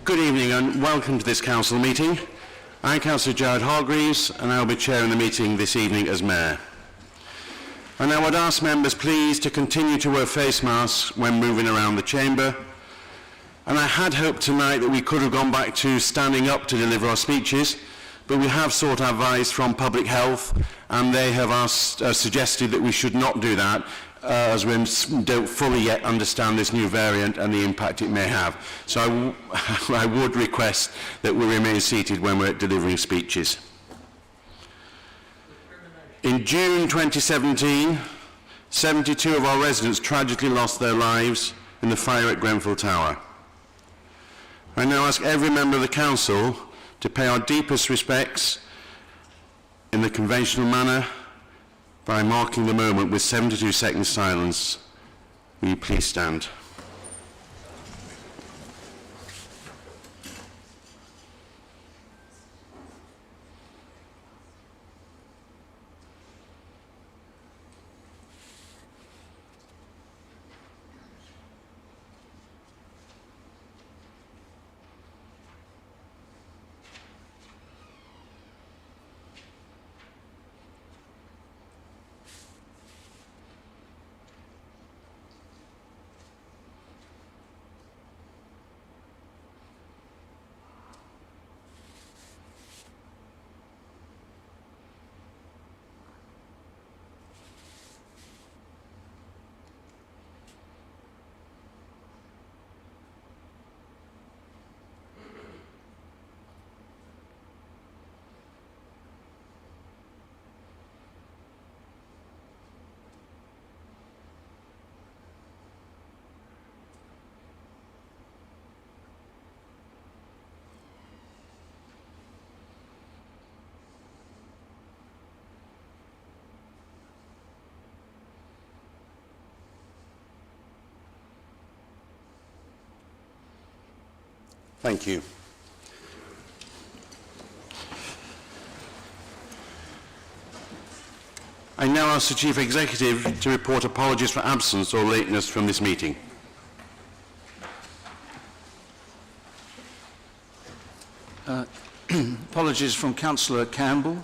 Good evening and welcome to this council meeting. I'm Councillor Gerard Hargreaves and I will be chairing the meeting this evening as Mayor. And I would ask members please to continue to wear face masks when moving around the chamber. And I had hoped tonight that we could have gone back to standing up to deliver our speeches, but we have sought advice from Public Health and they have suggested that we should not do that as we don't fully yet understand this new variant and the impact it may have. So I would request that we remain seated when we're delivering speeches. In June 2017, 72 of our residents tragically lost their lives in the fire at Grenfell Tower. I now ask every member of the Council to pay our deepest respects in the conventional manner by marking the moment with 72 seconds silence. Will you please stand? Thank you. I now ask the Chief Executive to report apologies for absence or lateness from this meeting. Apologies from Councillor Campbell,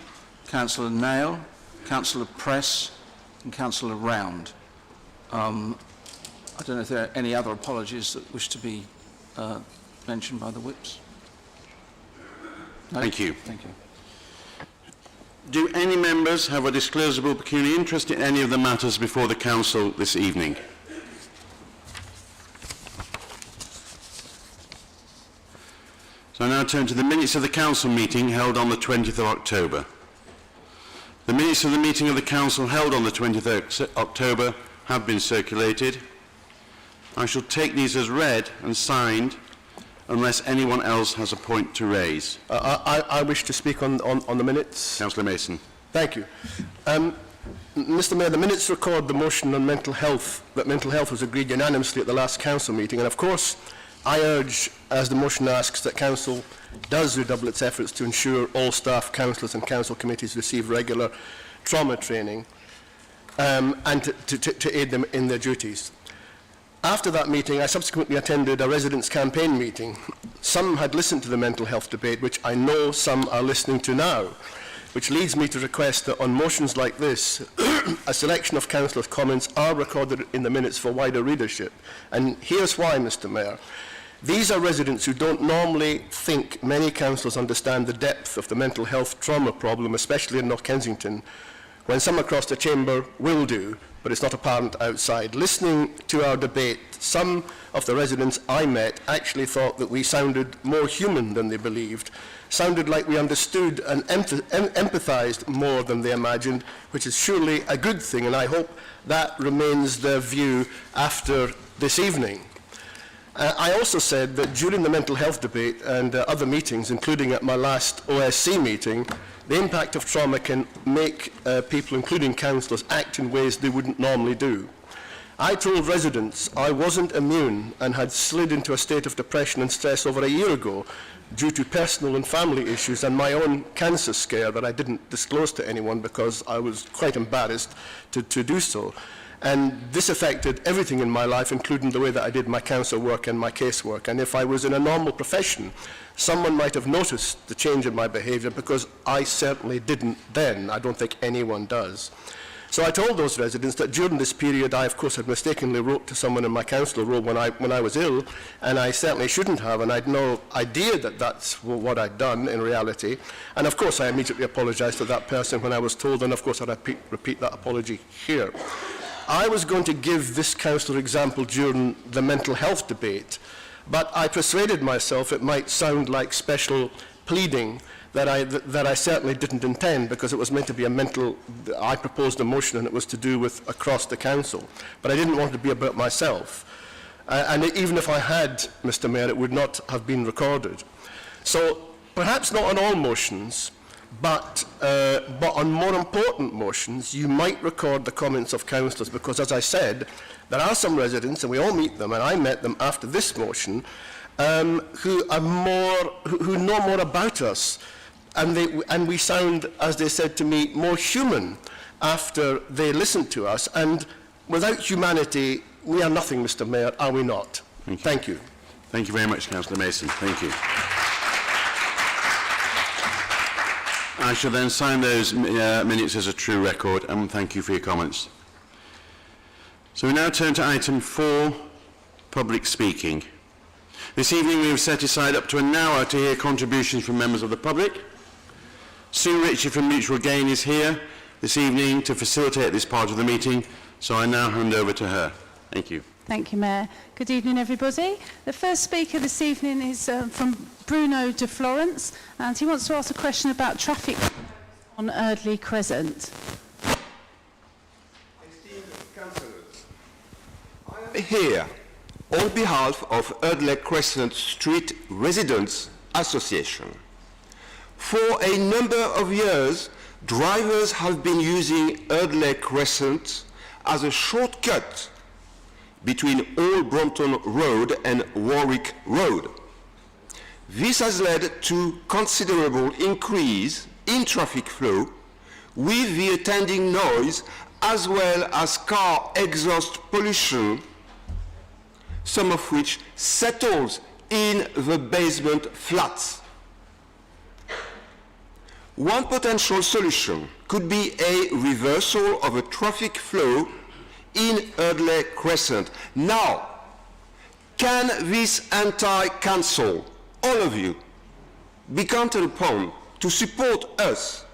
Councillor Nail, Councillor Press and Councillor Round. I don't know if there are any other apologies that wish to be mentioned by the whips. No? Thank you. Thank you. Do any members have a disclosable pecuniary interest in any of the matters before the Council this evening? So I now turn to the minutes of the Council meeting held on the 20th of October. The minutes of the meeting of the Council held on the 20th of October have been circulated. I shall take these as read and signed unless anyone else has a point to raise. I wish to speak on the minutes. Councillor Mason. Thank you. Mr Mayor, the minutes record the motion on mental health, that mental health was agreed unanimously at the last council meeting, and of course I urge, as the motion asks, that council does redouble its efforts to ensure all staff, councillors and council committees receive regular trauma training and to aid them in their duties. After that meeting, I subsequently attended a residents' campaign meeting. Some had listened to the mental health debate, which I know some are listening to now, which leads me to request that on motions like this, a selection of councillors' comments are recorded in the minutes for wider readership. And here's why, Mr Mayor. These are residents who don't normally think many councillors understand the depth of the mental health trauma problem, especially in North Kensington, when some across the chamber will do, but it's not apparent outside. Listening to our debate, some of the residents I met actually thought that we sounded more human than they believed, sounded like we understood and empathised more than they imagined, which is surely a good thing, and I hope that remains their view after this evening. I also said that during the mental health debate and other meetings, including at my last OSC meeting, the impact of trauma can make people, including councillors, act in ways they wouldn't normally do. I told residents I wasn't immune and had slid into a state of depression and stress over a year ago due to personal and family issues and my own cancer scare that I didn't disclose to anyone because I was quite embarrassed to do so. And this affected everything in my life, including the way that I did my council work and my casework. And if I was in a normal profession, someone might have noticed the change in my behaviour, because I certainly didn't then. I don't think anyone does. So I told those residents that during this period, I, of course, had mistakenly wrote to someone in my council role when I was ill, and I certainly shouldn't have, and I had no idea that that's what I'd done in reality. And, of course, I immediately apologised to that person when I was told, and, of course, I repeat that apology here. I was going to give this councillor example during the mental health debate, but I persuaded myself it might sound like special pleading that I certainly didn't intend, because it was meant to be I proposed a motion and it was to do with across the council. But I didn't want it to be about myself. And even if I had, Mr. Mayor, it would not have been recorded. So perhaps not on all motions, but on more important motions, you might record the comments of councillors, because, as I said, there are some residents, and we all meet them, and I met them after this motion, who know more about us, and we sound, as they said to me, more human after they listened to us. And without humanity, we are nothing, Mr. Mayor, are we not? Thank you. Thank you very much, Councillor Mason. Thank you. I shall then sign those minutes as a true record, and thank you for your comments. So we now turn to item 4, public speaking. This evening we have set aside up to an hour to hear contributions from members of the public. Sue Ritchie from Mutual Gain is here this evening to facilitate this part of the meeting, so I now hand over to her. Thank you. Thank you, Mayor. Good evening, everybody. The first speaker this evening is from Bruno de Florence, and he wants to ask a question about traffic on Erdley Crescent. Esteemed councillors, I am here on behalf of Erdley Crescent Street Residents Association. For a number of years, drivers have been using Erdley Crescent as a shortcut between Old Brompton Road and Warwick Road. This has led to considerable increase in traffic flow, with the attending noise as well as car exhaust pollution, some of which settles in the basement flats. One potential solution could be a reversal of the traffic flow in Erdley Crescent. Now, can this anti-council, all of you, be counted upon to support us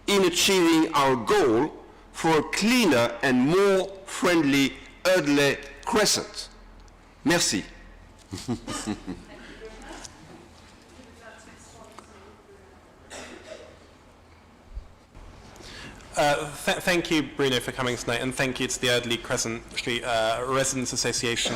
in achieving our goal for a cleaner and more friendly Erdley Crescent? Merci. Thank you, Bruno, for coming tonight, and thank you to the Erdley Crescent Street Residents Association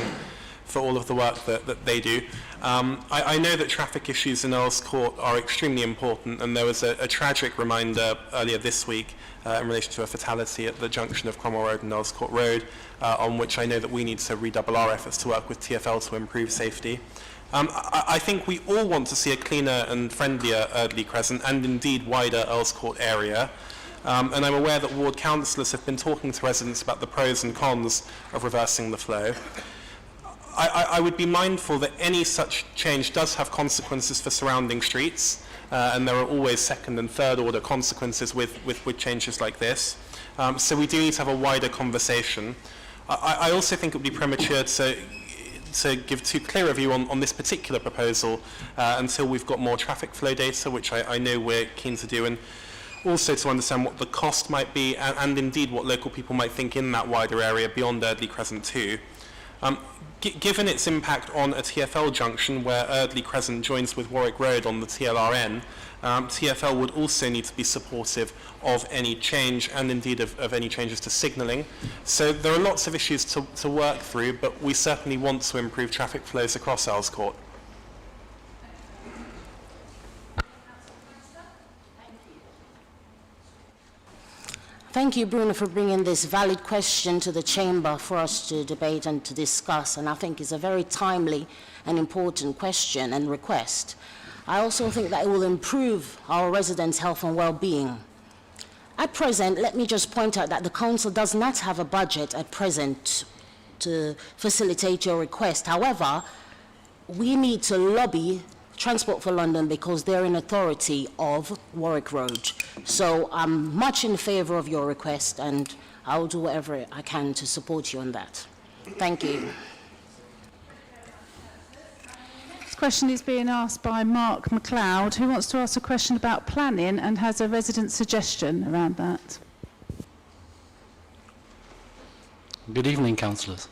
for all of the work that they do. I know that traffic issues in Earls Court are extremely important, and there was a tragic reminder earlier this week in relation to a fatality at the junction of Cromwell Road and Earls Court Road, on which I know that we need to redouble our efforts to work with TfL to improve safety. I think we all want to see a cleaner and friendlier Erdley Crescent, and indeed wider Earls Court area. And I'm aware that ward councillors have been talking to residents about the pros and cons of reversing the flow. I would be mindful that any such change does have consequences for surrounding streets, and there are always second and third order consequences with changes like this. So we do need to have a wider conversation. I also think it would be premature to give too clear a view on this particular proposal until we've got more traffic flow data, which I know we're keen to do, and also to understand what the cost might be, and indeed what local people might think in that wider area beyond Erdley Crescent too. Given its impact on a TfL junction where Erdley Crescent joins with Warwick Road on the TLRN, TfL would also need to be supportive of any change, and indeed of any changes to signalling. So there are lots of issues to work through, but we certainly want to improve traffic flows across Earls Court. Thank you, Bruno, for bringing this valid question to the Chamber for us to debate and to discuss, and I think it's a very timely and important question and request. I also think that it will improve our residents' health and well-being. At present, let me just point out that the Council does not have a budget at present to facilitate your request. However, we need to lobby Transport for London because they're in authority of Warwick Road. So I'm much in favour of your request, and I'll do whatever I can to support you on that. Thank you. This question is being asked by Mark MacLeod, who wants to ask a question about planning and has a resident suggestion around that. Good evening, councillors.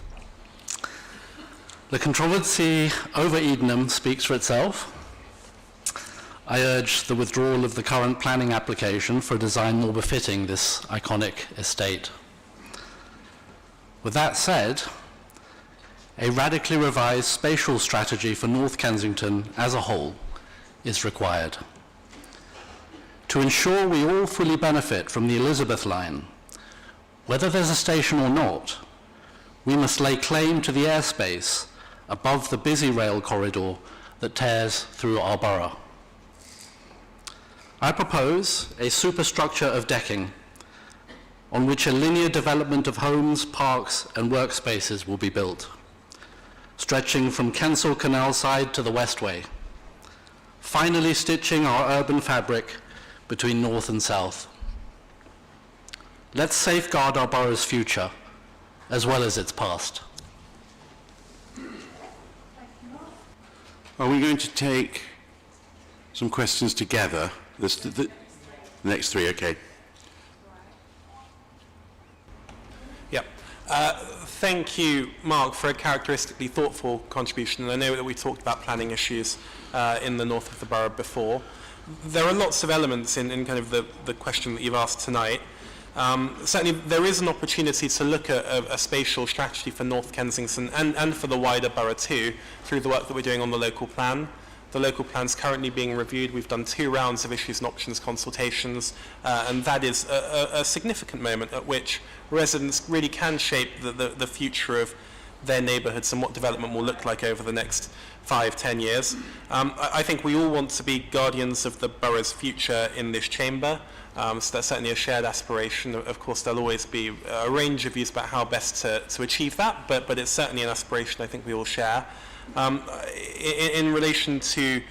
The controversy over Edenham speaks for itself. I urge the withdrawal of the current planning application for a design more befitting this iconic estate. With that said, a radically revised spatial strategy for North Kensington as a whole is required. To ensure we all fully benefit from the Elizabeth line, whether there's a station or not, we must lay claim to the airspace above the busy rail corridor that tears through our borough. I propose a superstructure of decking on which a linear development of homes, parks and workspaces will be built, stretching from Kensal Canal side to the Westway, finally stitching our urban fabric between north and south. Let's safeguard our borough's future as well as its past. Are we going to take some questions together? The next three, okay. Yep. Thank you, Mark, for a characteristically thoughtful contribution. I know that we talked about planning issues in the north of the borough before. There are lots of elements in kind of the question that you've asked tonight. Certainly there is an opportunity to look at a spatial strategy for North Kensington and for the wider borough too, through the work that we're doing on the local plan. The local plan is currently being reviewed. We've done 2 rounds of issues and options consultations, and that is a significant moment at which residents really can shape the future of their neighbourhoods and what development will look like over the next 5-10 years. I think we all want to be guardians of the borough's future in this chamber. So that's certainly a shared aspiration. Of course, there'll always be a range of views about how best to achieve that, but it's certainly an aspiration I think we all share. In relation to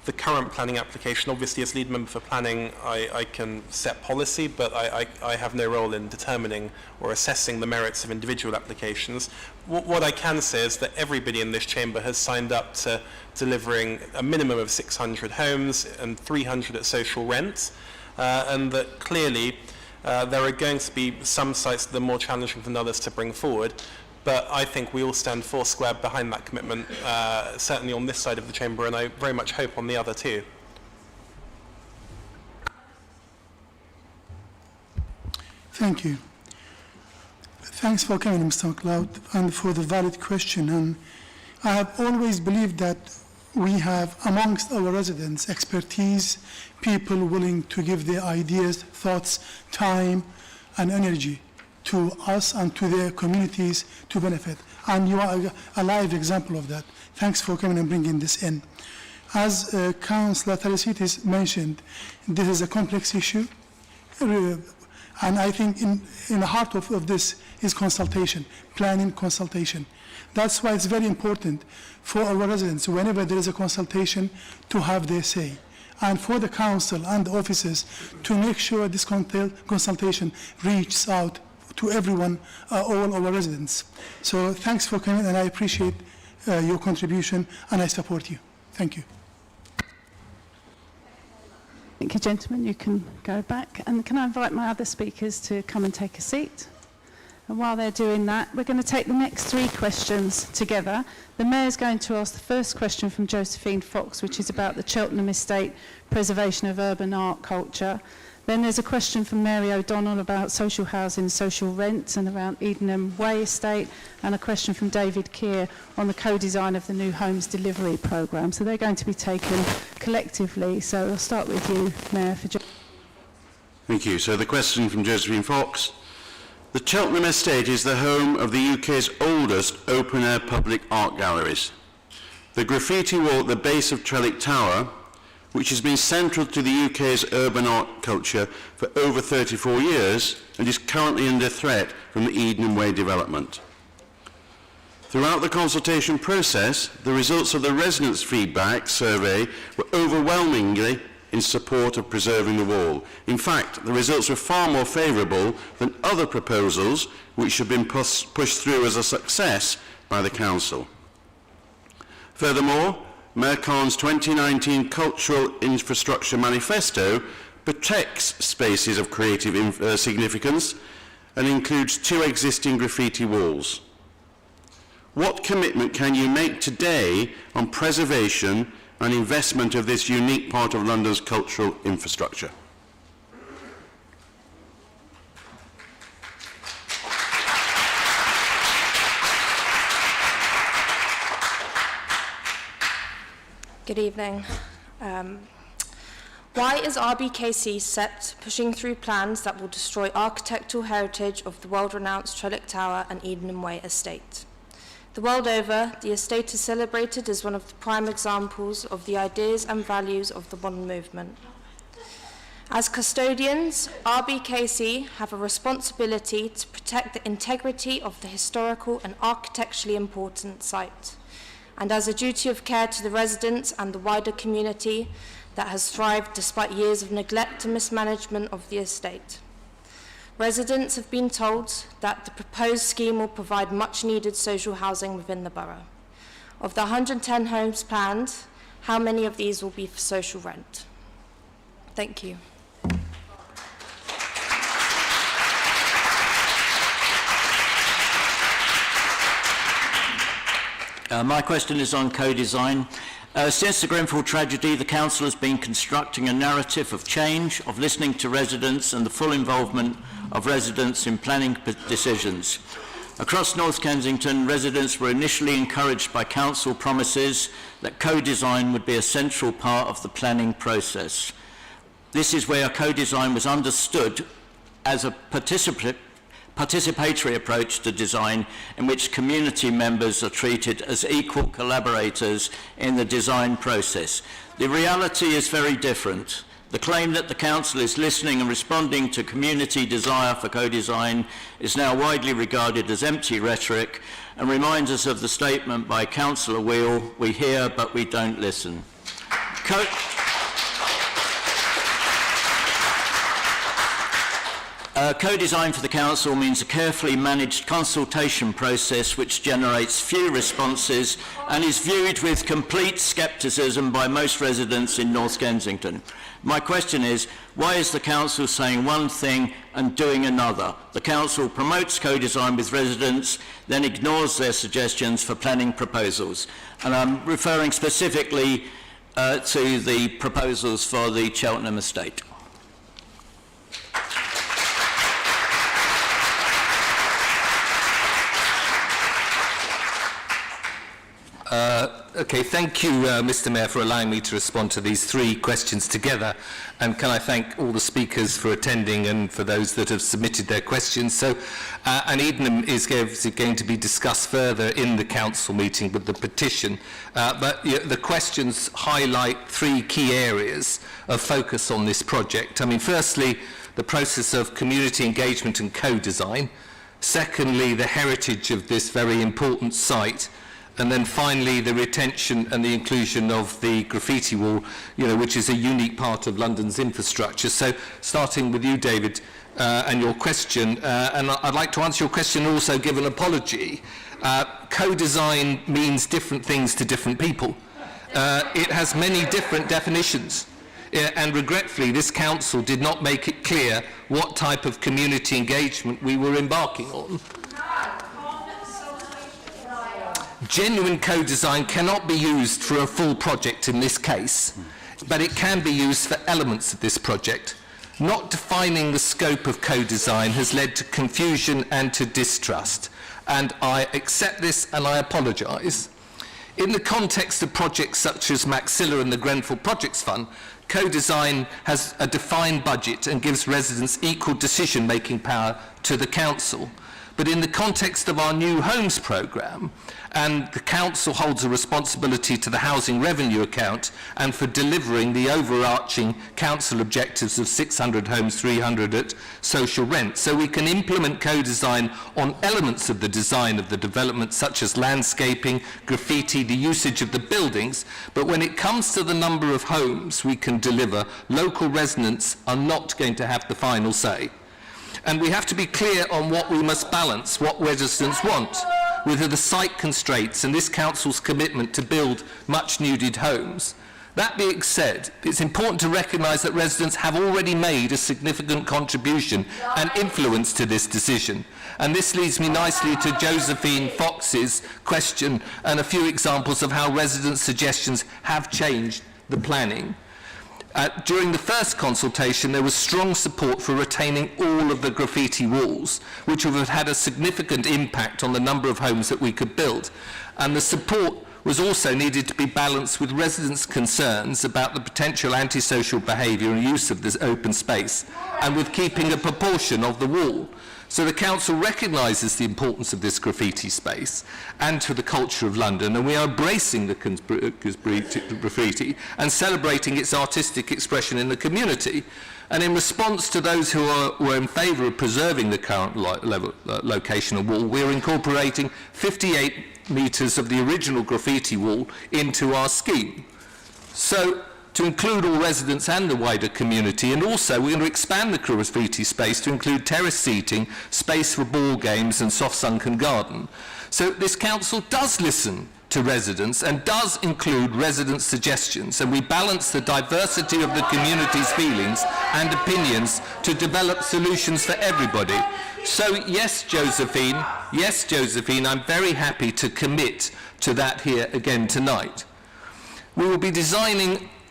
the current planning application, obviously as lead member for planning, I can set policy, but I have no role in determining or assessing the merits of individual applications. What I can say is that everybody in this chamber has signed up to delivering a minimum of 600 homes and 300 at social rent, and that clearly there are going to be some sites that are more challenging than others to bring forward. But I think we all stand foursquare behind that commitment, certainly on this side of the chamber, and I very much hope on the other too. Thank you. Thanks for coming, Mr. MacLeod, and for the valid question. And I have always believed that we have amongst our residents expertise, people willing to give their ideas, thoughts, time, and energy to us and to their communities to benefit. And you are a live example of that. Thanks for coming and bringing this in. As Councillor Thalasitis mentioned, this is a complex issue. And I think in the heart of this is consultation, planning consultation. That's why it's very important for our residents, whenever there is a consultation, to have their say. And for the council and the offices to make sure this consultation reaches out to everyone, all our residents. So thanks for coming, and I appreciate your contribution, and I support you. Thank you. Thank you, gentlemen. You can go back. And can I invite my other speakers to come and take a seat? And while they're doing that, we're going to take the next 3 questions together. The Mayor's going to ask the first question from Josephine Fox, which is about the Cheltenham Estate preservation of urban art culture. Then there's a question from Mary O'Donnell about social housing, social rents, and around Edenham Way Estate, and a question from David Keir on the co-design of the new homes delivery programme. So they're going to be taken collectively. So I'll start with you, Mayor. Thank you. So the question from Josephine Fox. The Cheltenham Estate is the home of the UK's oldest open-air public art galleries. The graffiti wall at the base of Trellick Tower, which has been central to the UK's urban art culture for over 34 years and is currently under threat from the Eden Way development. Throughout the consultation process, the results of the residents' feedback survey were overwhelmingly in support of preserving the wall. In fact, the results were far more favourable than other proposals which have been pushed through as a success by the Council. Furthermore, Mayor Khan's 2019 Cultural Infrastructure Manifesto protects spaces of creative significance and includes 2 existing graffiti walls. What commitment can you make today on preservation and investment of this unique part of London's cultural infrastructure? Good evening. Why is RBKC set pushing through plans that will destroy architectural heritage of the world-renowned Trellick Tower and Eden Way estate? The world over, the estate is celebrated as one of the prime examples of the ideas and values of the modern movement. As custodians, RBKC have a responsibility to protect the integrity of the historical and architecturally important site, and as a duty of care to the residents and the wider community that has thrived despite years of neglect and mismanagement of the estate. Residents have been told that the proposed scheme will provide much-needed social housing within the borough. Of the 110 homes planned, how many of these will be for social rent? Thank you. My question is on co-design. Since the Grenfell tragedy, the Council has been constructing a narrative of change, of listening to residents and the full involvement of residents in planning decisions. Across North Kensington, residents were initially encouraged by Council promises that co-design would be a central part of the planning process. This is where co-design was understood as a participatory approach to design in which community members are treated as equal collaborators in the design process. The reality is very different. The claim that the Council is listening and responding to community desire for co-design is now widely regarded as empty rhetoric and reminds us of the statement by Councillor Wheel, "We hear but we don't listen." Co-design for the Council means a carefully managed consultation process which generates few responses and is viewed with complete scepticism by most residents in North Kensington. My question is, why is the Council saying one thing and doing another? The Council promotes co-design with residents, then ignores their suggestions for planning proposals. And I'm referring specifically to the proposals for the Cheltenham estate. Okay, thank you, Mr. Mayor, for allowing me to respond to these 3 questions together. And can I thank all the speakers for attending and for those that have submitted their questions. So, and Eden is going to be discussed further in the council meeting with the petition. But the questions highlight 3 key areas of focus on this project. I mean, firstly, the process of community engagement and co-design. Secondly, the heritage of this very important site. And then finally, the retention and the inclusion of the graffiti wall, which is a unique part of London's infrastructure. So, starting with you, David, and your question, and I'd like to answer your question and also give an apology. Co-design means different things to different people. It has many different definitions. And regretfully, this council did not make it clear what type of community engagement we were embarking on. Genuine co-design cannot be used for a full project in this case, but it can be used for elements of this project. Not defining the scope of co-design has led to confusion and to distrust, and I accept this and I apologise. In the context of projects such as Maxilla and the Grenfell Projects Fund, co-design has a defined budget and gives residents equal decision-making power to the council. But in the context of our new homes programme, and the council holds a responsibility to the housing revenue account and for delivering the overarching council objectives of 600 homes, 300 at social rent. So we can implement co-design on elements of the design of the development, such as landscaping, graffiti, the usage of the buildings, but when it comes to the number of homes we can deliver, local residents are not going to have the final say. And we have to be clear on what we must balance, what residents want, with the site constraints and this council's commitment to build much needed homes. That being said, it's important to recognise that residents have already made a significant contribution and influence to this decision. And this leads me nicely to Josephine Fox's question and a few examples of how residents' suggestions have changed the planning. During the first consultation, there was strong support for retaining all of the graffiti walls, which would have had a significant impact on the number of homes that we could build. And the support was also needed to be balanced with residents' concerns about the potential antisocial behaviour and use of this open space, and with keeping a proportion of the wall. So the council recognises the importance of this graffiti space and to the culture of London, and we are embracing the graffiti and celebrating its artistic expression in the community. And in response to those who were in favour of preserving the current location of wall, we are incorporating 58 metres of the original graffiti wall into our scheme. So, to include all residents and the wider community, and also we're going to expand the graffiti space to include terrace seating, space for ball games and soft sunken garden. So this council does listen to residents and does include residents' suggestions, and we balance the diversity of the community's feelings and opinions to develop solutions for everybody. So yes, Josephine, I'm very happy to commit to that here again tonight. We will be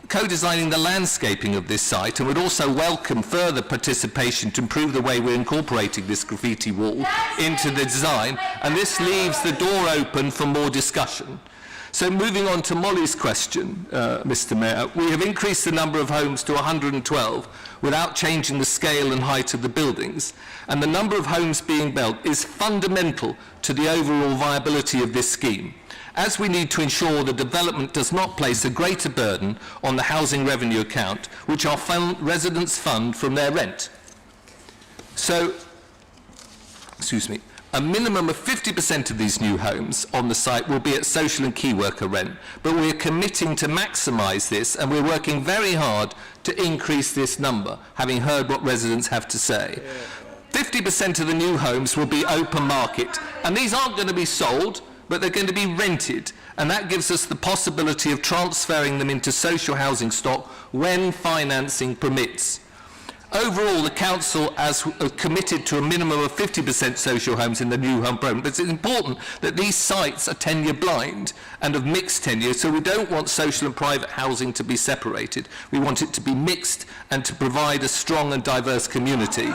co-designing the landscaping of this site, and would also welcome further participation to improve the way we're incorporating this graffiti wall into the design, and this leaves the door open for more discussion. So moving on to Molly's question, Mr. Mayor, we have increased the number of homes to 112 without changing the scale and height of the buildings, and the number of homes being built is fundamental to the overall viability of this scheme, as we need to ensure the development does not place a greater burden on the housing revenue account, which our residents fund from their rent. So, a minimum of 50% of these new homes on the site will be at social and key worker rent, but we are committing to maximise this, and we're working very hard to increase this number, having heard what residents have to say. 50% of the new homes will be open market, and these aren't going to be sold, but they're going to be rented, and that gives us the possibility of transferring them into social housing stock when financing permits. Overall, the council has committed to a minimum of 50% social homes in the new home programme, but it's important that these sites are tenure blind and of mixed tenure, so we don't want social and private housing to be separated. We want it to be mixed and to provide a strong and diverse community.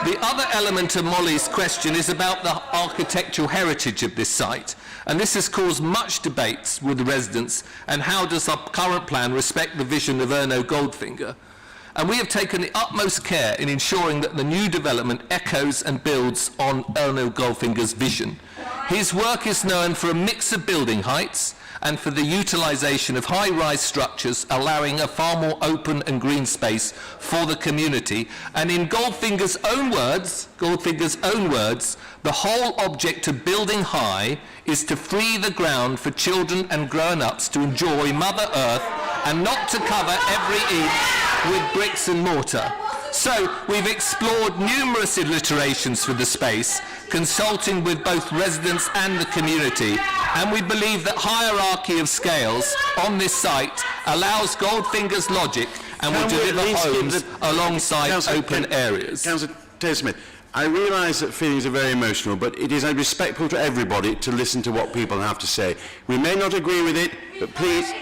The other element of Molly's question is about the architectural heritage of this site, and this has caused much debates with the residents, and how does our current plan respect the vision of Erno Goldfinger. And we have taken the utmost care in ensuring that the new development echoes and builds on Erno Goldfinger's vision. His work is known for a mix of building heights and for the utilisation of high-rise structures, allowing a far more open and green space for the community. And in Goldfinger's own words, the whole object of building high is to free the ground for children and grown-ups to enjoy Mother Earth, and not to cover every inch with bricks and mortar. So we've explored numerous iterations for the space, consulting with both residents and the community, and we believe that hierarchy of scales on this site allows Goldfinger's logic and will deliver homes alongside open areas. Councillor Taylor-Smith, I realise that feelings are very emotional, but it is respectful to everybody to listen to what people have to say. We may not agree with it, but please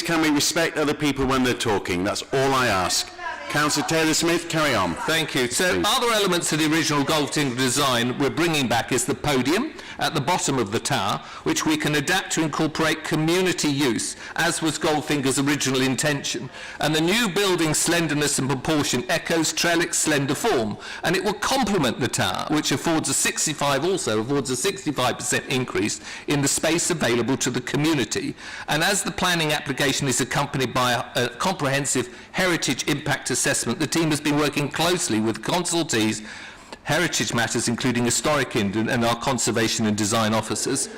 can we respect other people when they're talking? That's all I ask. Councillor Taylor-Smith, carry on. Thank you. So, Please. other elements of the original Goldfinger design we're bringing back is the podium at the bottom of the tower, which we can adapt to incorporate community use, as was Goldfinger's original intention. And the new building's slenderness and proportion echoes Trellick's slender form, and it will complement the tower, which affords a 65% increase in the space available to the community. And as the planning application is accompanied by a comprehensive heritage impact assessment, the team has been working closely with consultees, heritage matters including historic and our conservation and design officers.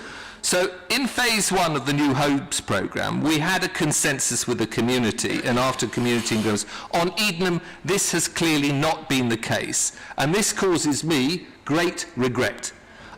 So in phase one of the New Homes programme, we had a consensus with the community, and after community goes on Edenham, this has clearly not been the case, and this causes me great regret.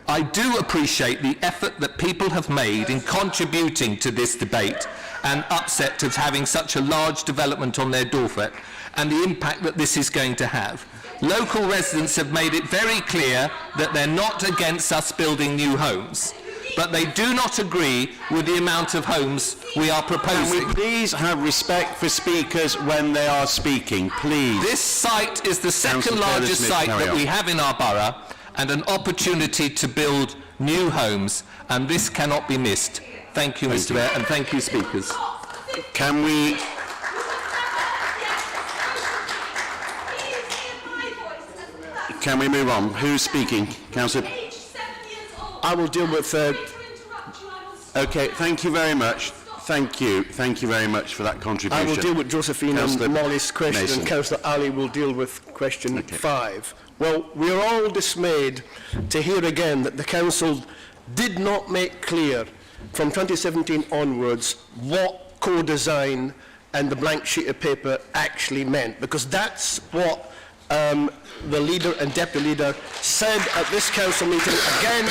I do appreciate the effort that people have made in contributing to this debate and upset of having such a large development on their doorstep and the impact that this is going to have. Local residents have made it very clear that they're not against us building new homes, but they do not agree with the amount of homes we are proposing. Can we please have respect for speakers when they are speaking, please? This site is the second Councillor largest Taylor-Smith, site that we have in our borough, and an opportunity to build new homes, and this cannot be missed. Thank you, Mr. Mayor, and thank you, speakers. Can we... Can we move on? Who's speaking? Councillor... I will deal with... Okay, thank you very much. Thank you. Thank you very much for that contribution. I will deal with Josephine Councillor and Molly's question, Mason. and Councillor Ali will deal with question 5. Well, we are all dismayed to hear again that the Council did not make clear from 2017 onwards what co-design and the blank sheet of paper actually meant, because that's what the leader and deputy leader said at this council meeting again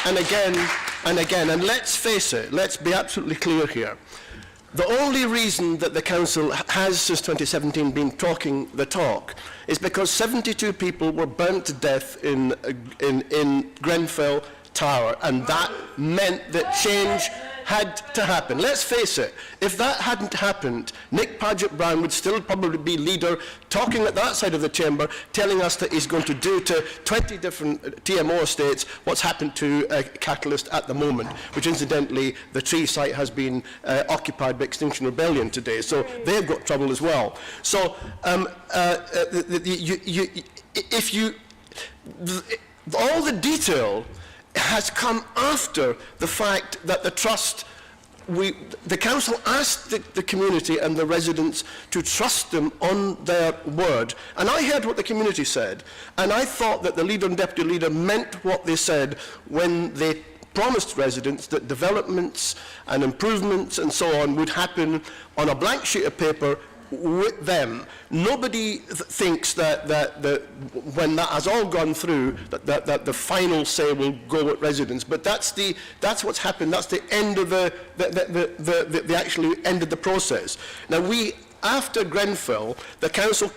and again and again. And let's face it, let's be absolutely clear here. The only reason that the council has since 2017 been talking the talk is because 72 people were burnt to death in Grenfell Tower, and that meant that change had to happen. Let's face it, if that hadn't happened, Nick Paget-Brown would still probably be leader, talking at that side of the chamber, telling us that he's going to do to 20 different TMO estates what's happened to Catalyst at the moment, which incidentally, the tree site has been occupied by Extinction Rebellion today, so they've got trouble as well. So, all the detail has come after the fact that the trust, the council asked the community and the residents to trust them on their word. And I heard what the community said, and I thought that the leader and deputy leader meant what they said when they promised residents that developments and improvements and so on would happen on a blank sheet of paper with them. Nobody thinks that when that has all gone through, that the final say will go with residents. But that's what's happened. That's the end of the actually end of the process. Now after Grenfell, the council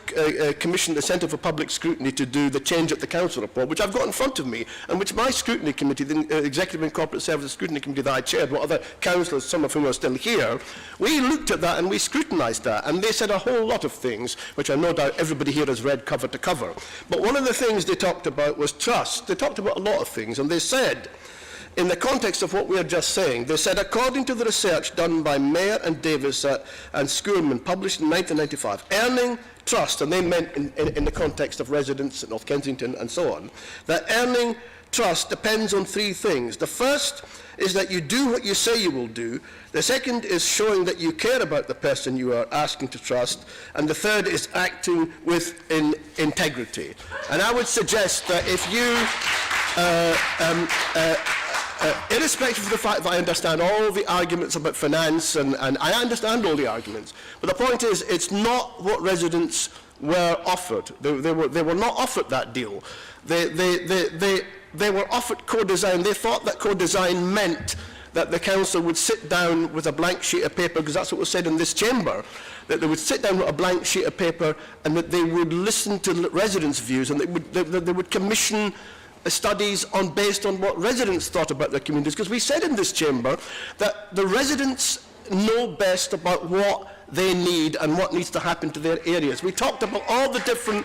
commissioned the Centre for Public Scrutiny to do the Change at the Council report, which I've got in front of me, and which my scrutiny committee, the Executive and Corporate Services Scrutiny Committee that I chaired, with other councillors, some of whom are still here, we looked at that and we scrutinised that, and they said a whole lot of things, which I no doubt everybody here has read cover to cover. But one of the things they talked about was trust. They talked about a lot of things, and they said, in the context of what we are just saying, they said, according to the research done by Mayer and Davis and Schoorman, published in 1995, earning trust, and they meant in the context of residents in North Kensington and so on, that earning trust depends on 3 things. The first is that you do what you say you will do. The second is showing that you care about the person you are asking to trust. And the third is acting with integrity. And I would suggest that if you... irrespective of the fact that I understand all the arguments about finance, and I understand all the arguments, but the point is, it's not what residents were offered. They were not offered that deal. They were offered co-design. They thought that co-design meant that the council would sit down with a blank sheet of paper, because that's what was said in this chamber, that they would sit down with a blank sheet of paper and that they would listen to residents' views, and they would commission studies based on what residents thought about their communities, because we said in this chamber that the residents know best about what they need and what needs to happen to their areas. We talked about all the different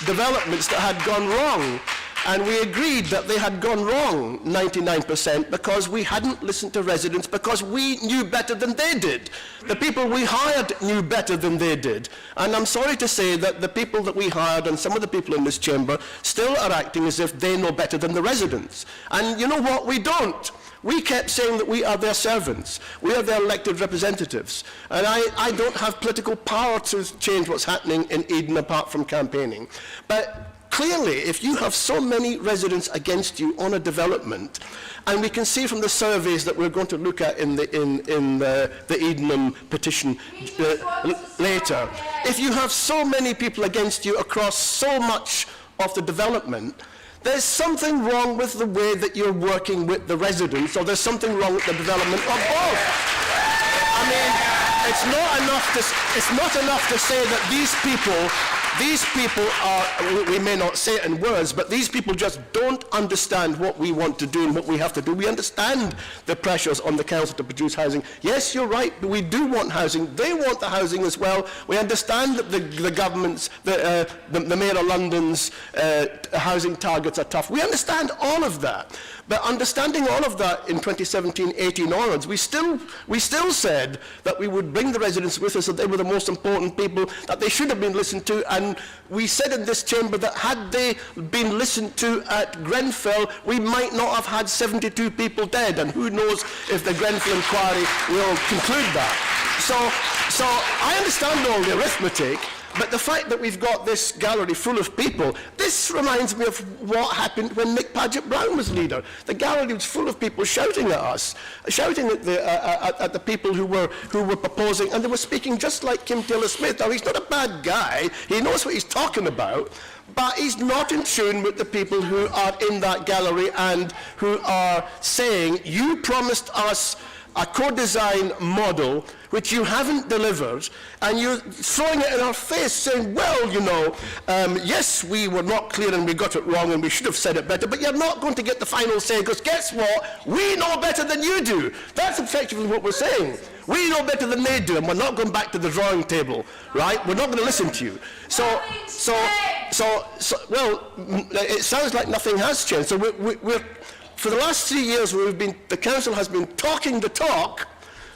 developments that had gone wrong, and we agreed that they had gone wrong 99% because we hadn't listened to residents, because we knew better than they did. The people we hired knew better than they did. And I'm sorry to say that the people that we hired and some of the people in this chamber still are acting as if they know better than the residents. And you know what? We don't. We kept saying that we are their servants. We are their elected representatives. And I don't have political power to change what's happening in Eden apart from campaigning. But clearly, if you have so many residents against you on a development, and we can see from the surveys that we're going to look at in the Edenham petition later, if you have so many people against you across so much of the development, there's something wrong with the way that you're working with the residents, or there's something wrong with the development, or both. I mean, it's not enough to say that these people are, we may not say it in words, but these people just don't understand what we want to do and what we have to do. We understand the pressures on the council to produce housing. Yes, you're right, we do want housing. They want the housing as well. We understand that the government's, the Mayor of London's housing targets are tough. We understand all of that. But understanding all of that in 2017-18 onwards, we still said that we would bring the residents with us, that they were the most important people, that they should have been listened to, and we said in this chamber that had they been listened to at Grenfell, we might not have had 72 people dead, and who knows if the Grenfell inquiry will conclude that. So I understand all the arithmetic, but the fact that we've got this gallery full of people, this reminds me of what happened when Nick Paget-Brown was leader. The gallery was full of people shouting at us, shouting at the people who were proposing, and they were speaking just like Kim Taylor-Smith. Now, he's not a bad guy. He knows what he's talking about, but he's not in tune with the people who are in that gallery and who are saying, you promised us a co-design model which you haven't delivered, and you're throwing it in our face saying, well, you know, yes, we were not clear and we got it wrong and we should have said it better, but you're not going to get the final say, because guess what? We know better than you do. That's effectively what we're saying. We know better than they do, and we're not going back to the drawing table, right? We're not going to listen to you. Well, it sounds like nothing has changed. So we're for the last 3 years, the council has been talking the talk,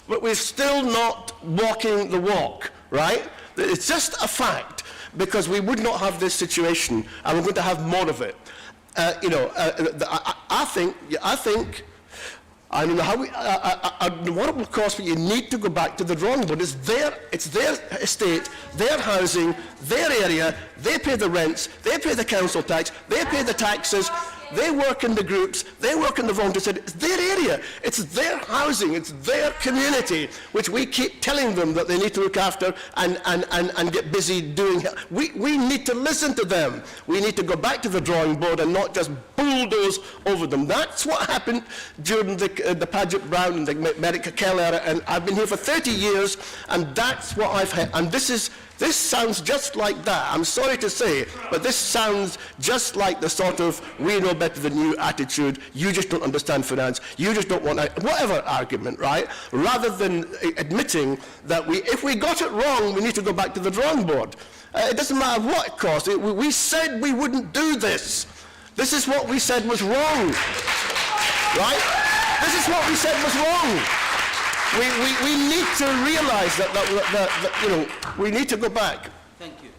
but we're still not walking the walk, right? It's just a fact, because we would not have this situation, and we're going to have more of it. I think, I don't know how what it will cost, but you need to go back to the drawing board. It's their estate, their housing, their area. They pay the rents, they pay the council tax, they pay the taxes. They work in the groups, they work in the volunteer. It's their area, it's their housing, it's their community, which we keep telling them that they need to look after and get busy doing. We need to listen to them. We need to go back to the drawing board and not just bulldoze over them. That's what happened during the Paget-Brown and the Merrick-Kell era, and I've been here for 30 years, and that's what I've had. And this sounds just like that. I'm sorry to say, but this sounds just like the sort of we know better than you attitude. You just don't understand finance. You just don't want whatever argument, right? Rather than admitting that if we got it wrong, we need to go back to the drawing board. It doesn't matter what it costs. We said we wouldn't do this. This is what we said was wrong, right? This is what we said was wrong. We need to realise that you know, we need to go back. Thank you.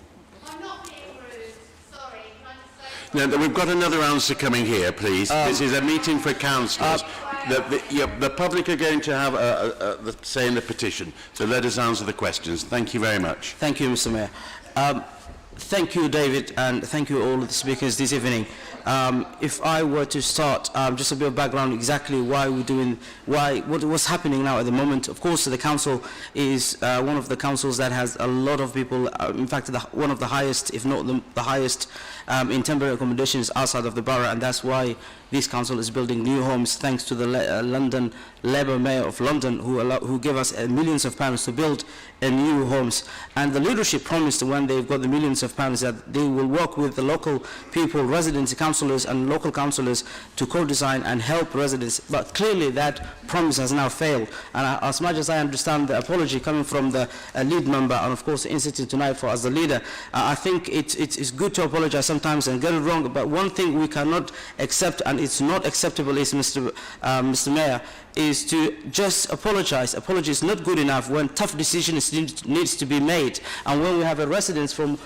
I'm not being rude. Sorry. Can I just say... No, we've got another answer coming here, please. This is a meeting for councillors. The public are going to have the say in the petition, so let us answer the questions. Thank you very much. Thank you, Mr. Mayor. Thank you, David, and thank you all of the speakers this evening. If I were to start, just a bit of background, exactly what's happening now at the moment. Of course, the council is one of the councils that has a lot of people, in fact, one of the highest, if not the highest in temporary accommodations outside of the borough, and that's why this council is building new homes, thanks to the London Labour Mayor of London, who gave us millions of pounds to build new homes. And the leadership promised when they've got the millions of pounds that they will work with the local people, residents, councillors and local councillors to co-design and help residents. But clearly that promise has now failed. And as much as I understand the apology coming from the lead member and of course the Institute tonight for as the leader, I think it's good to apologize sometimes and get it wrong. But one thing we cannot accept, and it's not acceptable, is Mr. Mayor, is to just apologize. Apology is not good enough when tough decisions needs to be made, and when we have a residents from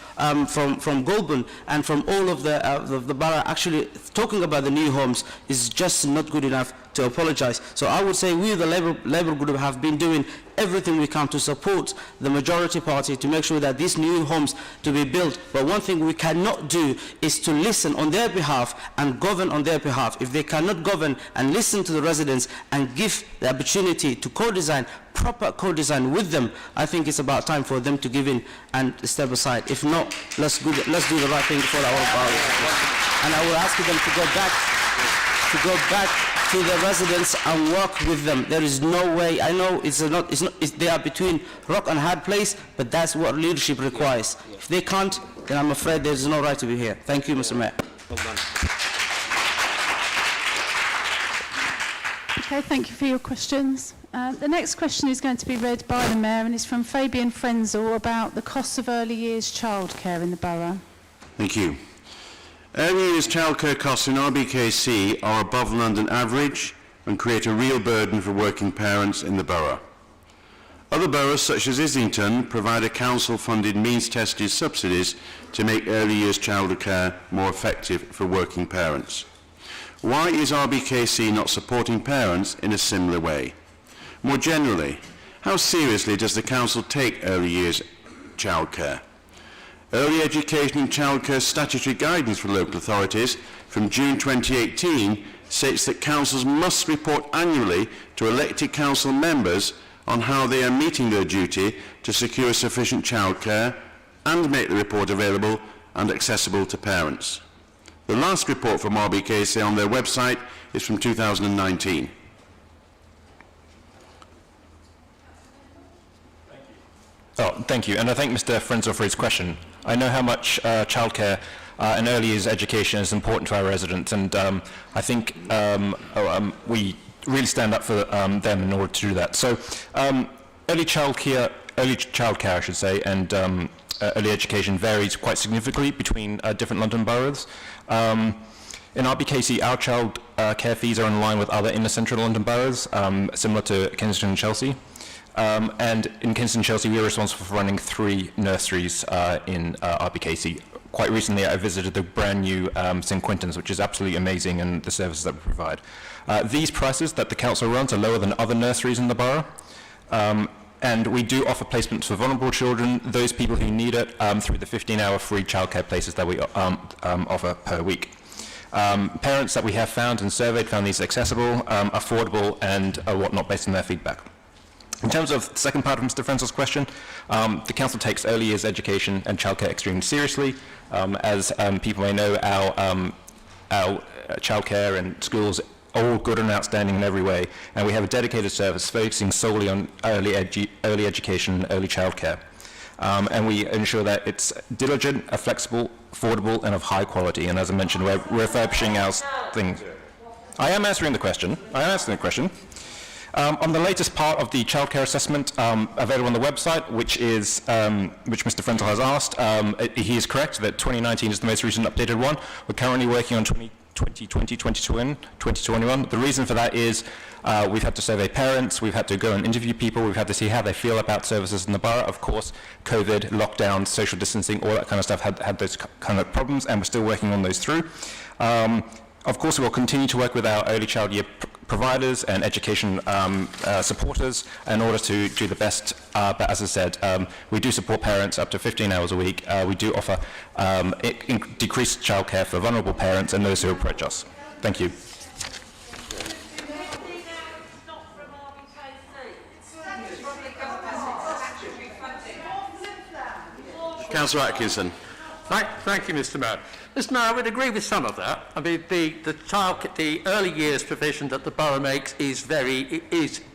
Goulburn and from all of the borough actually talking about the new homes is just not good enough to apologize. So I would say we, the Labour Group, have been doing everything we can to support the majority party to make sure that these new homes to be built. But one thing we cannot do is to listen on their behalf and govern on their behalf. If they cannot govern and listen to the residents and give the opportunity to co-design, proper co-design with them, I think it's about time for them to give in and step aside. If not, let's do the right thing for our borough. And I will ask them to go back to the residents and work with them. There is no way. I know they are between rock and hard place, but that's what leadership requires. If they can't, then I'm afraid there is no right to be here. Thank you, Mr. Mayor. Well done. Okay, thank you for your questions. The next question is going to be read by the Mayor, and it's from Fabian Frenzel about the costs of early years childcare in the borough. Thank you. Early years childcare costs in RBKC are above London average and create a real burden for working parents in the borough. Other boroughs, such as Islington, provide a council-funded means-tested subsidies to make early years childcare more effective for working parents. Why is RBKC not supporting parents in a similar way? More generally, how seriously does the council take early years childcare? Early education and childcare statutory guidance for local authorities from June 2018 states that councils must report annually to elected council members on how they are meeting their duty to secure sufficient childcare and make the report available and accessible to parents. The last report from RBKC on their website is from 2019. Thank you, and I thank Mr. Frenzel for his question. I know how much childcare and early years education is important to our residents, and I think we really stand up for them in order to do that. So, early childcare, I should say, and early education varies quite significantly between different London boroughs. In RBKC, our child care fees are in line with other inner central London boroughs, similar to Kensington and Chelsea. And in Kensington and Chelsea, we are responsible for running 3 nurseries in RBKC. Quite recently, I visited the brand new St Quintin's, which is absolutely amazing, and the services that we provide. These prices that the council runs are lower than other nurseries in the borough. And we do offer placements for vulnerable children, those people who need it, through the 15-hour free childcare places that we offer per week. Parents that we have found and surveyed found these accessible, affordable, and whatnot based on their feedback. In terms of the second part of Mr. Frenzel's question, the council takes early years education and childcare extremely seriously. As people may know, our childcare and schools are all good and outstanding in every way, and we have a dedicated service focusing solely on early education and early childcare. And we ensure that it's diligent, flexible, affordable, and of high quality. And as I mentioned, we're refurbishing our things. I am answering the question. On the latest part of the childcare assessment available on the website, which Mr. Frenzel has asked, he is correct that 2019 is the most recent updated one. We're currently working on 2020, 2021. The reason for that is we've had to survey parents, we've had to go and interview people, we've had to see how they feel about services in the borough. Of course, COVID, lockdown, social distancing, all that kind of stuff had those kind of problems, and we're still working on those through. Of course, we will continue to work with our early child year providers and education supporters in order to do the best. But as I said, we do support parents up to 15 hours a week. We do offer decreased childcare for vulnerable parents and those who approach us. Thank you. Councillor Atkinson. Thank you, Mr. Mayor. Mr. Mayor, I would agree with some of that. I mean, the early years provision that the borough makes is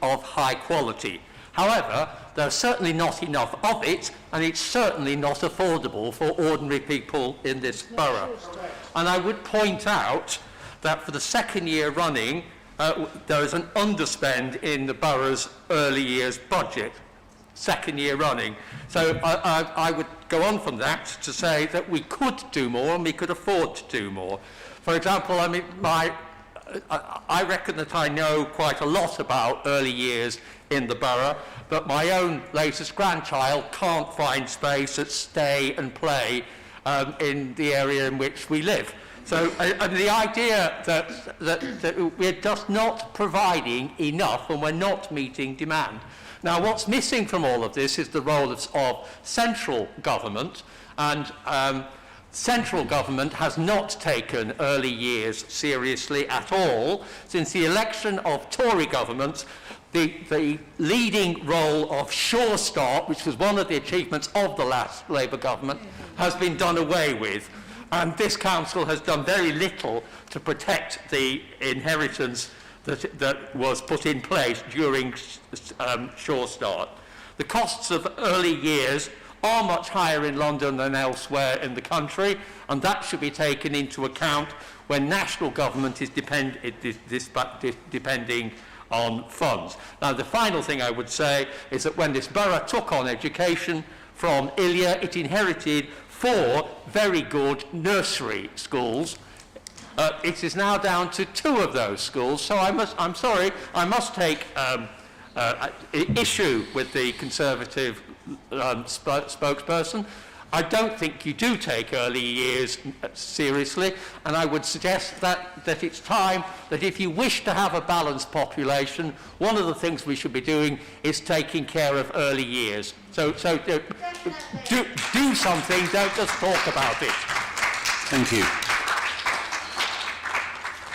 of high quality. However, there's certainly not enough of it, and it's certainly not affordable for ordinary people in this borough. And I would point out that for the second year running, there is an underspend in the borough's early years budget, second year running. So I would go on from that to say that we could do more and we could afford to do more. For example, I mean, I reckon that I know quite a lot about early years in the borough, but my own latest grandchild can't find space at stay and play in the area in which we live. So the idea that we're just not providing enough and we're not meeting demand. Now, what's missing from all of this is the role of central government, and central government has not taken early years seriously at all. Since the election of Tory governments, the leading role of Sure Start, which was one of the achievements of the last Labour government, has been done away with. And this council has done very little to protect the inheritance that was put in place during Sure Start. The costs of early years are much higher in London than elsewhere in the country, and that should be taken into account when national government is depending on funds. Now, the final thing I would say is that when this borough took on education from Ilya, it inherited 4 very good nursery schools. It is now down to 2 of those schools, so I'm sorry, I must take issue with the Conservative spokesperson. I don't think you do take early years seriously, and I would suggest that it's time that if you wish to have a balanced population, one of the things we should be doing is taking care of early years. So do something, don't just talk about it. Thank you.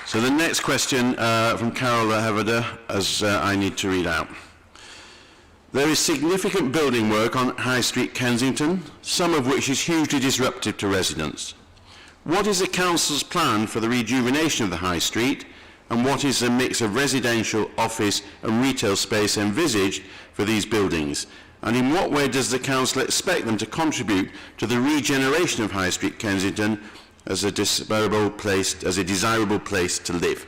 So the next question from Carol Heveder, as I need to read out. There is significant building work on High Street, Kensington, some of which is hugely disruptive to residents. What is the Council's plan for the rejuvenation of the High Street, and what is the mix of residential, office and retail space envisaged for these buildings? And in what way does the Council expect them to contribute to the regeneration of High Street, Kensington as a desirable place to live?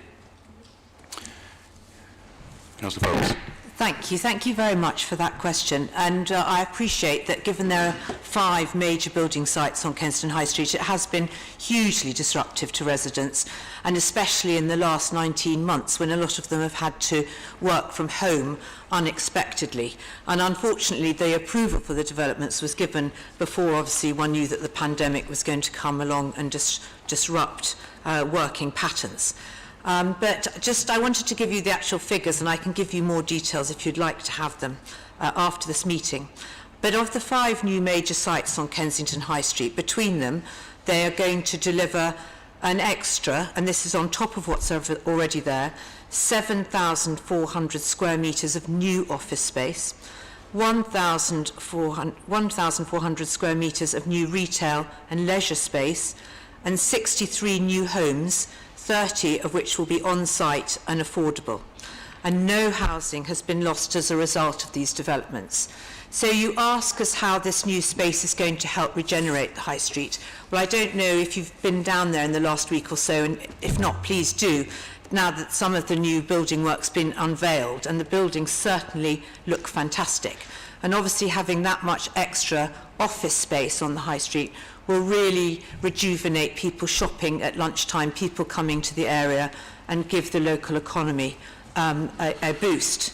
Councillor Bowles. Thank you very much for that question, and I appreciate that given there are 5 major building sites on Kensington High Street, it has been hugely disruptive to residents, and especially in the last 19 months when a lot of them have had to work from home unexpectedly. And unfortunately the approval for the developments was given before obviously one knew that the pandemic was going to come along and disrupt working patterns. But I wanted to give you the actual figures, and I can give you more details if you'd like to have them after this meeting. But of the 5 new major sites on Kensington High Street, between them, they are going to deliver an extra, and this is on top of what's already there, 7,400 square metres of new office space, 1,400 square metres of new retail and leisure space, and 63 new homes, 30 of which will be on-site and affordable. And no housing has been lost as a result of these developments. So you ask us how this new space is going to help regenerate the High Street. Well, I don't know if you've been down there in the last week or so, and if not, please do, now that some of the new building work's been unveiled, and the buildings certainly look fantastic. And obviously having that much extra office space on the High Street will really rejuvenate people shopping at lunchtime, people coming to the area, and give the local economy a boost.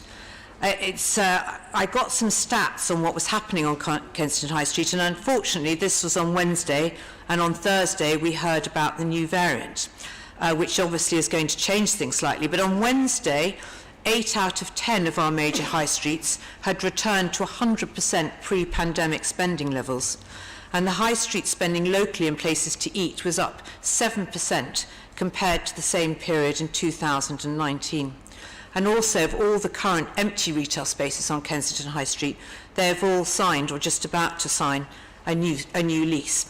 I got some stats on what was happening on Kensington High Street, and unfortunately this was on Wednesday, and on Thursday we heard about the new variant, which obviously is going to change things slightly. But on Wednesday, 8 out of 10 of our major high streets had returned to 100% pre-pandemic spending levels. And the high street spending locally in places to eat was up 7% compared to the same period in 2019. And also, of all the current empty retail spaces on Kensington High Street, they have all signed or just about to sign a new lease.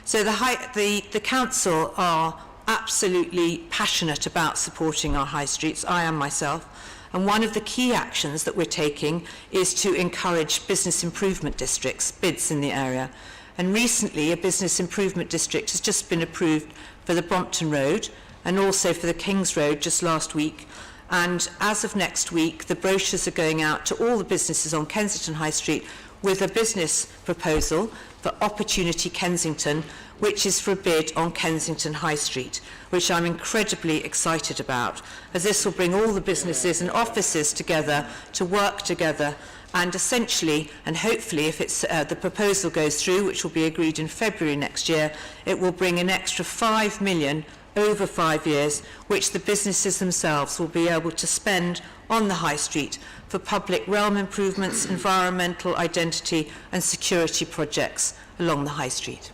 So the council are absolutely passionate about supporting our high streets. I am myself. And one of the key actions that we're taking is to encourage business improvement districts, BIDs in the area. And recently, a business improvement district has just been approved for the Brompton Road and also for the Kings Road just last week. And as of next week, the brochures are going out to all the businesses on Kensington High Street with a business proposal for Opportunity Kensington, which is for a bid on Kensington High Street, which I'm incredibly excited about, as this will bring all the businesses and offices together to work together, and essentially, and hopefully if it's, the proposal goes through, which will be agreed in February next year, it will bring an extra 5 million over 5 years, which the businesses themselves will be able to spend on the high street for public realm improvements, environmental identity and security projects along the high street.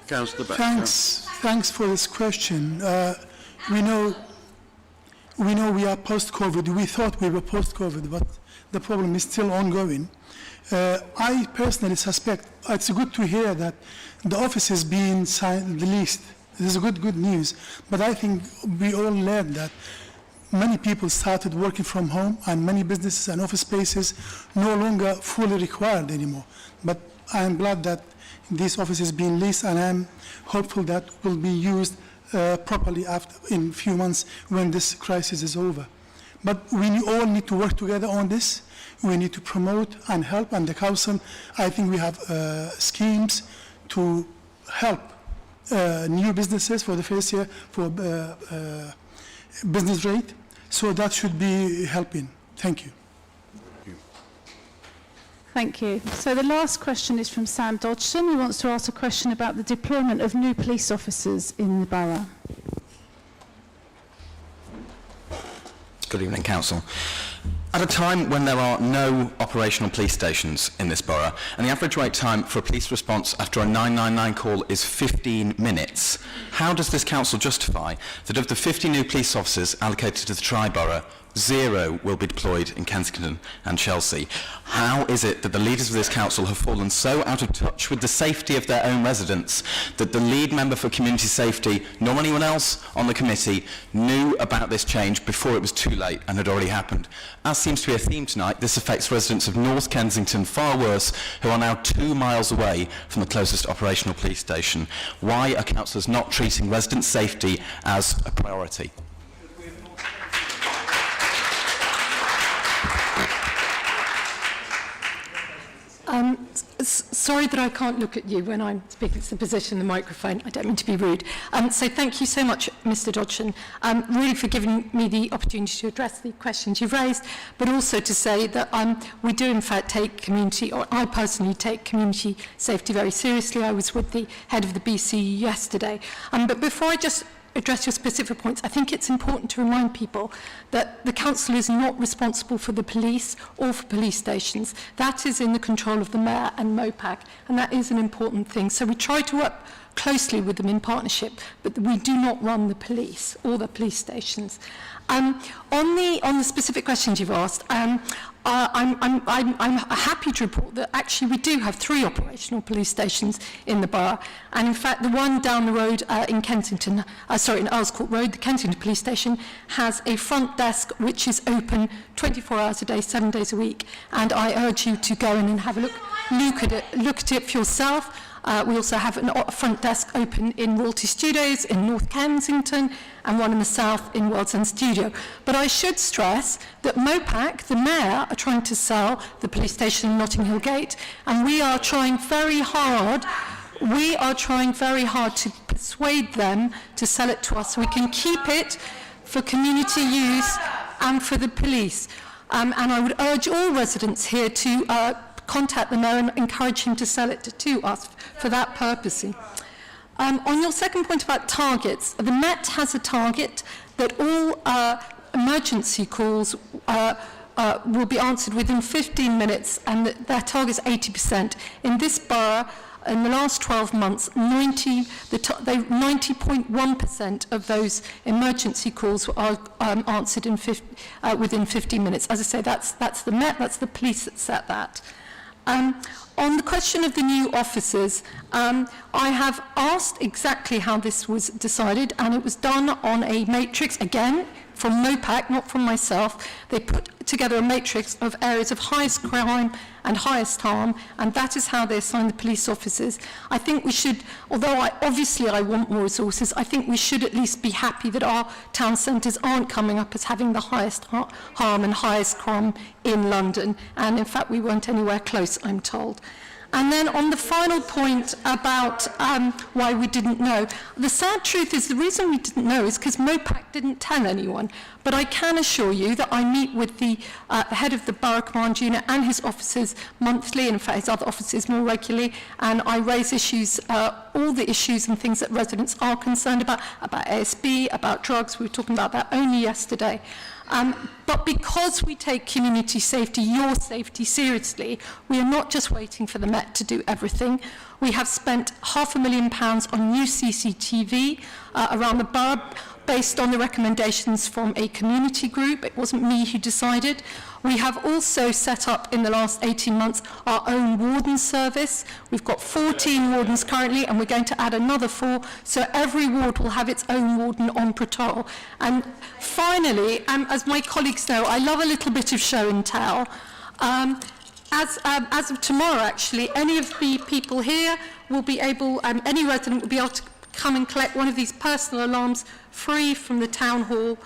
Councillor Beck. Thanks for this question. We know we are post-COVID. We thought we were post-COVID, but the problem is still ongoing. I personally suspect it's good to hear that the office is being released. This is good news. But I think we all learned that many people started working from home, and many businesses and office spaces no longer fully required anymore. But I am glad that this office is being leased, and I'm hopeful that will be used properly in a few months when this crisis is over. But we all need to work together on this. We need to promote and help, and the council, I think we have schemes to help new businesses for the first year for business rate, so that should be helping. Thank you. Thank you. So the last question is from Sam Dodgson, who wants to ask a question about the deployment of new police officers in the borough. Good evening, Council. At a time when there are no operational police stations in this borough, and the average wait time for a police response after a 999 call is 15 minutes, how does this council justify that of the 50 new police officers allocated to the tri-borough, 0 will be deployed in Kensington and Chelsea? How is it that the leaders of this council have fallen so out of touch with the safety of their own residents that the lead member for community safety, nor anyone else on the committee, knew about this change before it was too late and had already happened? As seems to be a theme tonight, this affects residents of North Kensington far worse, who are now 2 miles away from the closest operational police station. Why are councillors not treating resident safety as a priority? Sorry that I can't look at you when I'm speaking. It's the position of the microphone. I don't mean to be rude. So thank you so much, Mr. Dodgson, really for giving me the opportunity to address the questions you've raised, but also to say that we do in fact take community, or I personally take community safety very seriously. I was with the head of the BC yesterday. But before I just address your specific points, I think it's important to remind people that the council is not responsible for the police or for police stations. That is in the control of the mayor and MOPAC, and that is an important thing. So we try to work closely with them in partnership, but we do not run the police or the police stations. On the specific questions you've asked, I'm happy to report that actually we do have 3 operational police stations in the borough, and in fact the one down the road in Kensington, in Earls Court Road, the Kensington Police Station, has a front desk which is open 24 hours a day, 7 days a week, and I urge you to go in and have a look at it for yourself. We also have a front desk open in Royalty Studios in North Kensington and one in the south in World's End Studio. But I should stress that MOPAC, the mayor, are trying to sell the police station in Notting Hill Gate, and we are trying very hard to persuade them to sell it to us so we can keep it for community use and for the police. And I would urge all residents here to contact the mayor and encourage him to sell it to us for that purpose. On your second point about targets, the Met has a target that all emergency calls will be answered within 15 minutes, and their target is 80%. In this borough, in the last 12 months, 90.1% of those emergency calls were answered in within 15 minutes. As I say, that's the Met, that's the police that set that. On the question of the new officers, I have asked exactly how this was decided, and it was done on a matrix, again, from MOPAC, not from myself. They put together a matrix of areas of highest crime and highest harm, and that is how they assign the police officers. I think we should, although obviously I want more resources, I think we should at least be happy that our town centres aren't coming up as having the highest harm and highest crime in London, and in fact we weren't anywhere close, I'm told. And then on the final point about why we didn't know, the sad truth is the reason we didn't know is because MOPAC didn't tell anyone. But I can assure you that I meet with the head of the Borough Command Unit and his officers monthly, and in fact his other officers more regularly, and I raise issues, all the issues and things that residents are concerned about ASB, about drugs. We were talking about that only yesterday. But because we take community safety, your safety, seriously, we are not just waiting for the Met to do everything. We have spent £500,000 on new CCTV around the borough, based on the recommendations from a community group. It wasn't me who decided. We have also set up in the last 18 months our own warden service. We've got 14 wardens currently, and we're going to add another 4, so every ward will have its own warden on patrol. And finally, as my colleagues know, I love a little bit of show and tell. As of tomorrow, actually, any of the people here will be able, any resident will be able to come and collect one of these personal alarms free from the town hall,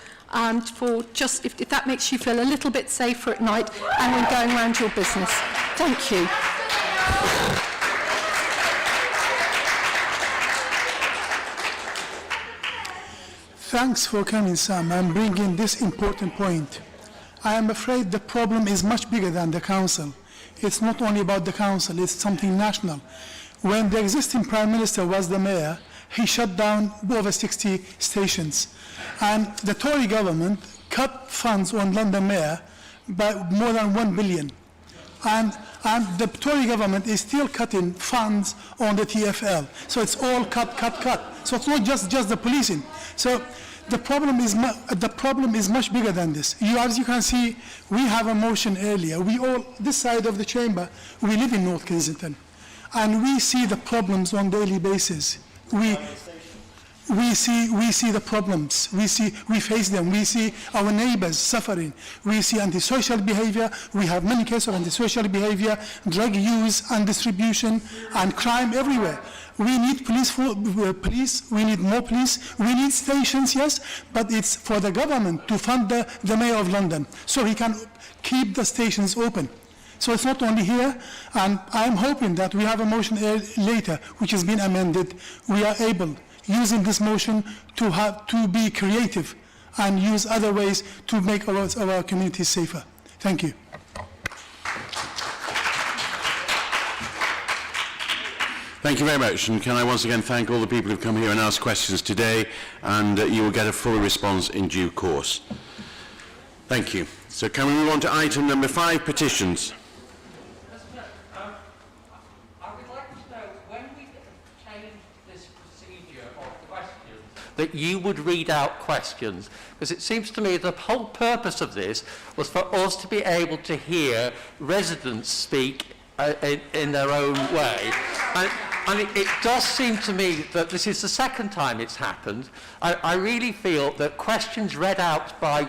for just if that makes you feel a little bit safer at night and when going around your business. Thank you. Thanks for coming, Sam, and bringing this important point. I am afraid the problem is much bigger than the council. It's not only about the council, it's something national. When the existing Prime Minister was the mayor, he shut down over 60 stations. And the Tory government cut funds on London Mayor by more than 1 billion. And the Tory government is still cutting funds on the TfL. So it's all cut. So it's not just the policing. So the problem is much bigger than this. As you can see, we have a motion earlier. We all, this side of the chamber, we live in North Kensington. And we see the problems on a daily basis. We see the problems. We face them. We see our neighbors suffering. We see antisocial behavior. We have many cases of antisocial behavior, drug use and distribution, and crime everywhere. We need police. We need more police. We need stations, yes, but it's for the government to fund the Mayor of London so he can keep the stations open. So it's not only here, and I'm hoping that we have a motion later which has been amended. We are able, using this motion, to be creative and use other ways to make our communities safer. Thank you. Thank you very much, and can I once again thank all the people who've come here and asked questions today, and you will get a full response in due course. Thank you. So can we move on to item number 5, petitions? That you would read out questions, because it seems to me the whole purpose of this was for us to be able to hear residents speak in their own way. And it does seem to me that this is the second time it's happened. I really feel that questions read out by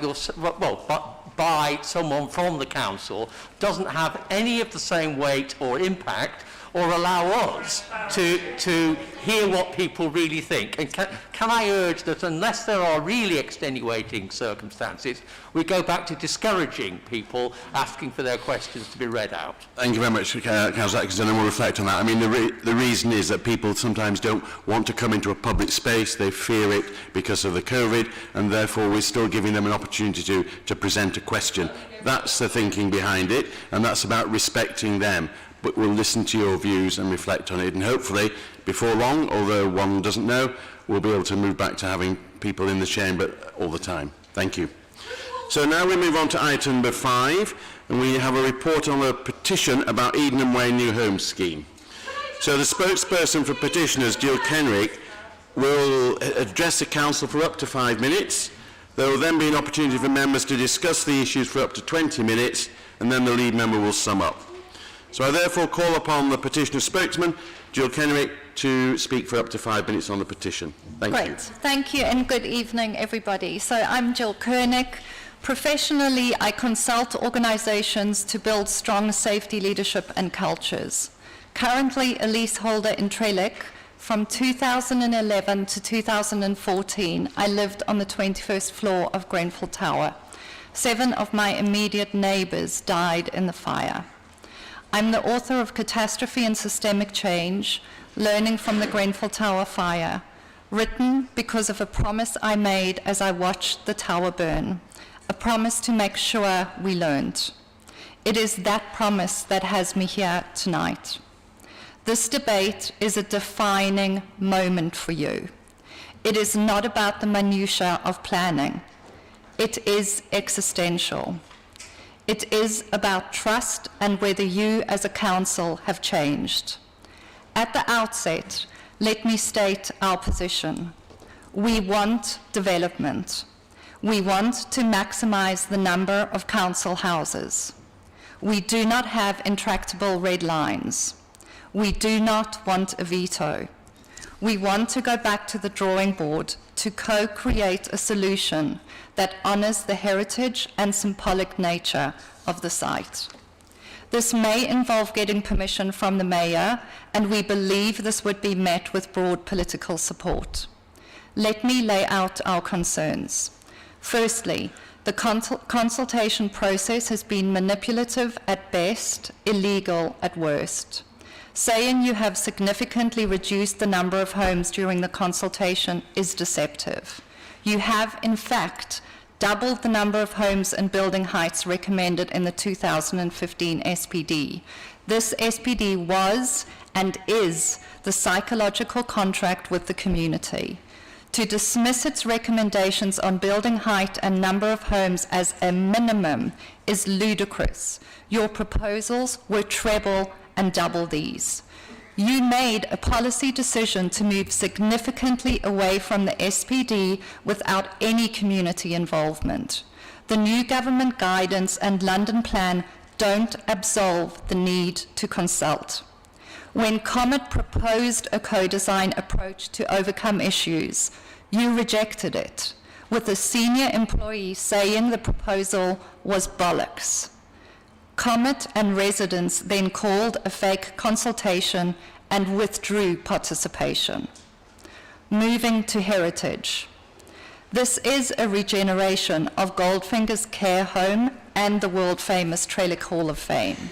by someone from the council doesn't have any of the same weight or impact or allow us to hear what people really think. And can I urge that unless there are really extenuating circumstances, we go back to discouraging people asking for their questions to be read out. Thank you very much, Councillor Atkinson, and we'll reflect on that. I mean, the reason is that people sometimes don't want to come into a public space. They fear it because of the COVID, and therefore we're still giving them an opportunity to present a question. That's the thinking behind it, and that's about respecting them. But we'll listen to your views and reflect on it, and hopefully before long, although one doesn't know, we'll be able to move back to having people in the chamber all the time. Thank you. So now we move on to item number 5, and we have a report on a petition about Edenham Way New Homes Scheme. So the spokesperson for petitioners, Jill Kenrick, will address the council for up to 5 minutes. There will then be an opportunity for members to discuss the issues for up to 20 minutes, and then the lead member will sum up. So I therefore call upon the petitioner spokesman, Jill Kenrick, to speak for up to 5 minutes on the petition. Thank you. Great. Thank you and good evening, everybody. So I'm Jill Kenrick. Professionally, I consult organizations to build strong safety leadership and cultures. Currently a leaseholder in Trellick, from 2011 to 2014, I lived on the 21st floor of Grenfell Tower. 7 of my immediate neighbors died in the fire. I'm the author of Catastrophe and Systemic Change, Learning from the Grenfell Tower Fire, written because of a promise I made as I watched the tower burn, a promise to make sure we learned. It is that promise that has me here tonight. This debate is a defining moment for you. It is not about the minutiae of planning. It is existential. It is about trust and whether you as a council have changed. At the outset, let me state our position. We want development. We want to maximize the number of council houses. We do not have intractable red lines. We do not want a veto. We want to go back to the drawing board to co-create a solution that honors the heritage and symbolic nature of the site. This may involve getting permission from the mayor, and we believe this would be met with broad political support. Let me lay out our concerns. Firstly, the consultation process has been manipulative at best, illegal at worst. Saying you have significantly reduced the number of homes during the consultation is deceptive. You have, in fact, doubled the number of homes and building heights recommended in the 2015 SPD. This SPD was and is the psychological contract with the community. To dismiss its recommendations on building height and number of homes as a minimum is ludicrous. Your proposals were treble and double these. You made a policy decision to move significantly away from the SPD without any community involvement. The new government guidance and London plan don't absolve the need to consult. When Comet proposed a co-design approach to overcome issues, you rejected it, with a senior employee saying the proposal was bollocks. Comet and residents then called a fake consultation and withdrew participation. Moving to heritage. This is a regeneration of Goldfinger's care home and the world-famous Trellick Hall of Fame.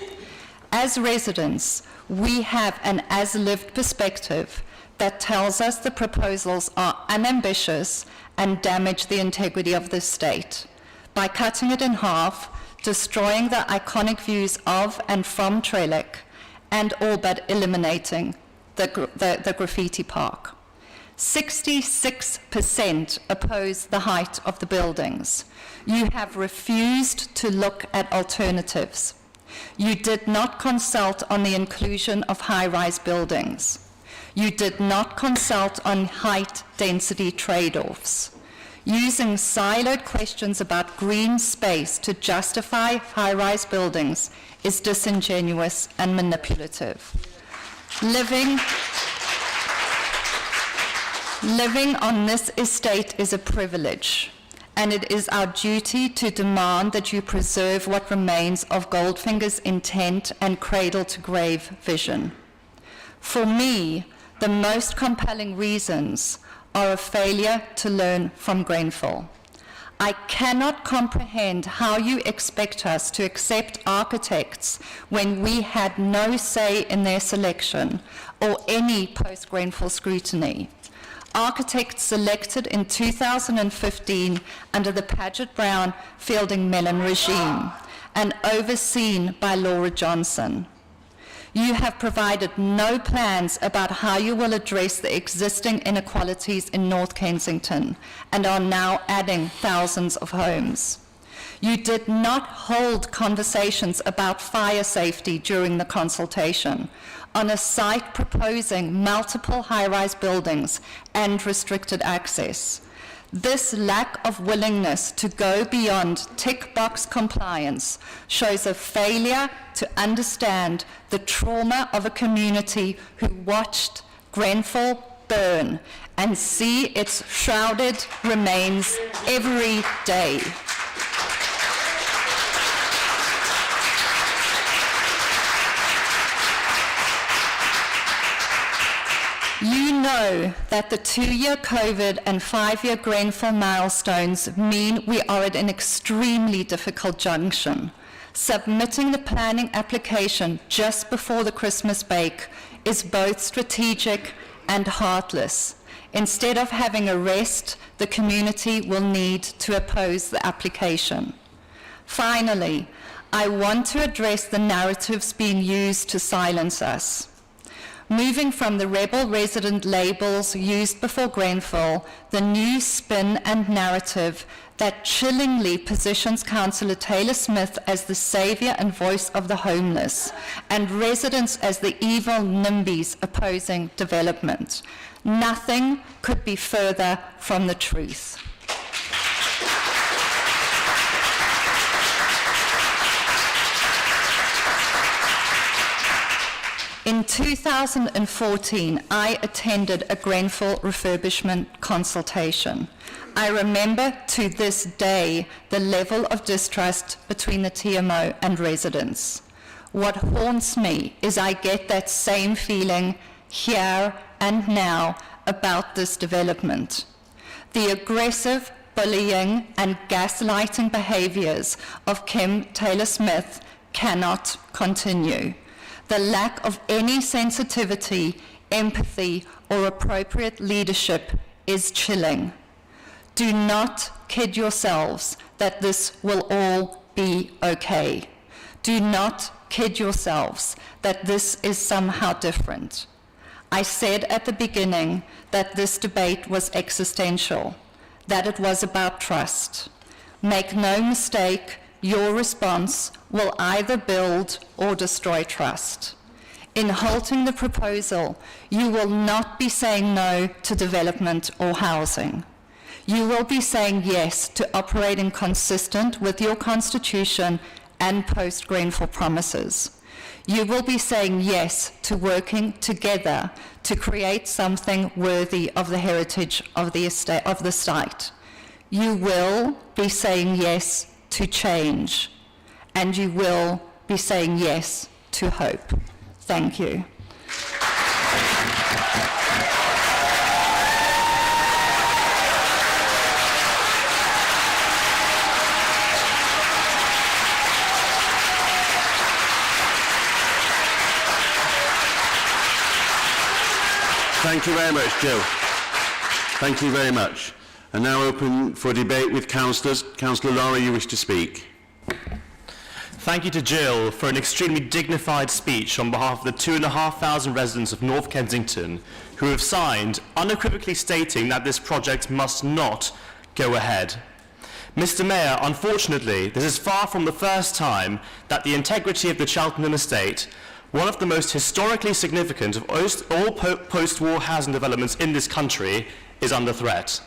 As residents, we have an as-lived perspective that tells us the proposals are unambitious and damage the integrity of the state. By cutting it in half, destroying the iconic views of and from Trellick, and all but eliminating the graffiti park. 66% oppose the height of the buildings. You have refused to look at alternatives. You did not consult on the inclusion of high-rise buildings. You did not consult on height density trade-offs. Using siloed questions about green space to justify high-rise buildings is disingenuous and manipulative. Living on this estate is a privilege, and it is our duty to demand that you preserve what remains of Goldfinger's intent and cradle-to-grave vision. For me, the most compelling reasons are a failure to learn from Grenfell. I cannot comprehend how you expect us to accept architects when we had no say in their selection or any post-Grenfell scrutiny. Architects selected in 2015 under the Paget-Brown Fielding Mellon regime and overseen by Laura Johnson. You have provided no plans about how you will address the existing inequalities in North Kensington and are now adding thousands of homes. You did not hold conversations about fire safety during the consultation, on a site proposing multiple high-rise buildings and restricted access. This lack of willingness to go beyond tick-box compliance shows a failure to understand the trauma of a community who watched Grenfell burn and see its shrouded remains every day. You know that the 2-year COVID and 5-year Grenfell milestones mean we are at an extremely difficult junction. Submitting the planning application just before the Christmas break is both strategic and heartless. Instead of having a rest, the community will need to oppose the application. Finally, I want to address the narratives being used to silence us. Moving from the rebel resident labels used before Grenfell, the new spin and narrative that chillingly positions Councillor Taylor Smith as the saviour and voice of the homeless, and residents as the evil NIMBYs opposing development. Nothing could be further from the truth. In 2014, I attended a Grenfell refurbishment consultation. I remember to this day the level of distrust between the TMO and residents. What haunts me is I get that same feeling here and now about this development. The aggressive, bullying and gaslighting behaviours of Kim Taylor Smith cannot continue. The lack of any sensitivity, empathy, or appropriate leadership is chilling. Do not kid yourselves that this will all be okay. Do not kid yourselves that this is somehow different. I said at the beginning that this debate was existential, that it was about trust. Make no mistake, your response will either build or destroy trust. In halting the proposal, you will not be saying no to development or housing. You will be saying yes to operating consistent with your constitution and post-Grenfell promises. You will be saying yes to working together to create something worthy of the heritage of the site. You will be saying yes to change, and you will be saying yes to hope. Thank you. Thank you very much, Jill. Thank you very much. And now open for debate with councillors. Councillor Lowry, you wish to speak. Thank you to Jill for an extremely dignified speech on behalf of the 2,500 residents of North Kensington who have signed, unequivocally stating that this project must not go ahead. Mr. Mayor, unfortunately, this is far from the first time that the integrity of the Cheltenham estate, one of the most historically significant of all post-war housing developments in this country, is under threat.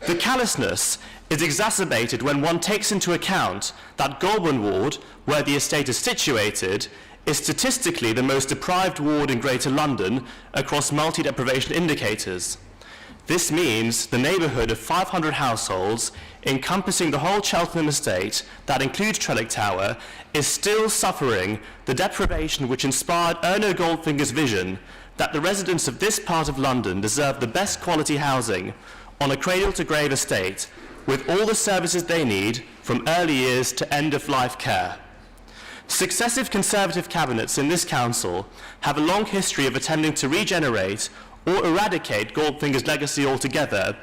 The callousness is exacerbated when one takes into account that Goulburn Ward, where the estate is situated, is statistically the most deprived ward in Greater London across multi-deprivation indicators. This means the neighbourhood of 500 households, encompassing the whole Cheltenham estate, that includes Trellick Tower, is still suffering the deprivation which inspired Erno Goldfinger's vision that the residents of this part of London deserve the best quality housing on a cradle-to-grave estate with all the services they need from early years to end-of-life care. Successive Conservative cabinets in this council have a long history of attempting to regenerate or eradicate Goldfinger's legacy altogether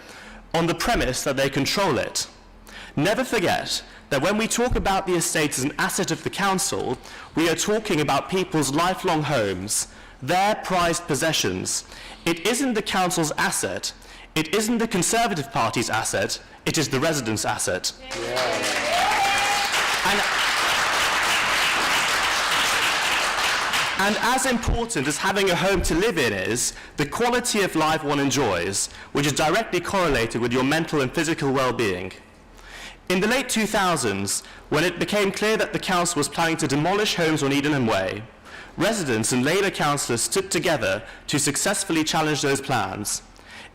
on the premise that they control it. Never forget that when we talk about the estate as an asset of the council, we are talking about people's lifelong homes, their prized possessions. It isn't the council's asset, it isn't the Conservative Party's asset, it is the residents' asset. And as important as having a home to live in is the quality of life one enjoys, which is directly correlated with your mental and physical well-being. In the late 2000s, when it became clear that the council was planning to demolish homes on Edenham Way, residents and Labour councillors stood together to successfully challenge those plans.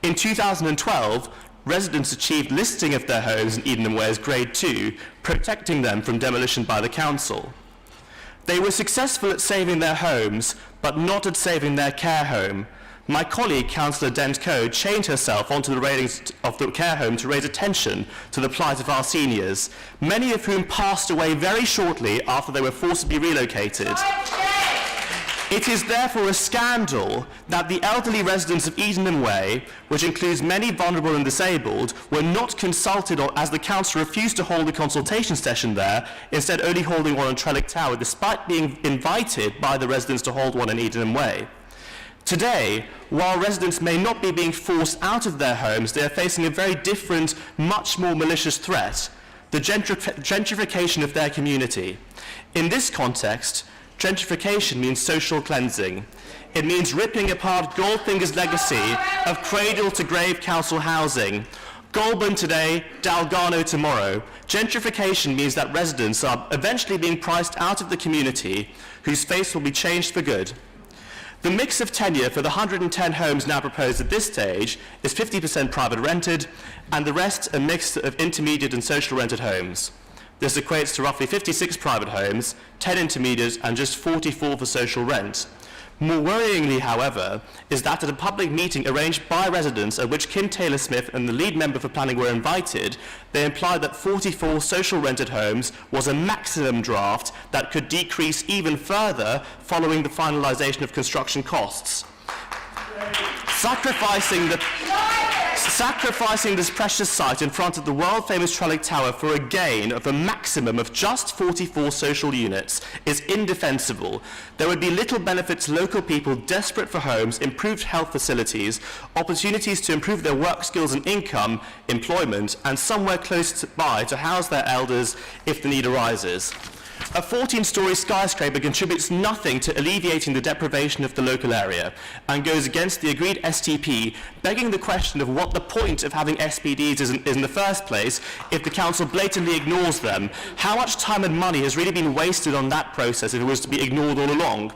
In 2012, residents achieved listing of their homes in Edenham Way as Grade 2, protecting them from demolition by the council. They were successful at saving their homes, but not at saving their care home. My colleague, Councillor Dent Coe, chained herself onto the railings of the care home to raise attention to the plight of our seniors, many of whom passed away very shortly after they were forcibly relocated. It is therefore a scandal that the elderly residents of Edenham Way, which includes many vulnerable and disabled, were not consulted as the council refused to hold a consultation session there, instead only holding one on Trellick Tower, despite being invited by the residents to hold one in Edenham Way. Today, while residents may not be being forced out of their homes, they are facing a very different, much more malicious threat, the gentrification of their community. In this context, gentrification means social cleansing. It means ripping apart Goldfinger's legacy of cradle-to-grave council housing. Goulburn today, Dalgarno tomorrow. Gentrification means that residents are eventually being priced out of the community, whose face will be changed for good. The mix of tenure for the 110 homes now proposed at this stage is 50% private rented, and the rest a mix of intermediate and social rented homes. This equates to roughly 56 private homes, 10 intermediate, and just 44 for social rent. More worryingly, however, is that at a public meeting arranged by residents at which Kim Taylor-Smith and the lead member for planning were invited, they implied that 44 social rented homes was a maximum draft that could decrease even further following the finalisation of construction costs. Sacrificing this precious site in front of the world-famous Trellick Tower for a gain of a maximum of just 44 social units is indefensible. There would be little benefit to local people desperate for homes, improved health facilities, opportunities to improve their work skills and income, employment, and somewhere close by to house their elders if the need arises. A 14-storey skyscraper contributes nothing to alleviating the deprivation of the local area and goes against the agreed STP, begging the question of what the point of having SPDs is in the first place if the council blatantly ignores them. How much time and money has really been wasted on that process if it was to be ignored all along?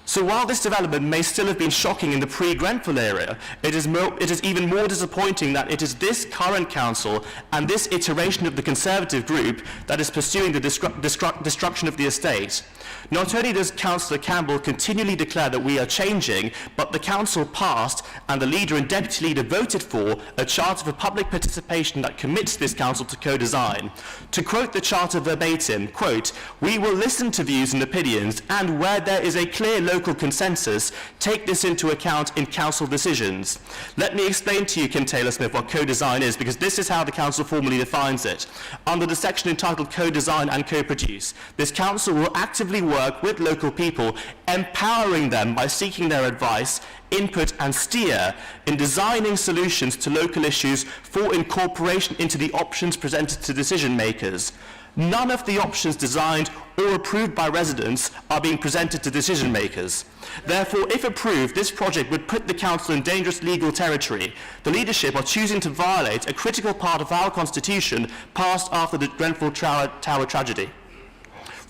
So while this development may still have been shocking in the pre-Grenfell era, it is even more disappointing that it is this current council and this iteration of the Conservative group that is pursuing the destruction of the estate. Not only does Councillor Campbell continually declare that we are changing, but the council passed and the leader and deputy leader voted for a charter for public participation that commits this council to co-design. To quote the charter verbatim, quote, "We will listen to views and opinions and where there is a clear local consensus, take this into account in council decisions." Let me explain to you, Kim Taylor-Smith, what co-design is, because this is how the council formally defines it. Under the section entitled Co-design and Co-produce, this council will actively work with local people, empowering them by seeking their advice, input and steer in designing solutions to local issues for incorporation into the options presented to decision makers. None of the options designed or approved by residents are being presented to decision makers. Therefore, if approved, this project would put the council in dangerous legal territory. The leadership are choosing to violate a critical part of our constitution passed after the Grenfell Tower tragedy.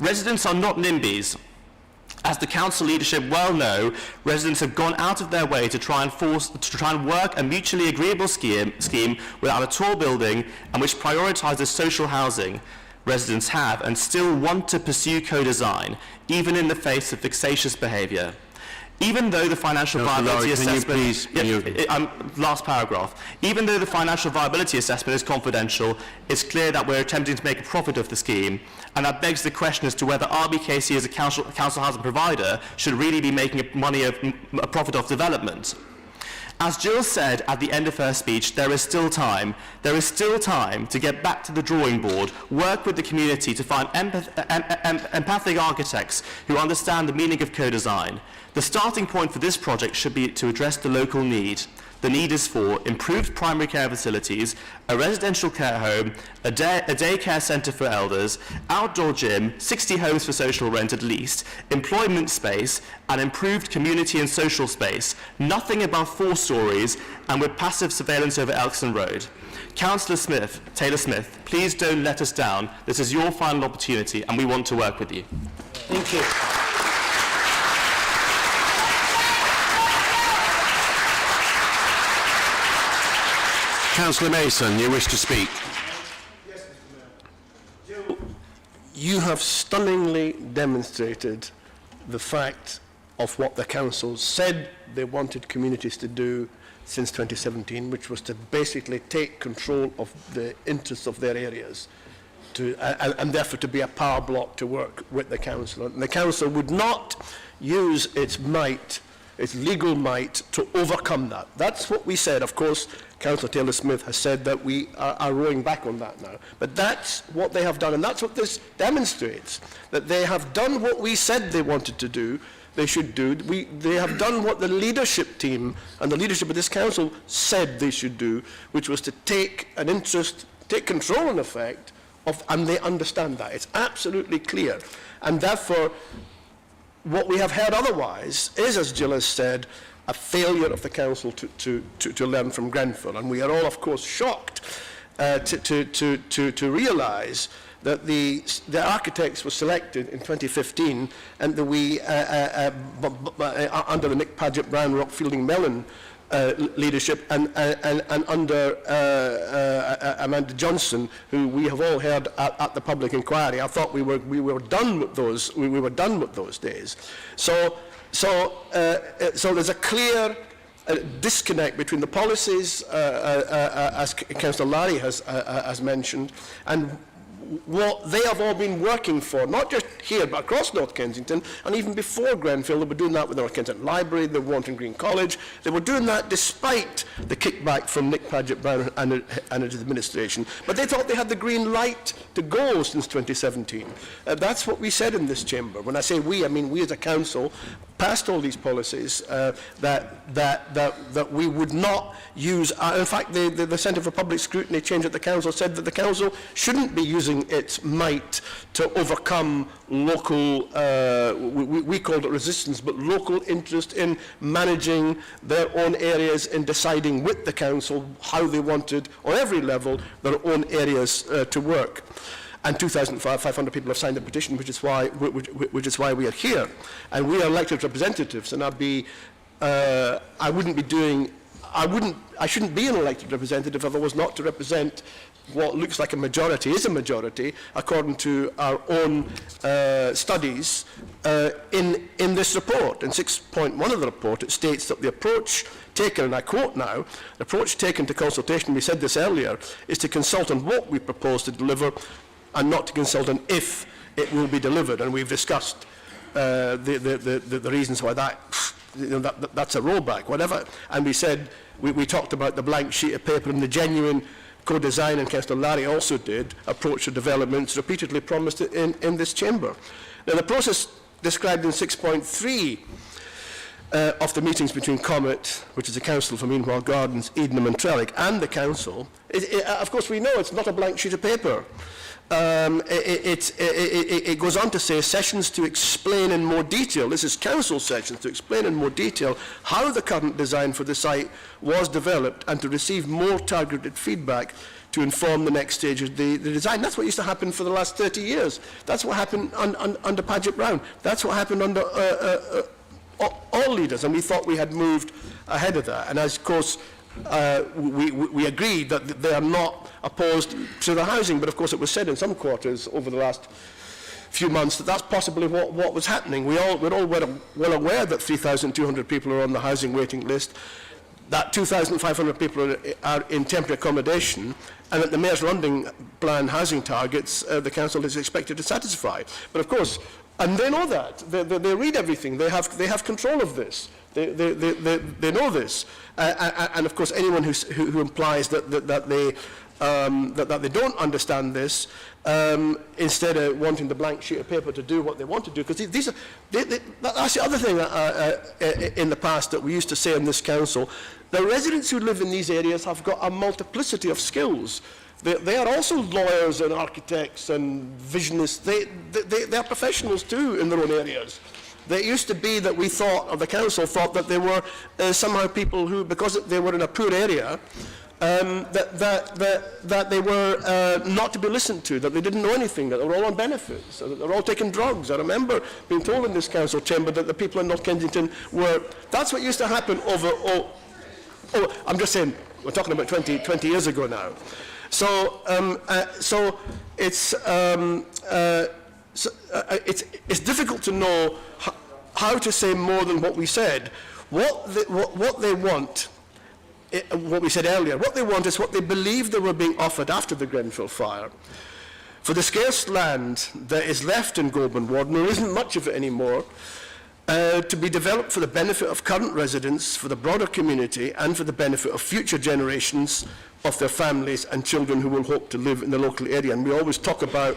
Residents are not NIMBYs. As the council leadership well know, residents have gone out of their way to try and work a mutually agreeable scheme without a tall building and which prioritises social housing. Residents have and still want to pursue co-design, even in the face of vexatious behaviour. Even though the financial viability assessment... last paragraph. Even though the financial viability assessment is confidential, it's clear that we're attempting to make a profit of the scheme, and that begs the question as to whether RBKC as a council housing provider should really be making a profit of development. As Jill said at the end of her speech, there is still time. There is still time to get back to the drawing board, work with the community to find empathic architects who understand the meaning of co-design. The starting point for this project should be to address the local need. the need is for improved primary care facilities, a residential care home, a daycare centre for elders, outdoor gym, 60 homes for social rent at least, employment space, and improved community and social space, nothing above 4 stories, and with passive surveillance over Elkson Road. Councillor Taylor Smith, please don't let us down. This is your final opportunity, and we want to work with you. Thank you. Councillor Mason, you wish to speak? You have stunningly demonstrated the fact of what the council said they wanted communities to do since 2017, which was to basically take control of the interests of their areas and therefore to be a power block to work with the council. And the council would not use its might, its legal might, to overcome that. That's what we said. Of course, Councillor Taylor Smith has said that we are rowing back on that now. But that's what they have done, and that's what this demonstrates, that they have done what we said they wanted to do, they should do. They have done what the leadership team and the leadership of this council said they should do, which was to take an interest, take control in effect, and they understand that. It's absolutely clear. And therefore, what we have heard otherwise is, as Jill has said, a failure of the council to learn from Grenfell. And we are all, of course, shocked to realise that the architects were selected in 2015 and that we, under the Nick Paget, Brown, Rock, Fielding, Mellon leadership and under Amanda Johnson, who we have all heard at the public inquiry, I thought we were done with those. We were done with those days. So there's a clear disconnect between the policies, as Councillor Larry has mentioned, and what they have all been working for, not just here, but across North Kensington, and even before Grenfell, they were doing that with the North Kensington Library, the Warrington Green College. They were doing that despite the kickback from Nick Paget Brown and his administration. But they thought they had the green light to go since 2017. That's what we said in this chamber. When I say we, I mean we as a council passed all these policies that we would not use. In fact, the Centre for Public Scrutiny change at the council said that the council shouldn't be using its might to overcome local, we called it resistance, but local interest in managing their own areas, in deciding with the council how they wanted, on every level, their own areas to work. And 2,500 people have signed the petition, which is why we are here. And we are elected representatives, and I shouldn't be an elected representative if I was not to represent what looks like a majority, is a majority, according to our own studies in this report. In 6.1 of the report, it states that the approach taken, and I quote now, the approach taken to consultation, we said this earlier, is to consult on what we propose to deliver and not to consult on if it will be delivered. And we've discussed the reasons why that's a rollback, whatever. And we said, we talked about the blank sheet of paper and the genuine co-design, and Councillor Larry also did, approach to developments repeatedly promised in this chamber. Now, the process described in 6.3 of the meetings between Comet, which is the Council for Meanwhile Gardens, Edenham and Trellick, and the Council, of course we know it's not a blank sheet of paper. It goes on to say sessions to explain in more detail, this is council sessions to explain in more detail how the current design for the site was developed and to receive more targeted feedback to inform the next stage of the design. That's what used to happen for the last 30 years. That's what happened under Paget Brown. That's what happened under all leaders, and we thought we had moved ahead of that. And as, of course, we agreed that they are not opposed to the housing, but of course it was said in some quarters over the last few months that that's possibly what was happening. We're all well aware that 3,200 people are on the housing waiting list, that 2,500 people are in temporary accommodation, and that the Mayor's London Plan housing targets the Council is expected to satisfy. But of course, and they know that, they read everything, they have control of this. They know this, and of course anyone who implies that they don't understand this, instead of wanting the blank sheet of paper to do what they want to do, because that's the other thing in the past that we used to say in this council, The residents who live in these areas have got a multiplicity of skills. They are also lawyers and architects and visionists. They are professionals too in their own areas. It used to be that we thought, or the council thought, that they were somehow people who, because they were in a poor area, that they were not to be listened to, that they didn't know anything, that they were all on benefits, that they were all taking drugs. I remember being told in this council chamber that the people in North Kensington were... That's what used to happen over... I'm just saying, we're talking about 20 years ago now. So it's difficult to know how to say more than what we said. What they want, what we said earlier, what they want is what they believe they were being offered after the Grenfell fire. For the scarce land that is left in Goulburn Ward, and there isn't much of it anymore, to be developed for the benefit of current residents, for the broader community, and for the benefit of future generations of their families and children who will hope to live in the local area. And we always talk about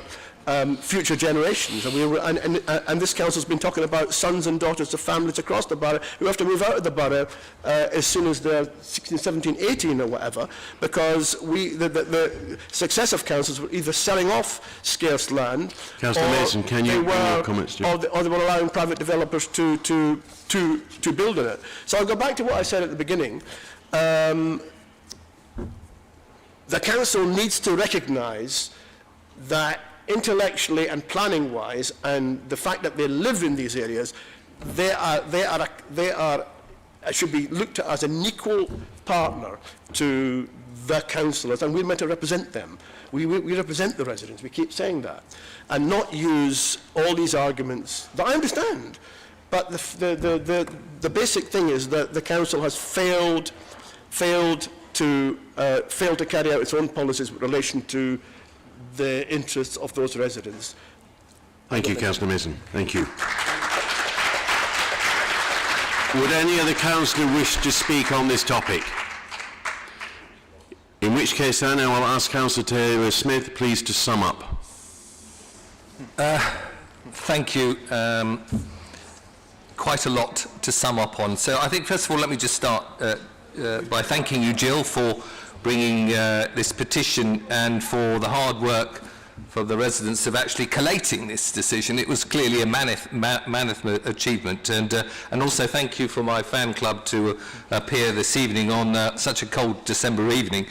future generations, and this council has been talking about sons and daughters of families across the borough who have to move out of the borough as soon as they're 16, 17, 18 or whatever, because the successive councils were either selling off scarce land, Councillor Mason, can you bring your comments to? Or they were allowing private developers to build on it. So I'll go back to what I said at the beginning. The council needs to recognise that intellectually and planning-wise, and the fact that they live in these areas, they should be looked at as an equal partner to the councillors, and we're meant to represent them. We represent the residents. We keep saying that, and not use all these arguments that I understand. But the basic thing is that the council has failed to carry out its own policies with relation to the interests of those residents. Thank you, Councillor Mason. Thank you. Would any other councillor wish to speak on this topic? In which case, I now will ask Councillor Taylor Smith, please, to sum up. Thank you. Quite a lot to sum up on. So I think, first of all, let me just start by thanking you, Jill, for bringing this petition and for the hard work for the residents of actually collating this decision. It was clearly a mammoth achievement, and also thank you for my fan club to appear this evening on such a cold December evening.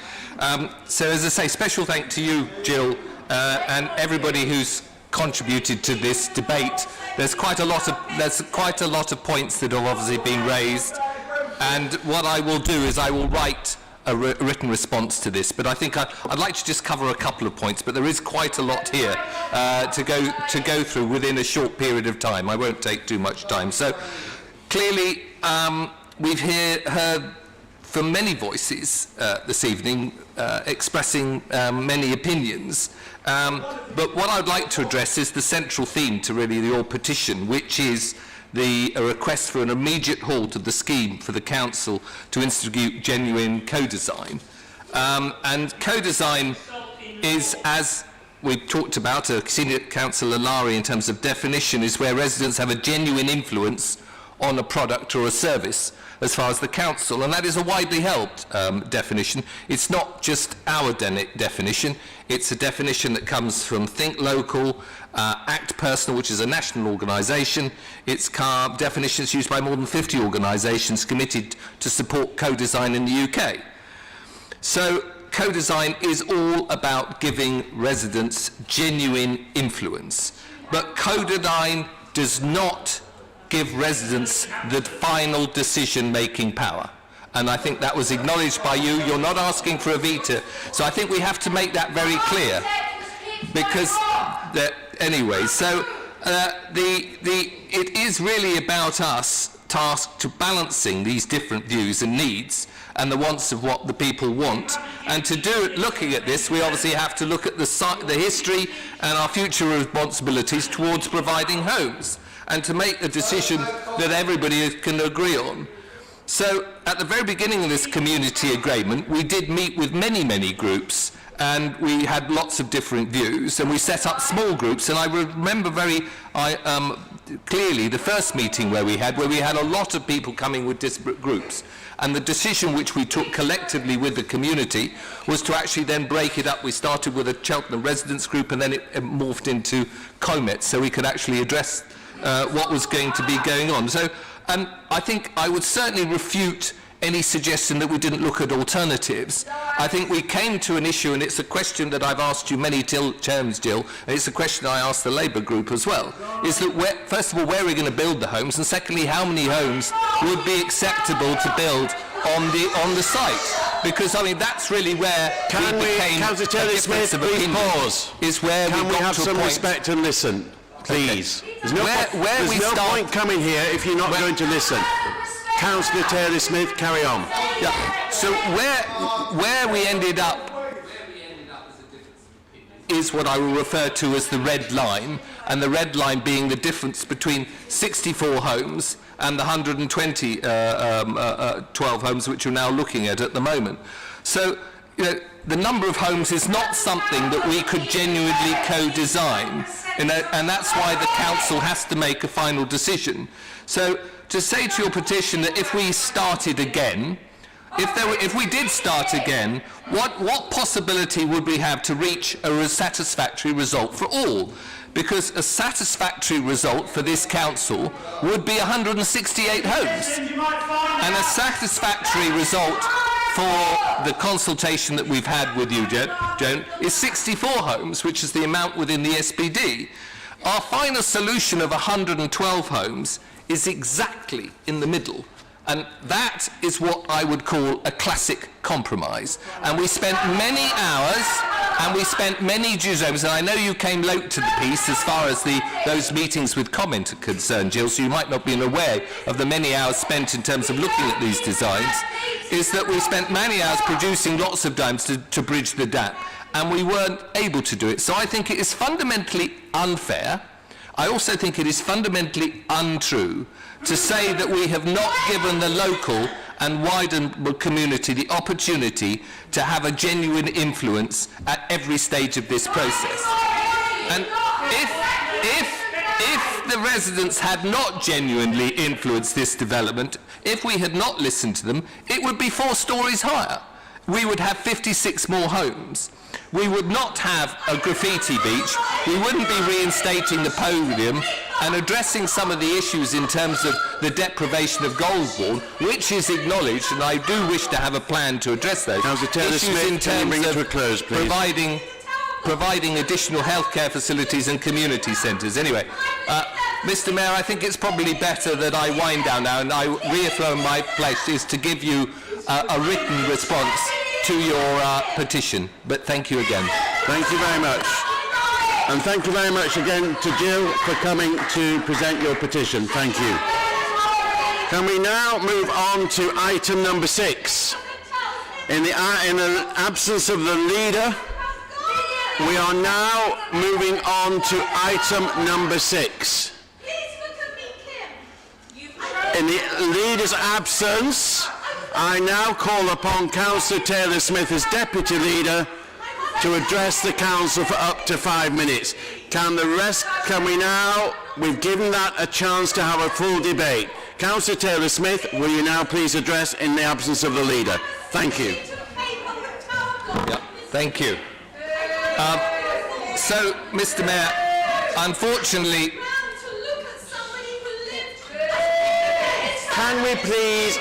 So as I say, special thank to you, Jill, and everybody who's contributed to this debate. There's quite a lot of points that have obviously been raised, and what I will do is I will write a written response to this, but I think I'd like to just cover a couple of points, but there is quite a lot here to go through within a short period of time. I won't take too much time. So clearly we've heard from many voices this evening expressing many opinions, but what I'd like to address is the central theme to really your petition, which is a request for an immediate halt of the scheme for the council to institute genuine co-design. And co-design is, as we've talked about, Senior Councillor Lari, in terms of definition, is where residents have a genuine influence on a product or a service as far as the council, and that is a widely held definition. It's not just our definition, it's a definition that comes from Think Local, Act Personal, which is a national organisation. It's definitions used by more than 50 organisations committed to support co-design in the UK. So co-design is all about giving residents genuine influence, but co-design does not give residents the final decision-making power. And I think that was acknowledged by you. You're not asking for a veto. So I think we have to make that very clear. Because, anyway, so it is really about us tasked to balancing these different views and needs and the wants of what the people want. And to do it, looking at this, we obviously have to look at the history and our future responsibilities towards providing homes, and to make a decision that everybody can agree on. So at the very beginning of this community agreement, we did meet with many, many groups, and we had lots of different views, and we set up small groups, and I remember very clearly the first meeting where we had a lot of people coming with disparate groups. And the decision which we took collectively with the community was to actually then break it up. We started with a Cheltenham residents group and then it morphed into COMET, so we could actually address what was going to be going on. So I think I would certainly refute any suggestion that we didn't look at alternatives. I think we came to an issue, and it's a question that I've asked you many times, Jill, and it's a question I asked the Labour group as well, is that first of all, where are we going to build the homes, and secondly, how many homes would be acceptable to build on the site? Because, I mean, that's really where Councillor Taylor Smith, please pause. Is where Can we have some respect and listen, please? Okay. There's no point coming here if you're not going to listen. Councillor Taylor Smith, carry on. Yeah. So where we ended up is what I will refer to as the red line, and the red line being the difference between 64 homes and the 120 12 homes which we're now looking at the moment. So, you know, the number of homes is not something that we could genuinely co-design, and that's why the council has to make a final decision. So, to say to your petition that if we started again, if we did start again, what possibility would we have to reach a satisfactory result for all? Because a satisfactory result for this council would be 168 homes. And a satisfactory result for the consultation that we've had with you, Joan, is 64 homes, which is the amount within the SPD. Our final solution of 112 homes is exactly in the middle, and that is what I would call a classic compromise. And we spent many hours and we spent many Tuesdays, and I know you came late to the piece as far as those meetings with comment are concerned, Jill, so you might not be aware of the many hours spent in terms of looking at these designs, is that we spent many hours producing lots of dimes to bridge the gap, and we weren't able to do it. So I think it is fundamentally unfair. I also think it is fundamentally untrue to say that we have not given the local and wider community the opportunity to have a genuine influence at every stage of this process. And if the residents had not genuinely influenced this development, if we had not listened to them, it would be 4 stories higher. We would have 56 more homes. We would not have a graffiti beach, we wouldn't be reinstating the podium and addressing some of the issues in terms of the deprivation of Goldbourne, which is acknowledged, and I do wish to have a plan to address those issues in terms of providing additional healthcare facilities and community centres. Anyway, Mr Mayor, I think it's probably better that I wind down now, and I reaffirm my pledge is to give you a written response to your petition, but thank you again. Thank you very much. And thank you very much again to Jill for coming to present your petition. Thank you. Can we now move on to item number 6? In the absence of the leader, we are now moving on to item number 6. In the leader's absence, I now call upon Councillor Taylor Smith as Deputy Leader to address the Council for up to 5 minutes. Can we now, we've given that a chance to have a full debate. Councillor Taylor Smith, will you now please address in the absence of the Leader? Thank you. Yeah, thank you. So, Mr Mayor, unfortunately... Can we please...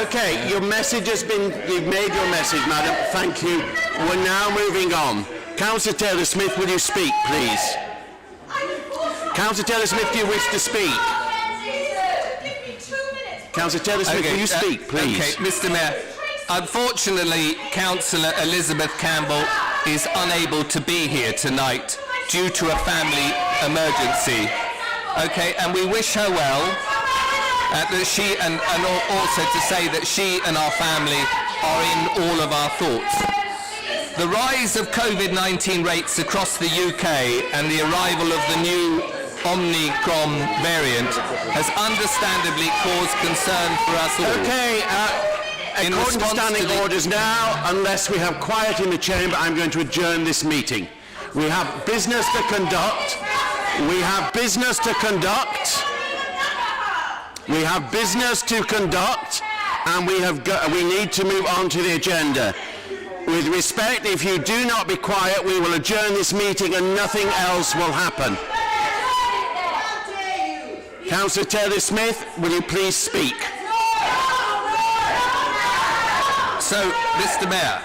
Okay, your message has been... You've made your message, madam. Thank you. We're now moving on. Councillor Taylor Smith, will you speak, please? Councillor Taylor Smith, do you wish to speak? Councillor Taylor Smith, will you speak, please? Okay, Mr Mayor, unfortunately, Councillor Elizabeth Campbell is unable to be here tonight due to a family emergency. Okay, and we wish her well, that she, and also to say that she and our family are in all of our thoughts. The rise of COVID-19 rates across the UK and the arrival of the new Omicron variant has understandably caused concern for us all. Okay, according to standing orders now, unless we have quiet in the chamber, I'm going to adjourn this meeting. We have business to conduct. We have business to conduct. We have business to conduct, and we need to move on to the agenda. With respect, if you do not be quiet, we will adjourn this meeting and nothing else will happen. Councillor Taylor-Smith, will you please speak? So, Mr. Mayor,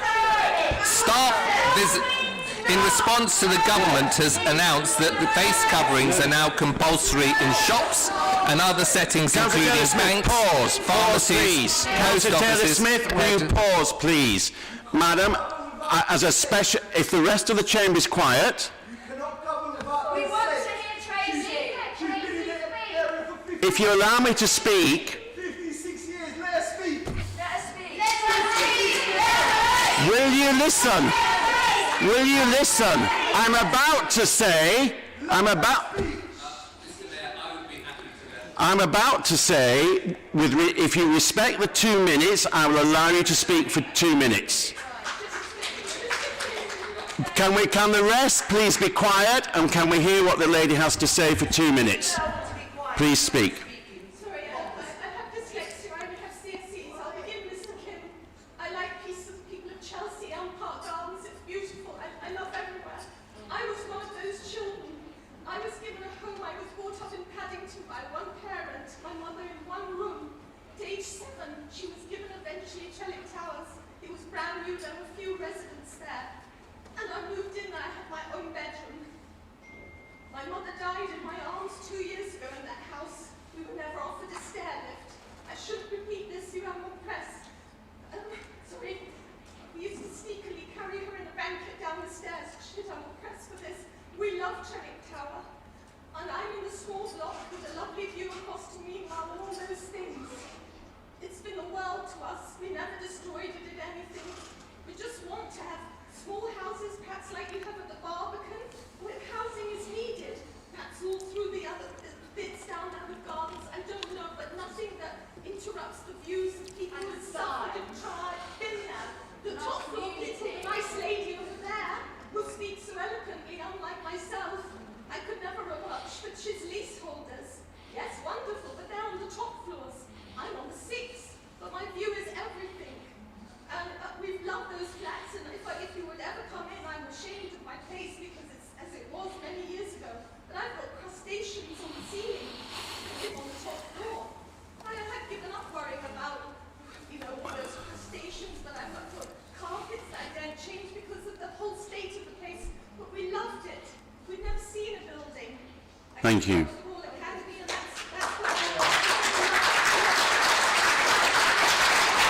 in response to the government has announced that the face coverings are now compulsory in shops and other settings, including banks, pharmacies, post offices. Taylor-Smith, will you pause, please? Madam, as a special, if the rest of the chamber is quiet, if you allow me to speak, will you listen? Will you listen? I'm about to say, if you respect the 2 minutes, I will allow you to speak for 2 minutes. Can the rest please be quiet, and can we hear what the lady has to say for 2 minutes? Please speak. Sorry, I have dyslexia, I have CSEs. I'll begin, Mr. Kim. I like pieces of people of Chelsea, Elm Park Gardens. It's beautiful. I love everywhere. I was one of those children. I was given a home. I was brought up in Paddington by one parent, my mother in one room. At age 7, she was given eventually Chelwick Towers. It was brand new. There were few residents there. And I moved in and I had my own bedroom. My mother died in my arms 2 years ago in that house. We were never offered a stair lift. I shouldn't repeat this, you have more press. Sorry. We used to sneakily carry her in a blanket down the stairs. Shit, I'm more press for this. We love Chelwick Tower. And I'm in a small block with a lovely view across to Meanwhile and all those things. It's been the world to us. We never destroyed it in anything. We just want to have small houses, perhaps like you have at the Barbican, where housing is needed. That's all through the other bits down there with gardens. I don't know, but nothing that interrupts the views of people who suffered and tried. Been there. The top floor people, the nice lady over there, who speaks so eloquently, unlike myself. I could never approach, but she's leaseholders. Yes, wonderful, but they're on the top floors. I'm on the 6th, but my view is everything. And we've loved those flats, and if you would ever come in, I'm ashamed of my place because it's as it was many years ago. But I've got crustaceans on the ceiling. I live on the top floor. I have given up worrying about, all those crustaceans, but I've got carpets that I don't change because of the whole state of the place. But we loved it. We'd never seen a building. Thank you.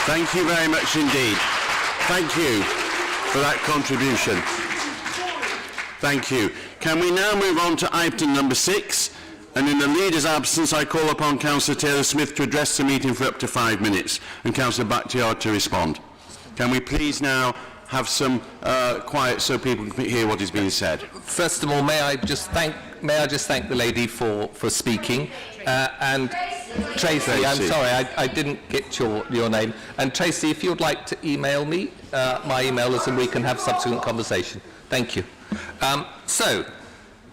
Thank you very much indeed. Thank you for that contribution. Thank you. Can we now move on to item number 6? And in the leader's absence, I call upon Councillor Taylor-Smith to address the meeting for up to 5 minutes, and Councillor Bactiyard to respond. Can we please now have some quiet so people can hear what is being said? First of all, may I just thank the lady for speaking, and Tracy, I'm sorry, I didn't get your name. And Tracy, if you'd like to email me, my email is, and we can have subsequent conversation. Thank you. So,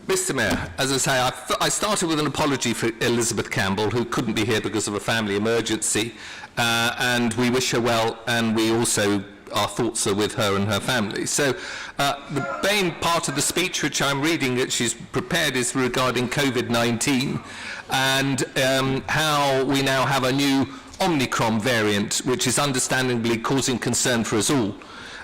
Mr. Mayor, as I say, I started with an apology for Elizabeth Campbell, who couldn't be here because of a family emergency, and we wish her well, and we also, our thoughts are with her and her family. So the main part of the speech which I'm reading that she's prepared is regarding COVID-19 and how we now have a new Omicron variant, which is understandably causing concern for us all.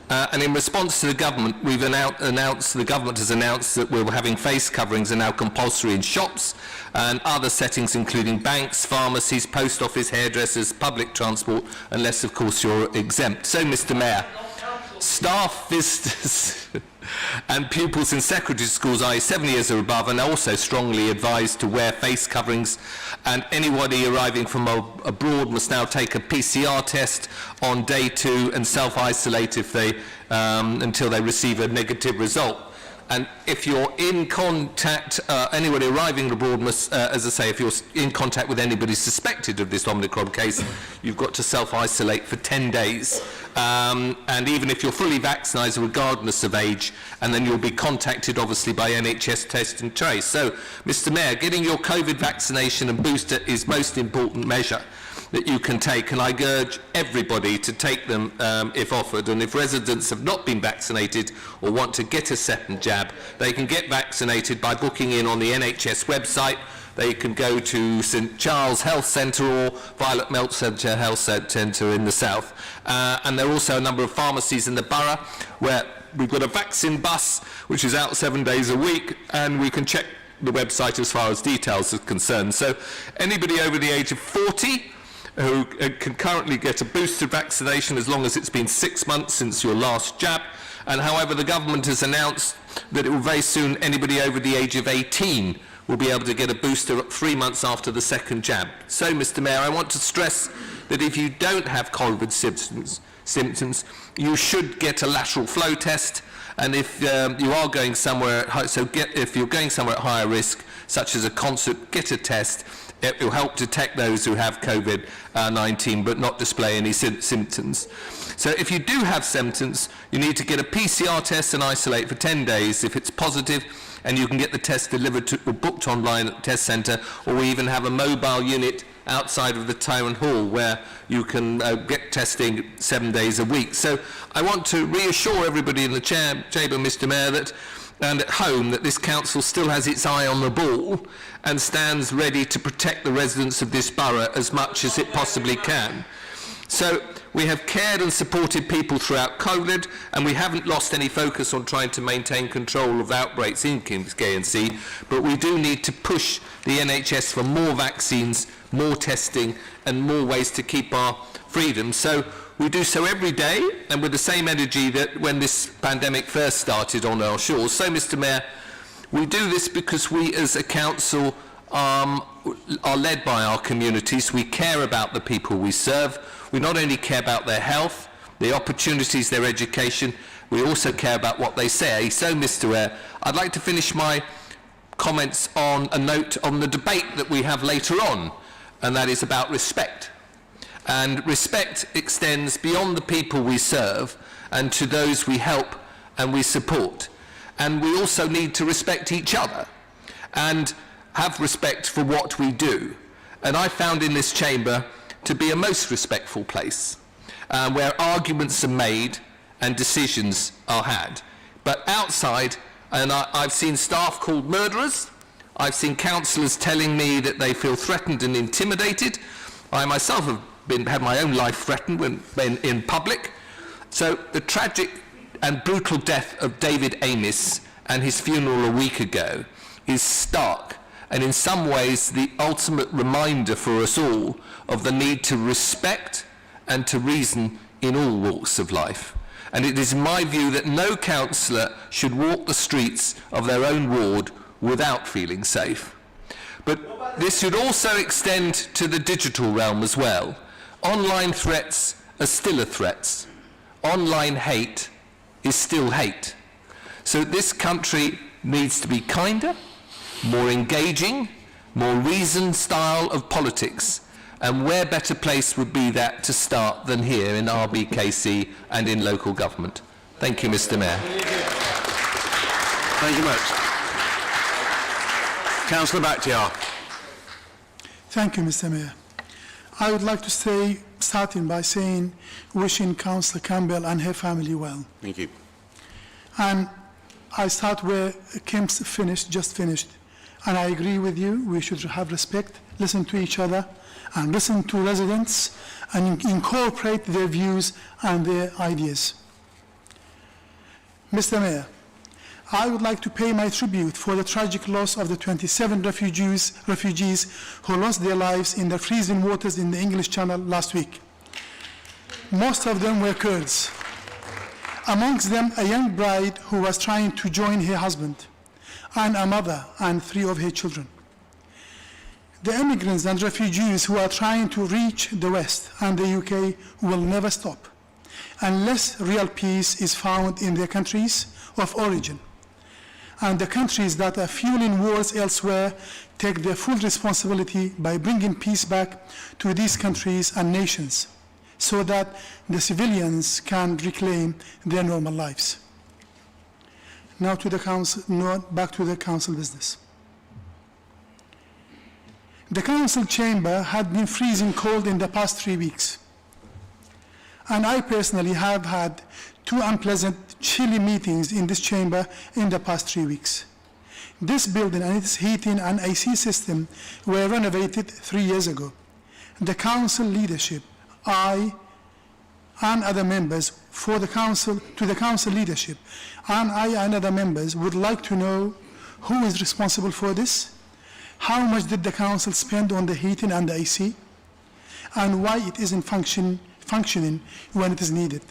And in response to the government, the government has announced that we're having face coverings are now compulsory in shops and other settings, including banks, pharmacies, post office, hairdressers, public transport, unless, of course, you're exempt. So, Mr. Mayor, staff, visitors and pupils in secondary schools, i.e. 7 years or above, are also strongly advised to wear face coverings, and anybody arriving from abroad must now take a PCR test on day 2 and self-isolate if they until they receive a negative result. And if you're in contact, anybody arriving abroad must, as I say, if you're in contact with anybody suspected of this Omicron case, you've got to self-isolate for 10 days. And even if you're fully vaccinated, regardless of age, and then you'll be contacted, obviously, by NHS Test and Trace. So, Mr. Mayor, getting your COVID vaccination and booster is most important measure that you can take, and I urge everybody to take them if offered. And if residents have not been vaccinated or want to get a second jab, they can get vaccinated by booking in on the NHS website. They can go to St Charles Health Centre or Violet Meltzer Health Centre in the south. And there are also a number of pharmacies in the borough where we've got a vaccine bus which is out 7 days a week, and we can check the website as far as details are concerned. So anybody over the age of 40 who can currently get a booster vaccination as long as it's been 6 months since your last jab. And however, the government has announced that it will very soon, anybody over the age of 18 will be able to get a booster 3 months after the second jab. So, Mr. Mayor, I want to stress that if you don't have COVID symptoms, you should get a lateral flow test. And if you are going somewhere, if you're going somewhere at higher risk, such as a concert, get a test. It will help detect those who have COVID-19 but not display any symptoms. So if you do have symptoms, you need to get a PCR test and isolate for 10 days. If it's positive, and you can get the test delivered to or booked online at the test centre, or we even have a mobile unit outside of the town hall where you can get testing 7 days a week. So I want to reassure everybody in the chamber, Mr. Mayor, that and at home, that this council still has its eye on the ball and stands ready to protect the residents of this borough as much as it possibly can. So we have cared and supported people throughout COVID, and we haven't lost any focus on trying to maintain control of outbreaks in K&C, but we do need to push the NHS for more vaccines, more testing, and more ways to keep our freedom. So we do so every day, and with the same energy that when this pandemic first started on our shores. So, Mr. Mayor, we do this because we as a council are led by our communities. We care about the people we serve. We not only care about their health, the opportunities, their education, we also care about what they say. So, Mr. Mayor, I'd like to finish my comments on a note on the debate that we have later on, and that is about respect. And respect extends beyond the people we serve and to those we help and we support. And we also need to respect each other and have respect for what we do. And I found in this chamber to be a most respectful place where arguments are made and decisions are had. But outside, and I've seen staff called murderers, I've seen councillors telling me that they feel threatened and intimidated. I myself have had my own life threatened when in public. So the tragic and brutal death of David Amis and his funeral a week ago is stark, and in some ways the ultimate reminder for us all of the need to respect and to reason in all walks of life. And it is my view that no councillor should walk the streets of their own ward without feeling safe. But this should also extend to the digital realm as well. Online threats are still threats. Online hate is still hate. So this country needs to be kinder, more engaging, more reasoned style of politics. And where better place would be that to start than here in RBKC and in local government. Thank you, Mr. Mayor. Thank you much. Councillor Bakhtiar. Thank you, Mr. Mayor. I would like to say, starting by saying, wishing Councillor Campbell and her family well. Thank you. And I start where Kim's just finished. And I agree with you, we should have respect, listen to each other, and listen to residents, and incorporate their views and their ideas. Mr. Mayor, I would like to pay my tribute for the tragic loss of the 27 refugees who lost their lives in the freezing waters in the English Channel last week. Most of them were Kurds. Amongst them, a young bride who was trying to join her husband, and a mother and 3 of her children. The immigrants and refugees who are trying to reach the West and the UK will never stop unless real peace is found in their countries of origin. and the countries that are fueling wars elsewhere take their full responsibility by bringing peace back to these countries and nations so that the civilians can reclaim their normal lives. Now to the council, back to the council business. The council chamber had been freezing cold in the past 3 weeks, and I personally have had 2 unpleasant, chilly meetings in this chamber in the past 3 weeks. This building and its heating and AC system were renovated 3 years ago. The council leadership, I and other members to the council leadership, and I and other members would like to know who is responsible for this, how much did the council spend on the heating and the AC, and why it isn't functioning when it is needed.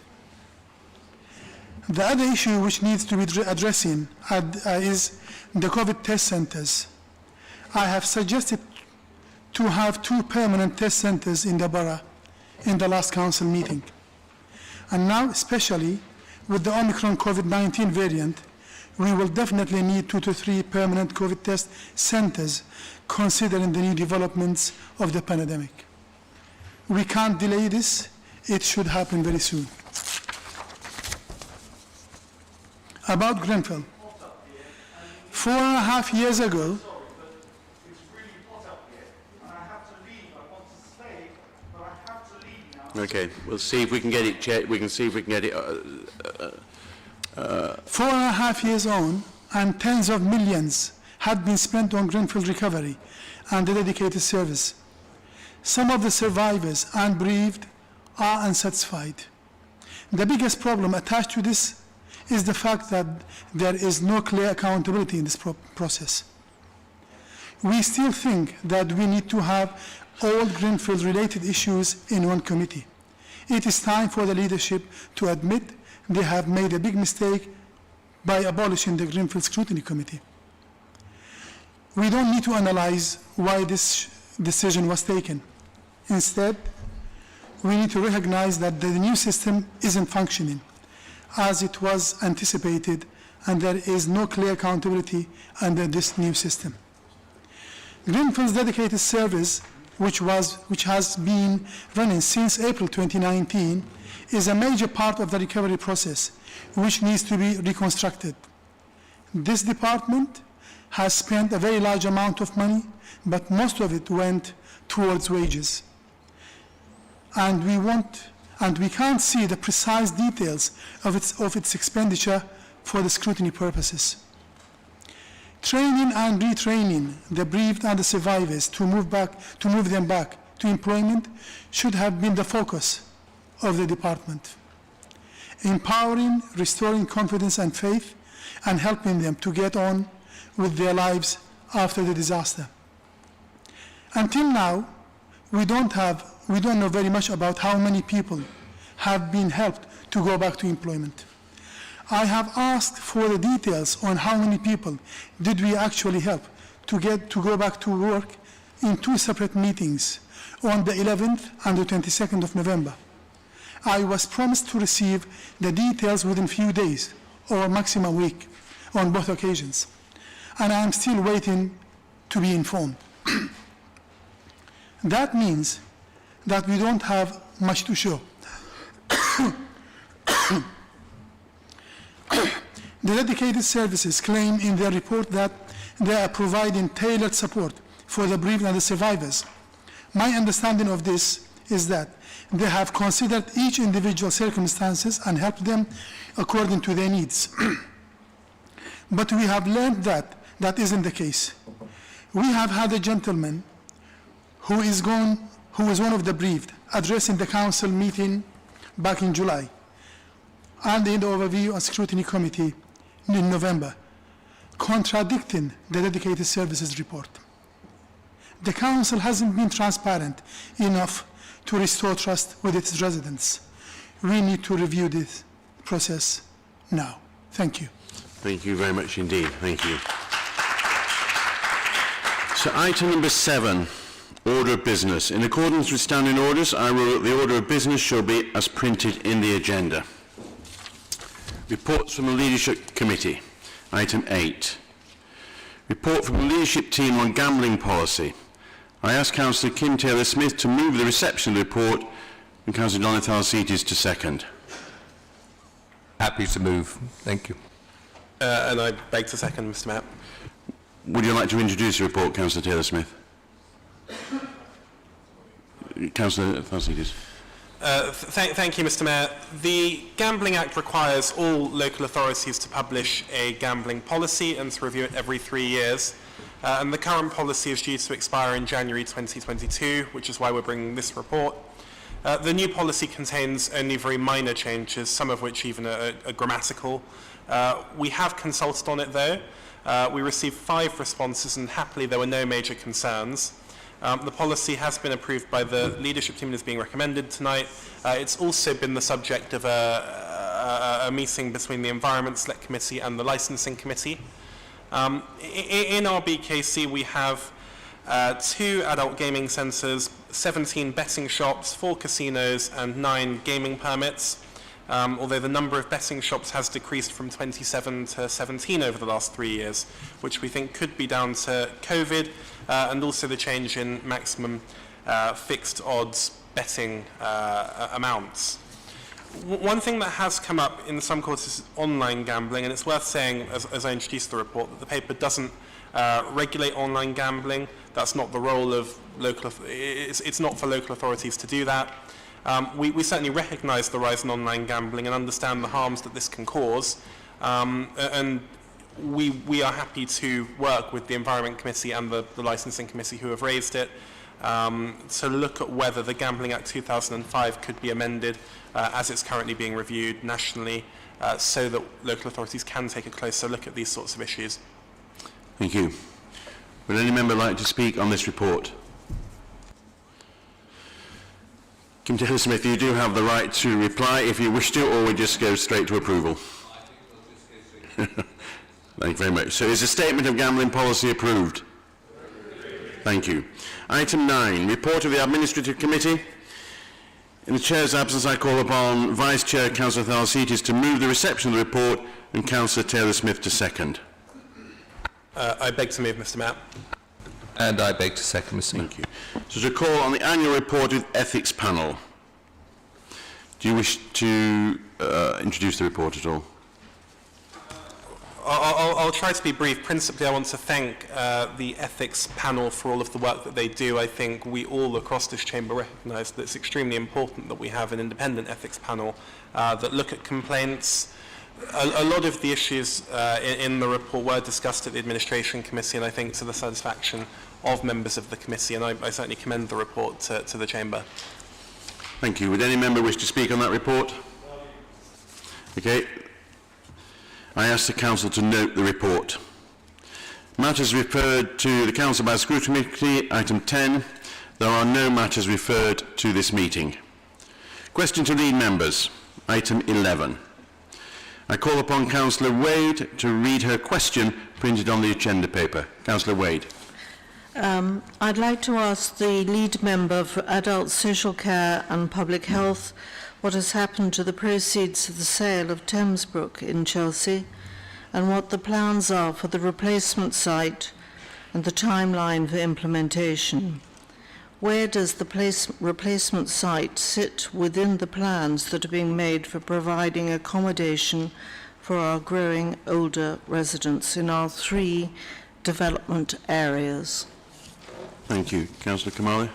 The other issue which needs to be addressing is the COVID test centers. I have suggested to have 2 permanent test centers in the borough in the last council meeting. And now, especially with the Omicron COVID-19 variant, we will definitely need 2 to 3 permanent COVID test centers considering the new developments of the pandemic. We can't delay this. It should happen very soon. About Grenfell. 4.5 years ago, Okay, we'll see if we can get it checked. We can see if we can get it. 4.5 years on, and tens of millions had been spent on Grenfell recovery and the dedicated service. Some of the survivors and bereaved are unsatisfied. The biggest problem attached to this is the fact that there is no clear accountability in this process. We still think that we need to have all Grenfell-related issues in one committee. It is time for the leadership to admit they have made a big mistake by abolishing the Grenfell Scrutiny Committee. We don't need to analyze why this decision was taken. Instead, we need to recognize that the new system isn't functioning as it was anticipated, and there is no clear accountability under this new system. Grenfell's dedicated service, which has been running since April 2019, is a major part of the recovery process, which needs to be reconstructed. This department has spent a very large amount of money, but most of it went towards wages. And we can't see the precise details of its expenditure for the scrutiny purposes. Training and retraining the bereaved and the survivors to move them back to employment should have been the focus of the department. Empowering, restoring confidence and faith, and helping them to get on with their lives after the disaster. Until now, we don't know very much about how many people have been helped to go back to employment. I have asked for the details on how many people did we actually help to go back to work in 2 separate meetings on the 11th and the 22nd of November. I was promised to receive the details within few days or maximum week on both occasions, and I am still waiting to be informed. That means that we don't have much to show. The dedicated services claim in their report that they are providing tailored support for the bereaved and the survivors. My understanding of this is that they have considered each individual circumstances and helped them according to their needs. But we have learned that that isn't the case. We have had a gentleman who is one of the bereaved addressing the council meeting back in July and in the overview and scrutiny committee in November, contradicting the dedicated services report. The council hasn't been transparent enough to restore trust with its residents. We need to review this process now. Thank you. Thank you very much indeed. Thank you. So item number 7, order of business. In accordance with standing orders, I rule that the order of business shall be as printed in the agenda. Reports from the Leadership Committee. Item 8. Report from the leadership team on gambling policy. I ask Councillor Kim Taylor-Smith to move the reception of the report and Councillor Donathalsitis to second. Happy to move. Thank you. And I beg to second, Mr. Mayor. Would you like to introduce the report, Councillor Taylor-Smith? Councillor Donathalsitis. Thank you, Mr. Mayor. The Gambling Act requires all local authorities to publish a gambling policy and to review it every 3 years. And the current policy is due to expire in January 2022, which is why we're bringing this report. The new policy contains only very minor changes, some of which even are grammatical. We have consulted on it, though. We received 5 responses, and happily there were no major concerns. The policy has been approved by the leadership team and is being recommended tonight. It's also been the subject of a meeting between the Environment Select Committee and the Licensing Committee. In our BKC we have 2 adult gaming centres, 17 betting shops, 4 casinos and 9 gaming permits, although the number of betting shops has decreased from 27 to 17 over the last 3 years, which we think could be down to COVID and also the change in maximum fixed odds betting amounts. One thing that has come up in some courts is online gambling, and it's worth saying, as I introduced the report, that the paper doesn't regulate online gambling. That's not the role of local. It's not for local authorities to do that. We certainly recognise the rise in online gambling and understand the harms that this can cause, and we are happy to work with the Environment Committee and the Licensing Committee who have raised it to look at whether the Gambling Act 2005 could be amended as it's currently being reviewed nationally so that local authorities can take a closer look at these sorts of issues. Thank you. Would any member like to speak on this report? Kim Taylor-Smith, you do have the right to reply if you wish to, or we just go straight to approval. Thank you very much. So is the statement of gambling policy approved? Thank you. Item 9, report of the Administrative Committee. In the Chair's absence, I call upon Vice Chair Councillor Thalsitis to move the reception of the report and Councillor Taylor-Smith to second. I beg to move, Mr. Mayor. And I beg to second, Mr. Mayor. Thank you. So to call on the annual report with Ethics Panel. Do you wish to introduce the report at all? I'll try to be brief. Principally, I want to thank the Ethics Panel for all of the work that they do. I think we all across this chamber recognise that it's extremely important that we have an independent Ethics Panel that look at complaints. A lot of the issues in the report were discussed at the Administration Committee, and I think to the satisfaction of members of the committee, and I certainly commend the report to the chamber. Thank you. Would any member wish to speak on that report? Okay. I ask the Council to note the report. Matters referred to the Council by the Scrutiny Committee, item 10. There are no matters referred to this meeting. Question to lead members, item 11. I call upon Councillor Wade to read her question printed on the agenda paper. Councillor Wade. I'd like to ask the lead member for Adult Social Care and Public Health what has happened to the proceeds of the sale of Thamesbrook in Chelsea and what the plans are for the replacement site and the timeline for implementation. Where does the replacement site sit within the plans that are being made for providing accommodation for our growing older residents in our 3 development areas? Thank you. Councillor Kamali.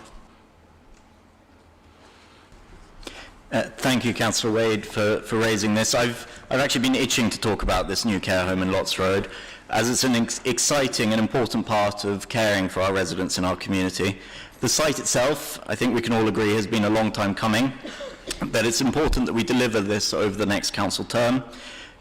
Thank you, Councillor Wade, for raising this. I've actually been itching to talk about this new care home in Lotts Road, as it's an exciting and important part of caring for our residents in our community. The site itself, I think we can all agree, has been a long time coming, but it's important that we deliver this over the next council term.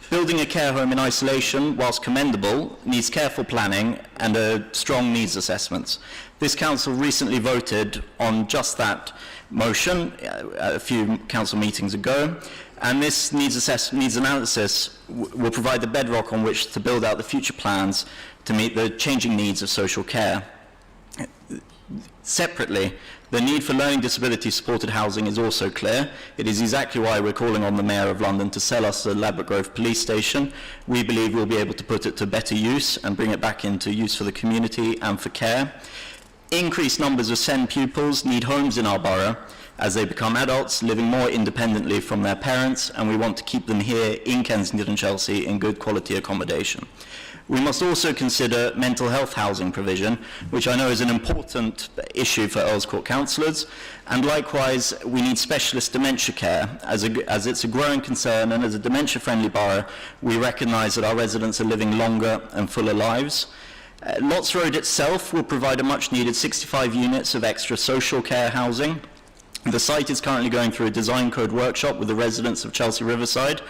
Building a care home in isolation, whilst commendable, needs careful planning and a strong needs assessments. This council recently voted on just that motion a few council meetings ago, and this needs analysis will provide the bedrock on which to build out the future plans to meet the changing needs of social care. Separately, the need for learning disability supported housing is also clear. It is exactly why we're calling on the Mayor of London to sell us the Ladbroke Grove Police Station. We believe we'll be able to put it to better use and bring it back into use for the community and for care. Increased numbers of SEND pupils need homes in our borough as they become adults, living more independently from their parents, and we want to keep them here in Kensington and Chelsea in good quality accommodation. We must also consider mental health housing provision, which I know is an important issue for Earls Court councillors, and likewise we need specialist dementia care as it's a growing concern, and as a dementia-friendly borough we recognise that our residents are living longer and fuller lives. Lots Road itself will provide a much-needed 65 units of extra social care housing. The site is currently going through a design code workshop with the residents of Chelsea Riverside,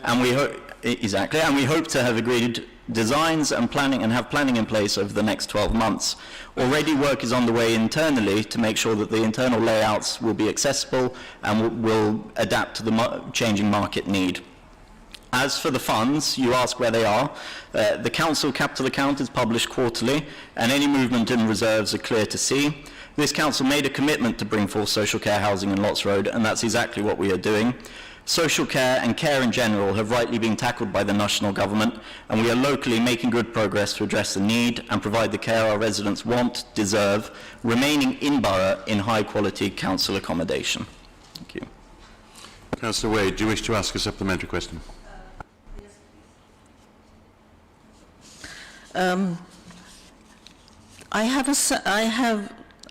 and we hope to have agreed designs and have planning in place over the next 12 months. Already work is underway internally to make sure that the internal layouts will be accessible and will adapt to the changing market need. As for the funds, you ask where they are. The Council Capital Account is published quarterly, and any movement in reserves are clear to see. This Council made a commitment to bring forth social care housing in Lots Road, and that's exactly what we are doing. Social care and care in general have rightly been tackled by the national government, and we are locally making good progress to address the need and provide the care our residents want, deserve, remaining in borough in high quality council accommodation. Thank you. Councillor Wade, do you wish to ask a supplementary question?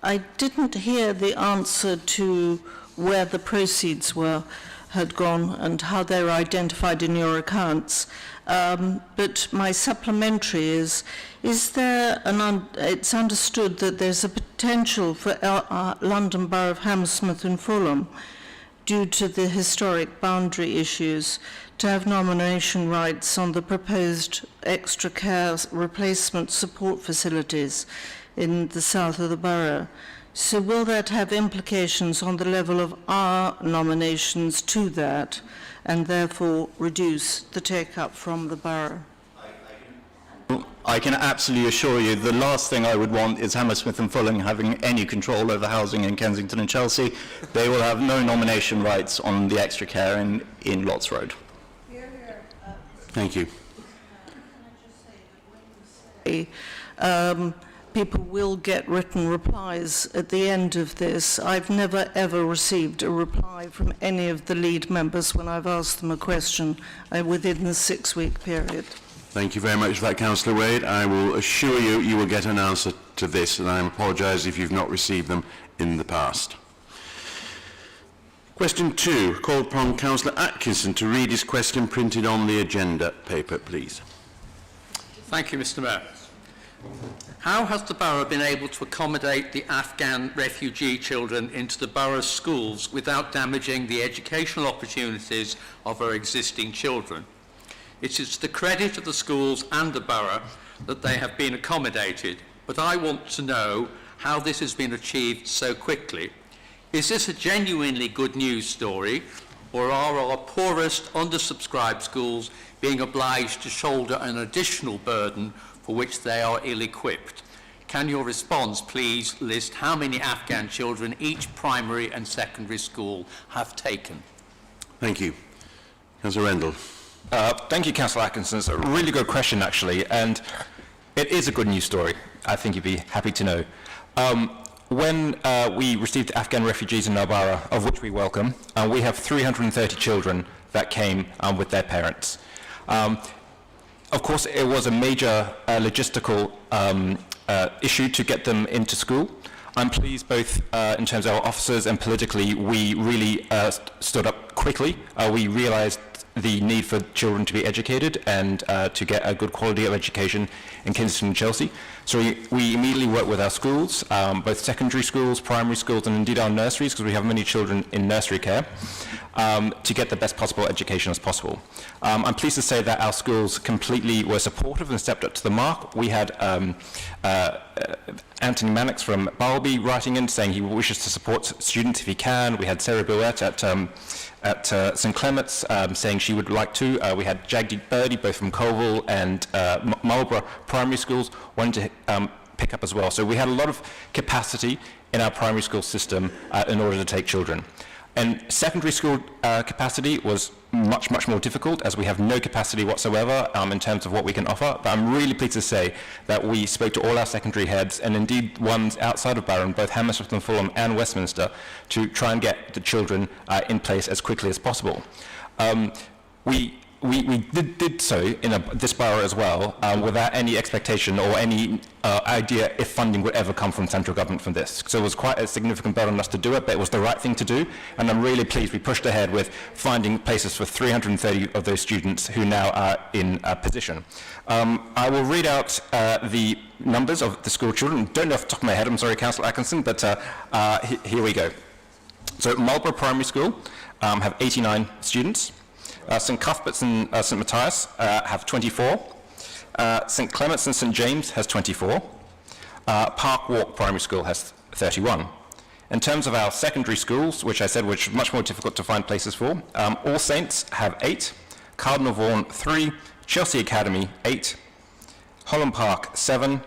I didn't hear the answer to where the proceeds had gone and how they were identified in your accounts. But my supplementary is there it's understood that there's a potential for London Borough of Hammersmith and Fulham, due to the historic boundary issues, to have nomination rights on the proposed extra care replacement support facilities in the south of the borough. So will that have implications on the level of our nominations to that, and therefore reduce the take-up from the borough? I can absolutely assure you the last thing I would want is Hammersmith and Fulham having any control over housing in Kensington and Chelsea. They will have no nomination rights on the extra care in Lots Road. Thank you. People will get written replies at the end of this. I've never ever received a reply from any of the lead members when I've asked them a question within the 6-week period. Thank you very much for that, Councillor Wade. I will assure you you will get an answer to this, and I apologise if you've not received them in the past. Question 2, called upon Councillor Atkinson to read his question printed on the agenda paper, please. Thank you, Mr. Mayor. How has the borough been able to accommodate the Afghan refugee children into the borough's schools without damaging the educational opportunities of our existing children? It is to the credit of the schools and the borough that they have been accommodated, but I want to know how this has been achieved so quickly. Is this a genuinely good news story, or are our poorest, undersubscribed schools being obliged to shoulder an additional burden for which they are ill-equipped? Can your response please list how many Afghan children each primary and secondary school have taken? Thank you. Councillor Rendell. Thank you, Councillor Atkinson. It's a really good question, actually, and it is a good news story. I think you'd be happy to know. When we received Afghan refugees in our borough, of which we welcome, we have 330 children that came with their parents. Of course, it was a major logistical issue to get them into school. I'm pleased both in terms of our officers and politically, we really stood up quickly. We realized the need for children to be educated and to get a good quality of education in Kensington and Chelsea. So we immediately worked with our schools, both secondary schools, primary schools, and indeed our nurseries, because we have many children in nursery care, to get the best possible education as possible. I'm pleased to say that our schools completely were supportive and stepped up to the mark. We had Anthony Mannix from Barlby writing in saying he wishes to support students if he can. We had Sarah Bouet at St Clement's saying she would like to. We had Jagdeep Birdie, both from Colville and Marlborough primary schools, wanting to pick up as well. So we had a lot of capacity in our primary school system in order to take children. And secondary school capacity was much, much more difficult, as we have no capacity whatsoever in terms of what we can offer. But I'm really pleased to say that we spoke to all our secondary heads, and indeed ones outside of Barron, both Hammersmith and Fulham and Westminster, to try and get the children in place as quickly as possible. We did so in this borough as well, without any expectation or any idea if funding would ever come from central government from this. So it was quite a significant burden on us to do it, but it was the right thing to do, and I'm really pleased we pushed ahead with finding places for 330 of those students who now are in position. I will read out the numbers of the school children. Don't know off the top of my head, I'm sorry, Councillor Atkinson, but here we go. So Marlborough Primary School have 89 students. St Cuthbert's and St Matthias have 24. St Clement's and St James has 24. Park Walk Primary School has 31. In terms of our secondary schools, which I said were much more difficult to find places for, All Saints have 8, Cardinal Vaughan 3, Chelsea Academy 8, Holland Park 7,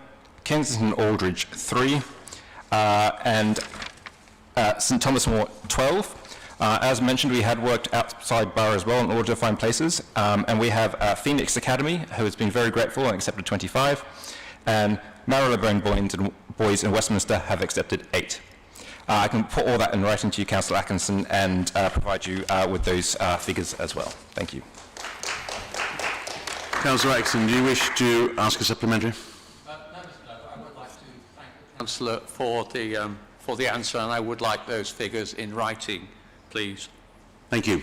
Kensington Aldridge 3, and St Thomas More 12. As mentioned, we had worked outside Borough as well in order to find places, and we have Phoenix Academy, who has been very grateful and accepted 25, and Marylebone Boys in Westminster have accepted 8. I can put all that in writing to you, Councillor Atkinson, and provide you with those figures as well. Thank you. Councillor Atkinson, do you wish to ask a supplementary? No, I would like to thank the Councillor for the answer, and I would like those figures in writing, please. Thank you.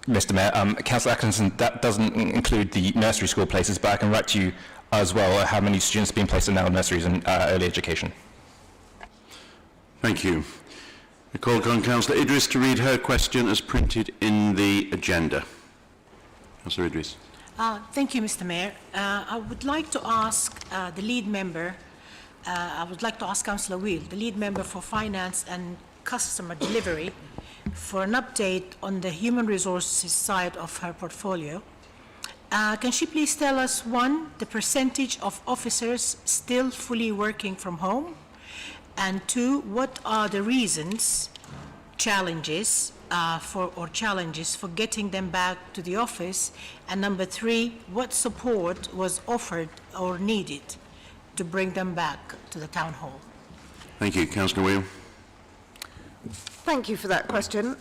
Mr Mayor, Councillor Atkinson, that doesn't include the nursery school places, but I can write to you as well how many students are being placed in our nurseries and early education. Thank you. I call on Councillor Idris to read her question as printed in the agenda. Councillor Idris. Thank you, Mr Mayor. I would like to ask the lead member, I would like to ask Councillor Wheel, the lead member for Finance and Customer Delivery, for an update on the human resources side of her portfolio. Can she please tell us, one, the percentage of officers still fully working from home? And two, what are the reasons, challenges for getting them back to the office? And number three, what support was offered or needed to bring them back to the town hall? Thank you. Councillor Wheel. Thank you for that question.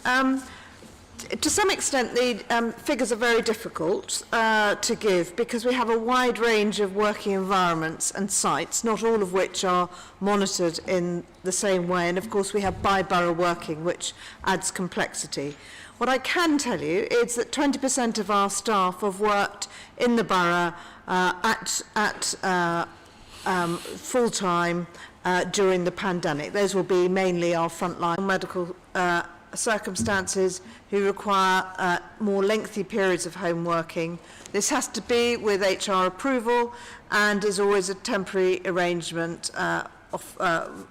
To some extent, the figures are very difficult to give because we have a wide range of working environments and sites, not all of which are monitored in the same way. And of course, we have by-borough working, which adds complexity. What I can tell you is that 20% of our staff have worked in the borough at full-time during the pandemic. Those will be mainly our frontline medical circumstances who require more lengthy periods of home working. This has to be with HR approval and is always a temporary arrangement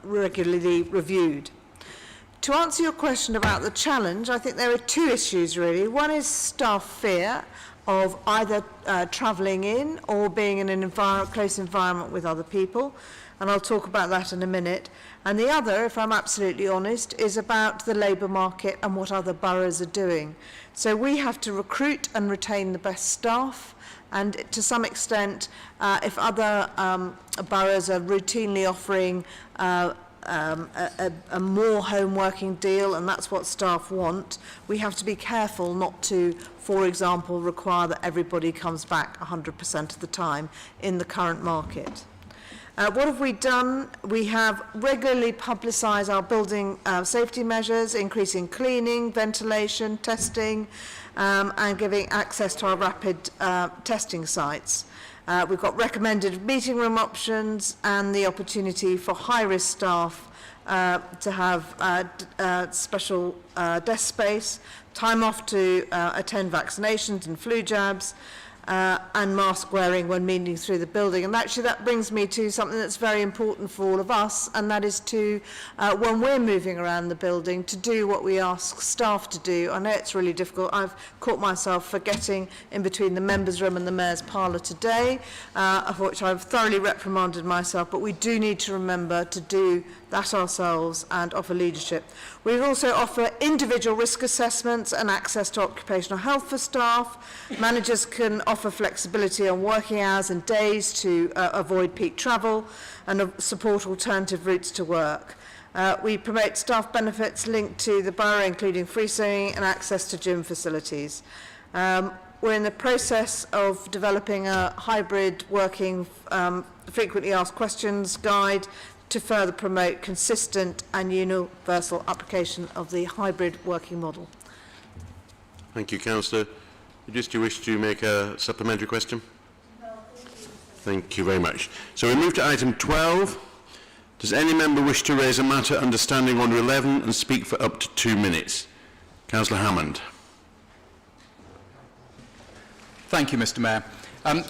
regularly reviewed. To answer your question about the challenge, I think there are two issues really. One is staff fear of either travelling in or being in an close environment with other people, and I'll talk about that in a minute. And the other, if I'm absolutely honest, is about the labour market and what other boroughs are doing. So we have to recruit and retain the best staff, and to some extent, if other boroughs are routinely offering a more home working deal, and that's what staff want, we have to be careful not to, for example, require that everybody comes back 100% of the time in the current market. What have we done? We have regularly publicised our building safety measures, increasing cleaning, ventilation, testing, and giving access to our rapid testing sites. We've got recommended meeting room options and the opportunity for high-risk staff to have special desk space, time off to attend vaccinations and flu jabs, and mask wearing when moving through the building. And actually that brings me to something that's very important for all of us, and that is to, when we're moving around the building, to do what we ask staff to do. I know it's really difficult. I've caught myself forgetting in between the members' room and the mayor's parlour today, of which I've thoroughly reprimanded myself, but we do need to remember to do that ourselves and offer leadership. We also offer individual risk assessments and access to occupational health for staff. Managers can offer flexibility on working hours and days to avoid peak travel and support alternative routes to work. We promote staff benefits linked to the borough, including free swimming and access to gym facilities. We're in the process of developing a hybrid working frequently asked questions guide to further promote consistent and universal application of the hybrid working model. Thank you, Councillor. Do you wish to make a supplementary question? No, thank you very much. So we move to item 12. Does any member wish to raise a matter under Standing Order 11 and speak for up to 2 minutes? Councillor Hammond. Thank you, Mr. Mayor.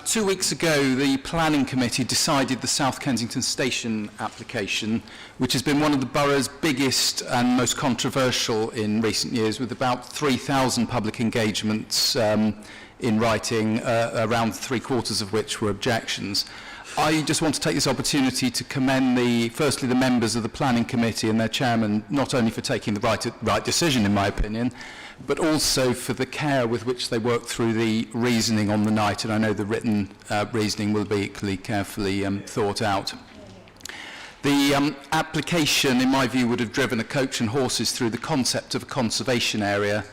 2 weeks ago, the Planning Committee decided the South Kensington Station application, which has been one of the borough's biggest and most controversial in recent years, with about 3,000 public engagements in writing, around 3/4 of which were objections. I just want to take this opportunity to commend firstly the members of the Planning Committee and their chairman, not only for taking the right decision, in my opinion, but also for the care with which they worked through the reasoning on the night, and I know the written reasoning will be equally carefully thought out. The application, in my view, would have driven a coach and horses through the concept of a conservation area,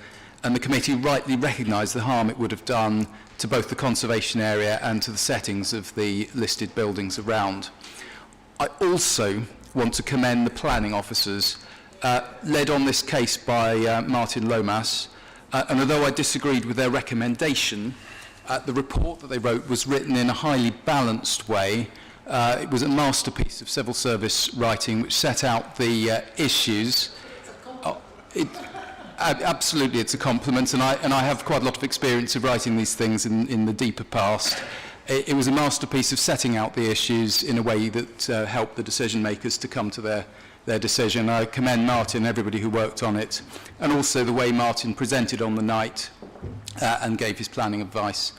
and the committee rightly recognised the harm it would have done to both the conservation area and to the settings of the listed buildings around. I also want to commend the planning officers led on this case by Martin Lomas, and although I disagreed with their recommendation, the report that they wrote was written in a highly balanced way. It was a masterpiece of civil service writing which set out the issues. Absolutely, it's a compliment, and I have quite a lot of experience of writing these things in the deeper past. It was a masterpiece of setting out the issues in a way that helped the decision makers to come to their decision. I commend Martin and everybody who worked on it, and also the way Martin presented on the night and gave his planning advice.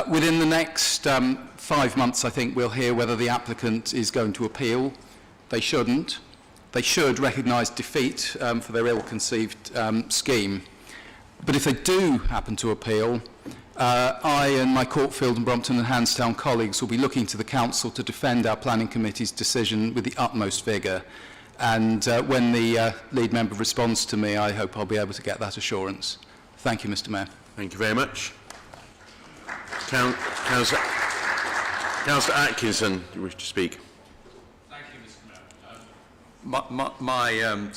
Within the next 5 months, I think we'll hear whether the applicant is going to appeal. They shouldn't. They should recognise defeat for their ill-conceived scheme. But if they do happen to appeal, I and my Courtfield and Brompton and Handstown colleagues will be looking to the Council to defend our Planning Committee's decision with the utmost vigour. And when the lead member responds to me, I hope I'll be able to get that assurance. Thank you, Mr. Mayor. Thank you very much. Councillor Atkinson, do you wish to speak? Thank you, Mr. Mayor. My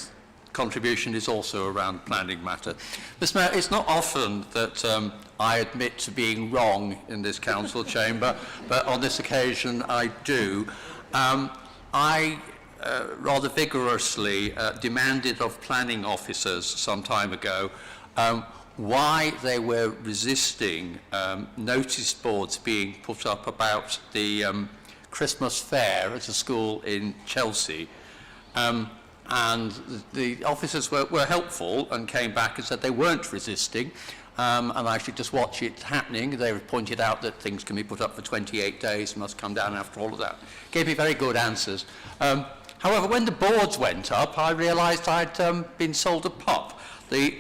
contribution is also around planning matter. Mr. Mayor, it's not often that I admit to being wrong in this council chamber, but on this occasion I do. I rather vigorously demanded of planning officers some time ago why they were resisting notice boards being put up about the Christmas fair at a school in Chelsea. And the officers were helpful and came back and said they weren't resisting, and I should just watch it happening. They pointed out that things can be put up for 28 days and must come down after all of that. Gave me very good answers. However, when the boards went up, I realised I'd been sold a pop. The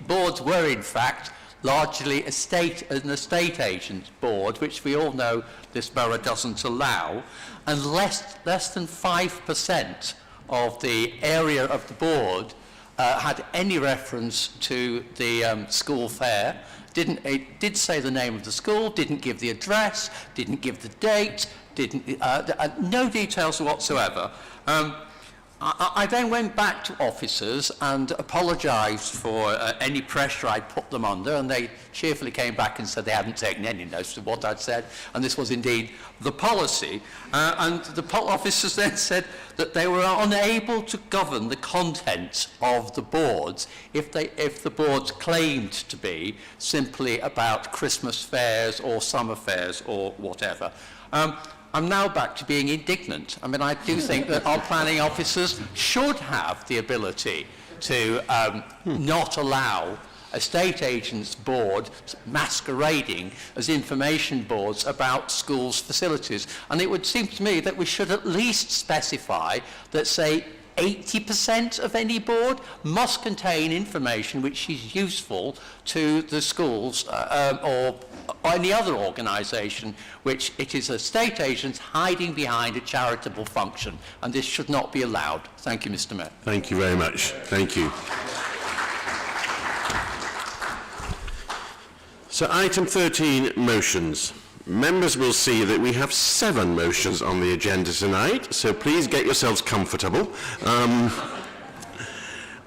boards were, in fact, largely an estate agent's board, which we all know this borough doesn't allow, and less than 5% of the area of the board had any reference to the school fair. It did say the name of the school, didn't give the address, didn't give the date, no details whatsoever. I then went back to officers and apologised for any pressure I'd put them under, and they cheerfully came back and said they hadn't taken any notice of what I'd said, and this was indeed the policy. And the officers then said that they were unable to govern the contents of the boards if the boards claimed to be simply about Christmas fairs or summer fairs or whatever. I'm now back to being indignant. I mean, I do think that our planning officers should have the ability to not allow estate agents' board masquerading as information boards about schools' facilities. And it would seem to me that we should at least specify that, say, 80% of any board must contain information which is useful to the schools or any other organisation which it is estate agents hiding behind a charitable function, and this should not be allowed. Thank you, Mr. Mayor. Thank you very much. Thank you. So item 13, motions. Members will see that we have 7 motions on the agenda tonight, so please get yourselves comfortable.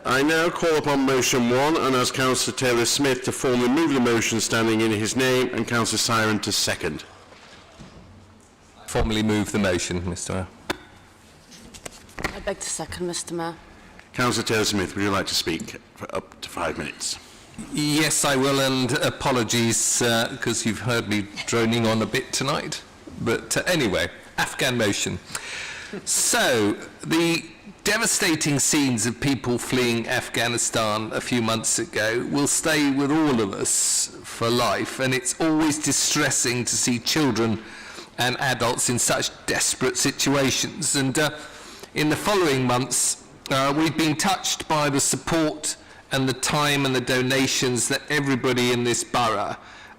I now call upon motion 1 and ask Councillor Taylor-Smith to formally move the motion standing in his name and Councillor Siren to second. Formally move the motion, Mr. Mayor. I beg to second, Mr. Mayor. Councillor Taylor-Smith, would you like to speak for up to 5 minutes? Yes, I will, and apologies because you've heard me droning on a bit tonight. But anyway, Afghan motion. So, the devastating scenes of people fleeing Afghanistan a few months ago will stay with all of us for life, and it's always distressing to see children and adults in such desperate situations. And in the following months, we've been touched by the support and the time and the donations that everybody in this borough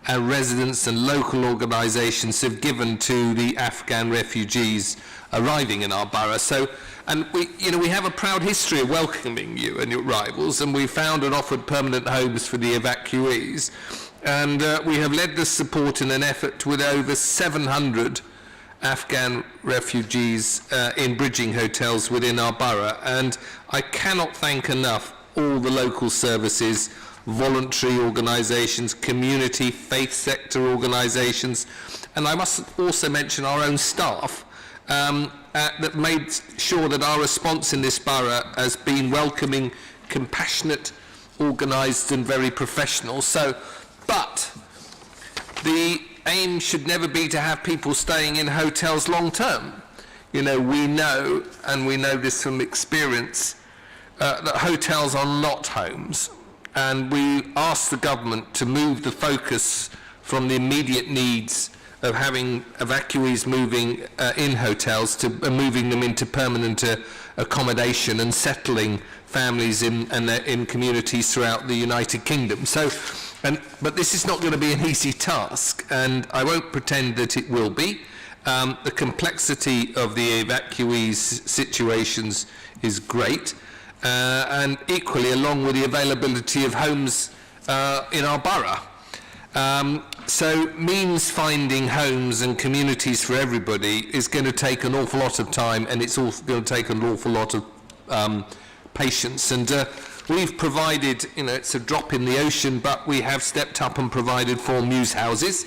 and residents and local organisations have given to the Afghan refugees arriving in our borough. So, and we have a proud history of welcoming you and your arrivals, and we found and offered permanent homes for the evacuees. And we have led this support in an effort with over 700 Afghan refugees in bridging hotels within our borough. And I cannot thank enough all the local services, voluntary organisations, community, faith sector organisations, and I must also mention our own staff that made sure that our response in this borough has been welcoming, compassionate, organised and very professional. But the aim should never be to have people staying in hotels long term. We know, and we know this from experience, that hotels are not homes, and we ask the government to move the focus from the immediate needs of having evacuees moving in hotels to moving them into permanent accommodation and settling families in communities throughout the United Kingdom. But this is not going to be an easy task, and I won't pretend that it will be. The complexity of the evacuees' situations is great. And equally, along with the availability of homes in our borough. So means finding homes and communities for everybody is going to take an awful lot of time, and it's also going to take an awful lot of patience. And we've provided, it's a drop in the ocean, but we have stepped up and provided 4 Muse houses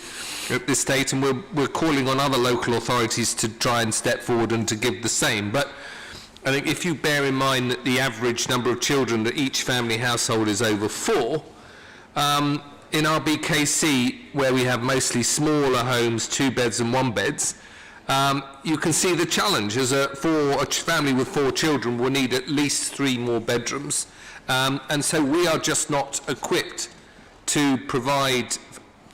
at this state, and we're calling on other local authorities to try and step forward and to give the same. But I think if you bear in mind that the average number of children that each family household is over 4, in our BKC, where we have mostly smaller homes, 2 beds and 1 beds, you can see the challenge. As a family with 4 children will need at least 3 more bedrooms. And so we are just not equipped to provide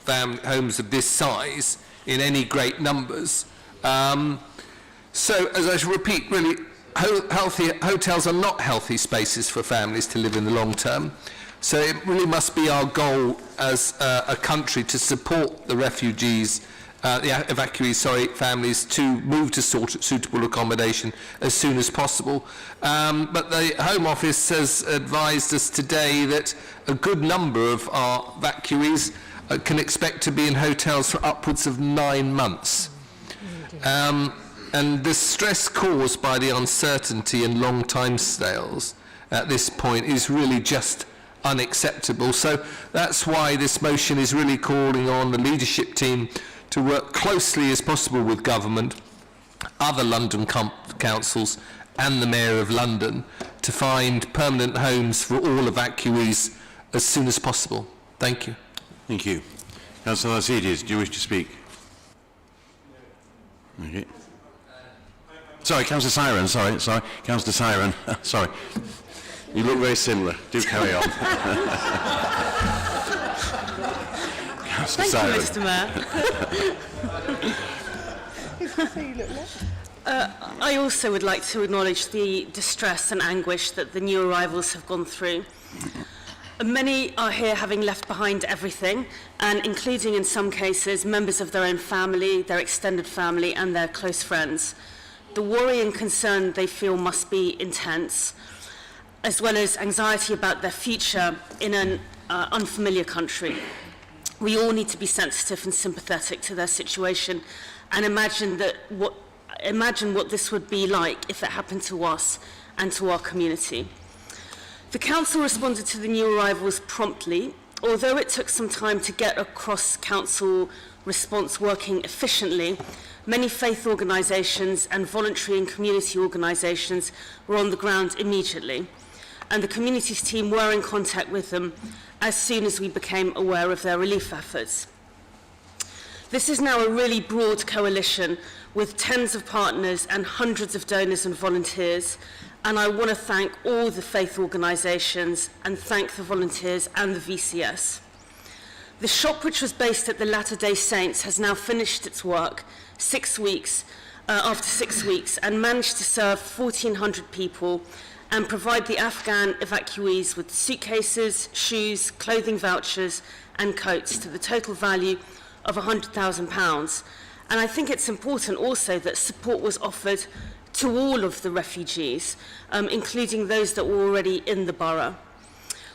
homes of this size in any great numbers. So, as I repeat, really, hotels are not healthy spaces for families to live in the long term. So it really must be our goal as a country to support the refugees, the families to move to suitable accommodation as soon as possible. But the Home Office has advised us today that a good number of our evacuees can expect to be in hotels for upwards of 9 months. And the stress caused by the uncertainty and long timescales at this point is really just unacceptable. So that's why this motion is really calling on the leadership team to work closely as possible with government, other London councils and the Mayor of London to find permanent homes for all evacuees as soon as possible. Thank you. Thank you. Councillor Alcides, do you wish to speak? Okay. Sorry, Councillor Siren, sorry. Councillor Siren, sorry. You look very similar. Do carry on. Councillor Thank you, Siren. Mr Mayor. I also would like to acknowledge the distress and anguish that the new arrivals have gone through. Many are here having left behind everything, and including in some cases members of their own family, their extended family and their close friends. The worry and concern they feel must be intense, as well as anxiety about their future in an unfamiliar country. We all need to be sensitive and sympathetic to their situation and imagine what this would be like if it happened to us and to our community. The Council responded to the new arrivals promptly, although it took some time to get a cross-council response working efficiently. Many faith organisations and voluntary and community organisations were on the ground immediately, and the communities team were in contact with them as soon as we became aware of their relief efforts. This is now a really broad coalition with tens of partners and hundreds of donors and volunteers, and I want to thank all the faith organisations and thank the volunteers and the VCS. The shop, which was based at the Latter-day Saints, has now finished its work after 6 weeks and managed to serve 1,400 people and provide the Afghan evacuees with suitcases, shoes, clothing vouchers and coats to the total value of £100,000. And I think it's important also that support was offered to all of the refugees, including those that were already in the borough.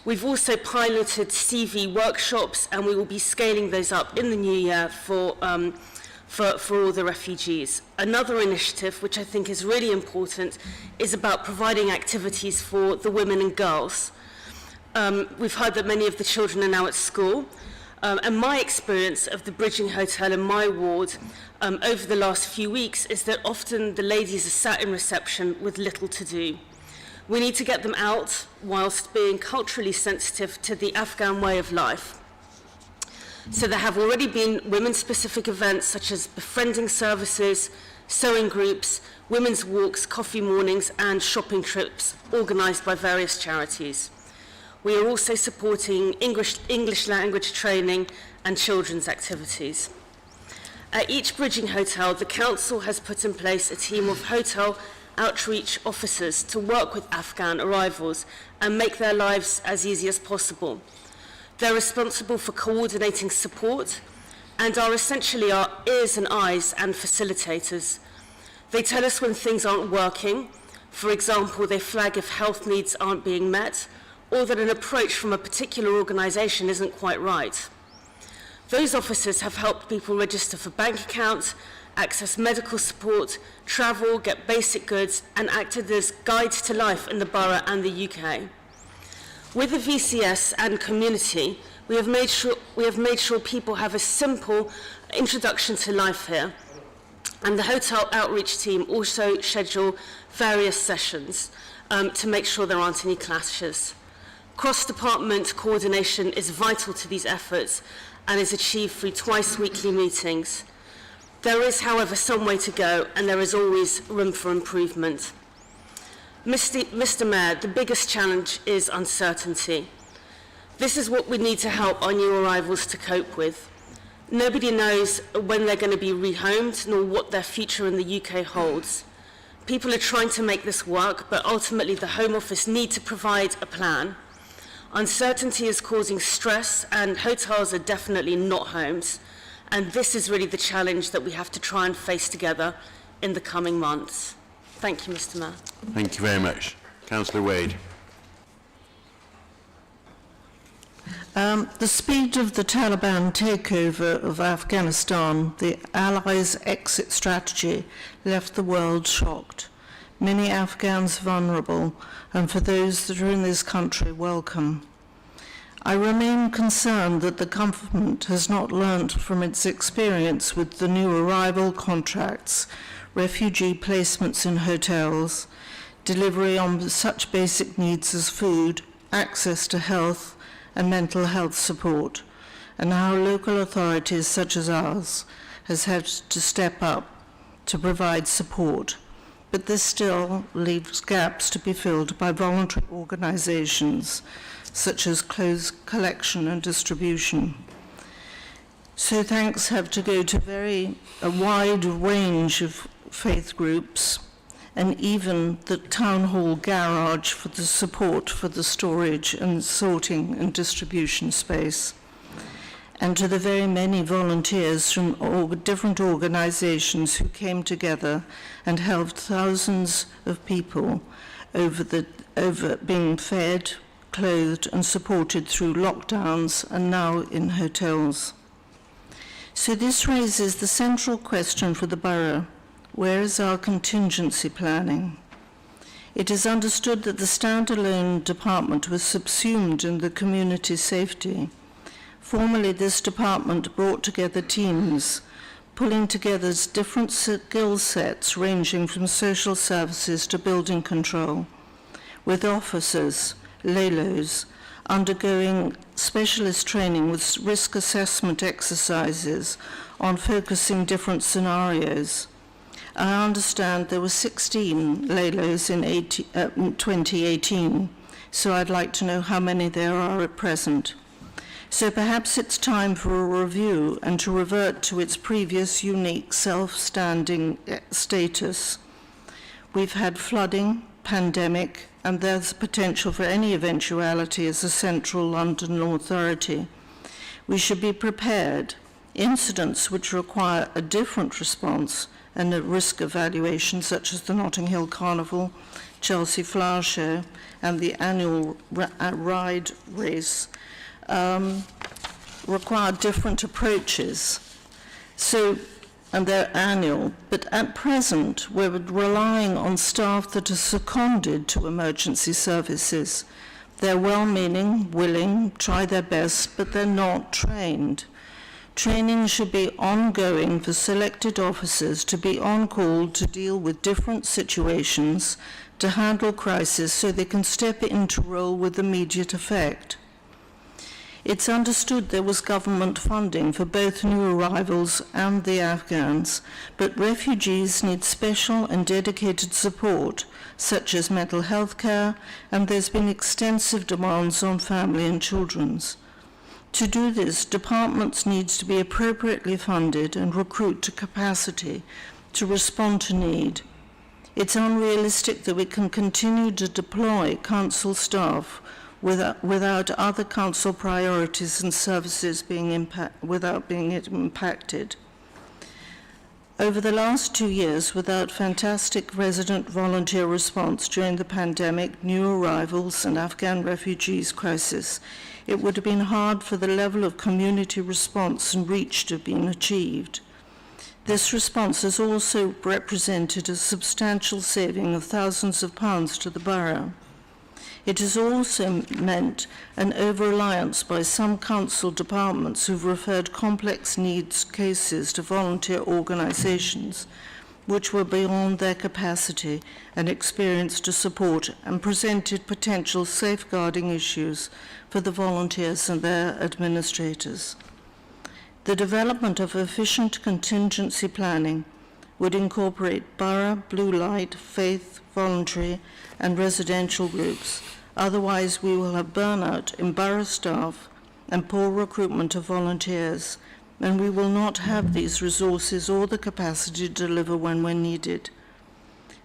We've also piloted CV workshops, and we will be scaling those up in the new year for all the refugees. Another initiative, which I think is really important, is about providing activities for the women and girls. We've heard that many of the children are now at school, and my experience of the Bridging Hotel in my ward over the last few weeks is that often the ladies are sat in reception with little to do. We need to get them out whilst being culturally sensitive to the Afghan way of life. So there have already been women-specific events such as befriending services, sewing groups, women's walks, coffee mornings and shopping trips organised by various charities. We are also supporting English language training and children's activities. At each Bridging Hotel, the Council has put in place a team of hotel outreach officers to work with Afghan arrivals and make their lives as easy as possible. They're responsible for coordinating support and are essentially our ears and eyes and facilitators. They tell us when things aren't working. For example, they flag if health needs aren't being met or that an approach from a particular organisation isn't quite right. Those officers have helped people register for bank accounts, access medical support, travel, get basic goods, and acted as guides to life in the borough and the UK. With the VCS and community, we have made sure people have a simple introduction to life here. And the hotel outreach team also schedule various sessions to make sure there aren't any clashes. Cross-department coordination is vital to these efforts and is achieved through twice-weekly meetings. There is, however, some way to go, and there is always room for improvement. Mr. Mayor, the biggest challenge is uncertainty. This is what we need to help our new arrivals to cope with. Nobody knows when they're going to be rehomed, nor what their future in the UK holds. People are trying to make this work, but ultimately the Home Office need to provide a plan. Uncertainty is causing stress, and hotels are definitely not homes. And this is really the challenge that we have to try and face together in the coming months. Thank you, Mr. Mayor. Thank you very much. Councillor Wade. The speed of the Taliban takeover of Afghanistan, the Allies' exit strategy, left the world shocked. Many Afghans vulnerable, and for those that are in this country, welcome. I remain concerned that the government has not learnt from its experience with the new arrival contracts, refugee placements in hotels, delivery on such basic needs as food, access to health and mental health support, and how local authorities such as ours has had to step up to provide support. But this still leaves gaps to be filled by voluntary organisations such as clothes collection and distribution. So thanks have to go to a wide range of faith groups, and even the town hall garage for the support for the storage and sorting and distribution space, and to the very many volunteers from different organisations who came together and helped thousands of people over being fed, clothed and supported through lockdowns and now in hotels. So this raises the central question for the borough: where is our contingency planning? It is understood that the standalone department was subsumed in the community safety. Formerly, this department brought together teams, pulling together different skill sets ranging from social services to building control, with officers, LELOs, undergoing specialist training with risk assessment exercises on focusing different scenarios. I understand there were 16 LELOs in 2018, so I'd like to know how many there are at present. So perhaps it's time for a review and to revert to its previous unique self-standing status. We've had flooding, pandemic, and there's potential for any eventuality as a central London authority. We should be prepared. Incidents which require a different response and a risk evaluation, such as the Notting Hill Carnival, Chelsea Flower Show, and the annual ride race, require different approaches. And they're annual, but at present we're relying on staff that are seconded to emergency services. They're well-meaning, willing, try their best, but they're not trained. Training should be ongoing for selected officers to be on call to deal with different situations, to handle crisis so they can step into role with immediate effect. It's understood there was government funding for both new arrivals and the Afghans, but refugees need special and dedicated support, such as mental health care, and there's been extensive demands on family and children's. To do this, departments need to be appropriately funded and recruit to capacity to respond to need. It's unrealistic that we can continue to deploy council staff without other council priorities and services without being impacted. Over the last 2 years, without fantastic resident volunteer response during the pandemic, new arrivals and Afghan refugees crisis, it would have been hard for the level of community response and reach to have been achieved. This response has also represented a substantial saving of thousands of pounds to the borough. It has also meant an over-reliance by some council departments who've referred complex needs cases to volunteer organisations which were beyond their capacity and experience to support, and presented potential safeguarding issues for the volunteers and their administrators. The development of efficient contingency planning would incorporate borough, blue light, faith, voluntary and residential groups. Otherwise, we will have burnout in borough staff and poor recruitment of volunteers, and we will not have these resources or the capacity to deliver when we're needed.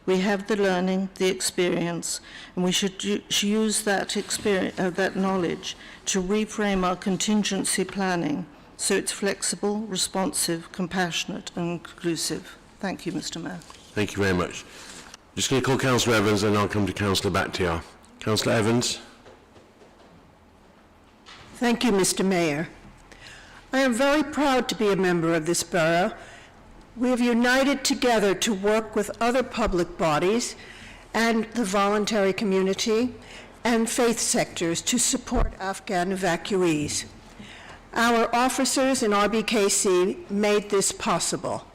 We have the learning, the experience, and we should use that knowledge to reframe our contingency planning so it's flexible, responsive, compassionate and inclusive. Thank you, Mr. Mayor. Thank you very much. Just going to call Councillor Evans and I'll come to Councillor Bakhtiar. Councillor Evans. Thank you, Mr. Mayor. I am very proud to be a member of this borough. We have united together to work with other public bodies and the voluntary community and faith sectors to support Afghan evacuees. Our officers in RBKC made this possible.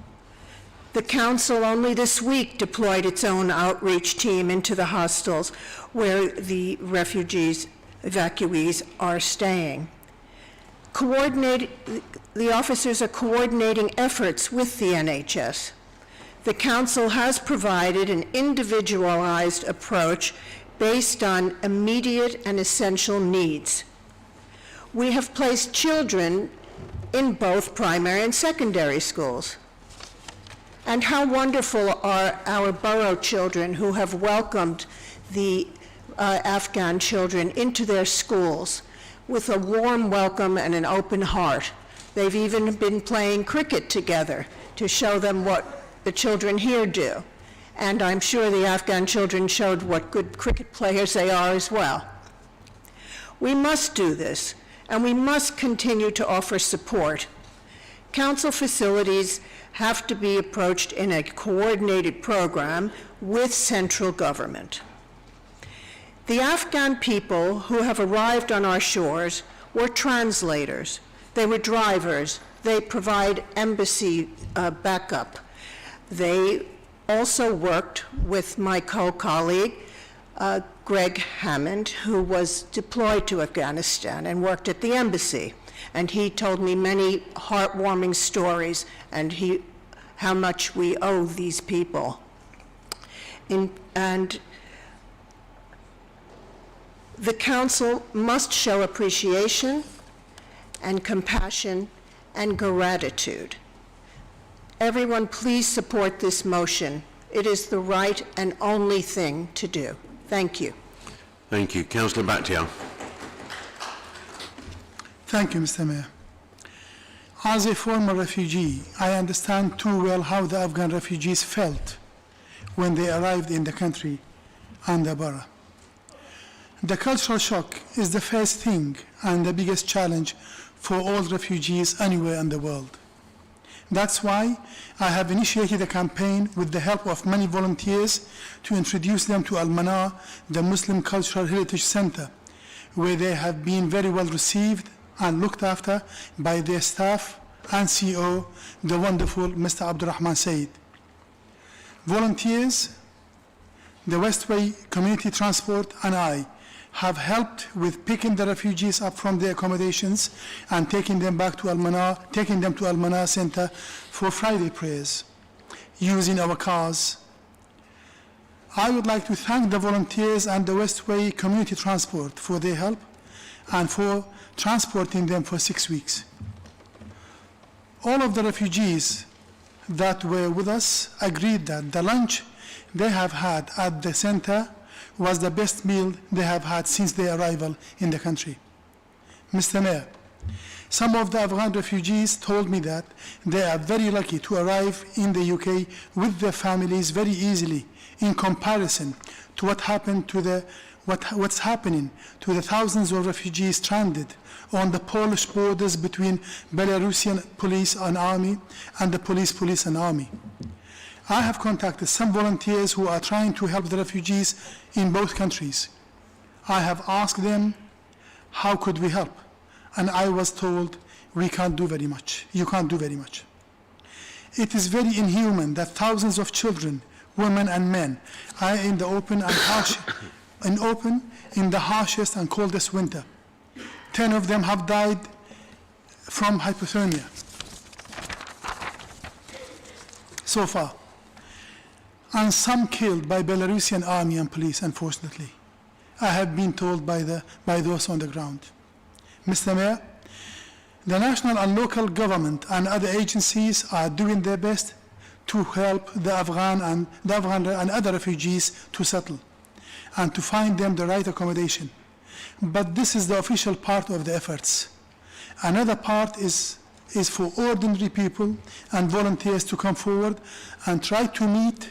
The council only this week deployed its own outreach team into the hostels where the evacuees are staying. The officers are coordinating efforts with the NHS. The council has provided an individualized approach based on immediate and essential needs. We have placed children in both primary and secondary schools. And how wonderful are our borough children who have welcomed the Afghan children into their schools with a warm welcome and an open heart. They've even been playing cricket together to show them what the children here do. And I'm sure the Afghan children showed what good cricket players they are as well. We must do this, and we must continue to offer support. Council facilities have to be approached in a coordinated program with central government. The Afghan people who have arrived on our shores were translators, they were drivers, they provide embassy backup. They also worked with my co-colleague, Greg Hammond, who was deployed to Afghanistan and worked at the embassy. And he told me many heartwarming stories and how much we owe these people. And the council must show appreciation and compassion and gratitude. Everyone, please support this motion. It is the right and only thing to do. Thank you. Thank you. Councillor Bakhtiar. Thank you, Mr. Mayor. As a former refugee, I understand too well how the Afghan refugees felt when they arrived in the country and the borough. The cultural shock is the first thing and the biggest challenge for all refugees anywhere in the world. That's why I have initiated a campaign with the help of many volunteers to introduce them to Al-Mana, the Muslim Cultural Heritage Center, where they have been very well received and looked after by their staff and CEO, the wonderful Mr. Abdurrahman Said. Volunteers, the Westway Community Transport, and I have helped with picking the refugees up from their accommodations and taking them to Al-Mana Center for Friday prayers using our cars. I would like to thank the volunteers and the Westway Community Transport for their help and for transporting them for 6 weeks. All of the refugees that were with us agreed that the lunch they have had at the center was the best meal they have had since their arrival in the country. Mr. Mayor, some of the Afghan refugees told me that they are very lucky to arrive in the UK with their families very easily in comparison to what's happening to the thousands of refugees stranded on the Polish borders between Belarusian police and army and the police and army. I have contacted some volunteers who are trying to help the refugees in both countries. I have asked them, how could we help? And I was told, we can't do very much. You can't do very much. It is very inhuman that thousands of children, women and men are in the open in the harshest and coldest winter. 10 of them have died from hypothermia so far, and some killed by Belarusian army and police, unfortunately. I have been told by those on the ground. Mr. Mayor, the national and local government and other agencies are doing their best to help the Afghan and other refugees to settle and to find them the right accommodation. But this is the official part of the efforts. Another part is for ordinary people and volunteers to come forward and try to meet,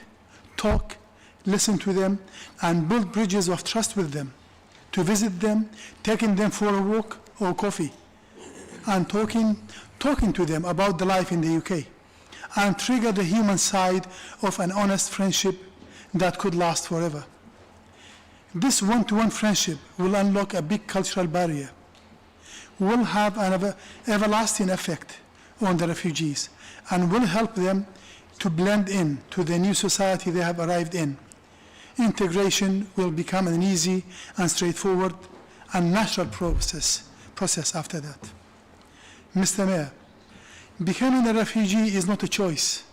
talk, listen to them, and build bridges of trust with them, to visit them, taking them for a walk, or coffee and talking to them about the life in the UK and trigger the human side of an honest friendship that could last forever. This one-to-one friendship will unlock a big cultural barrier, will have an everlasting effect on the refugees, and will help them to blend in to the new society they have arrived in. Integration will become an easy and straightforward and natural process after that. Mr. Mayor, becoming a refugee is not a choice,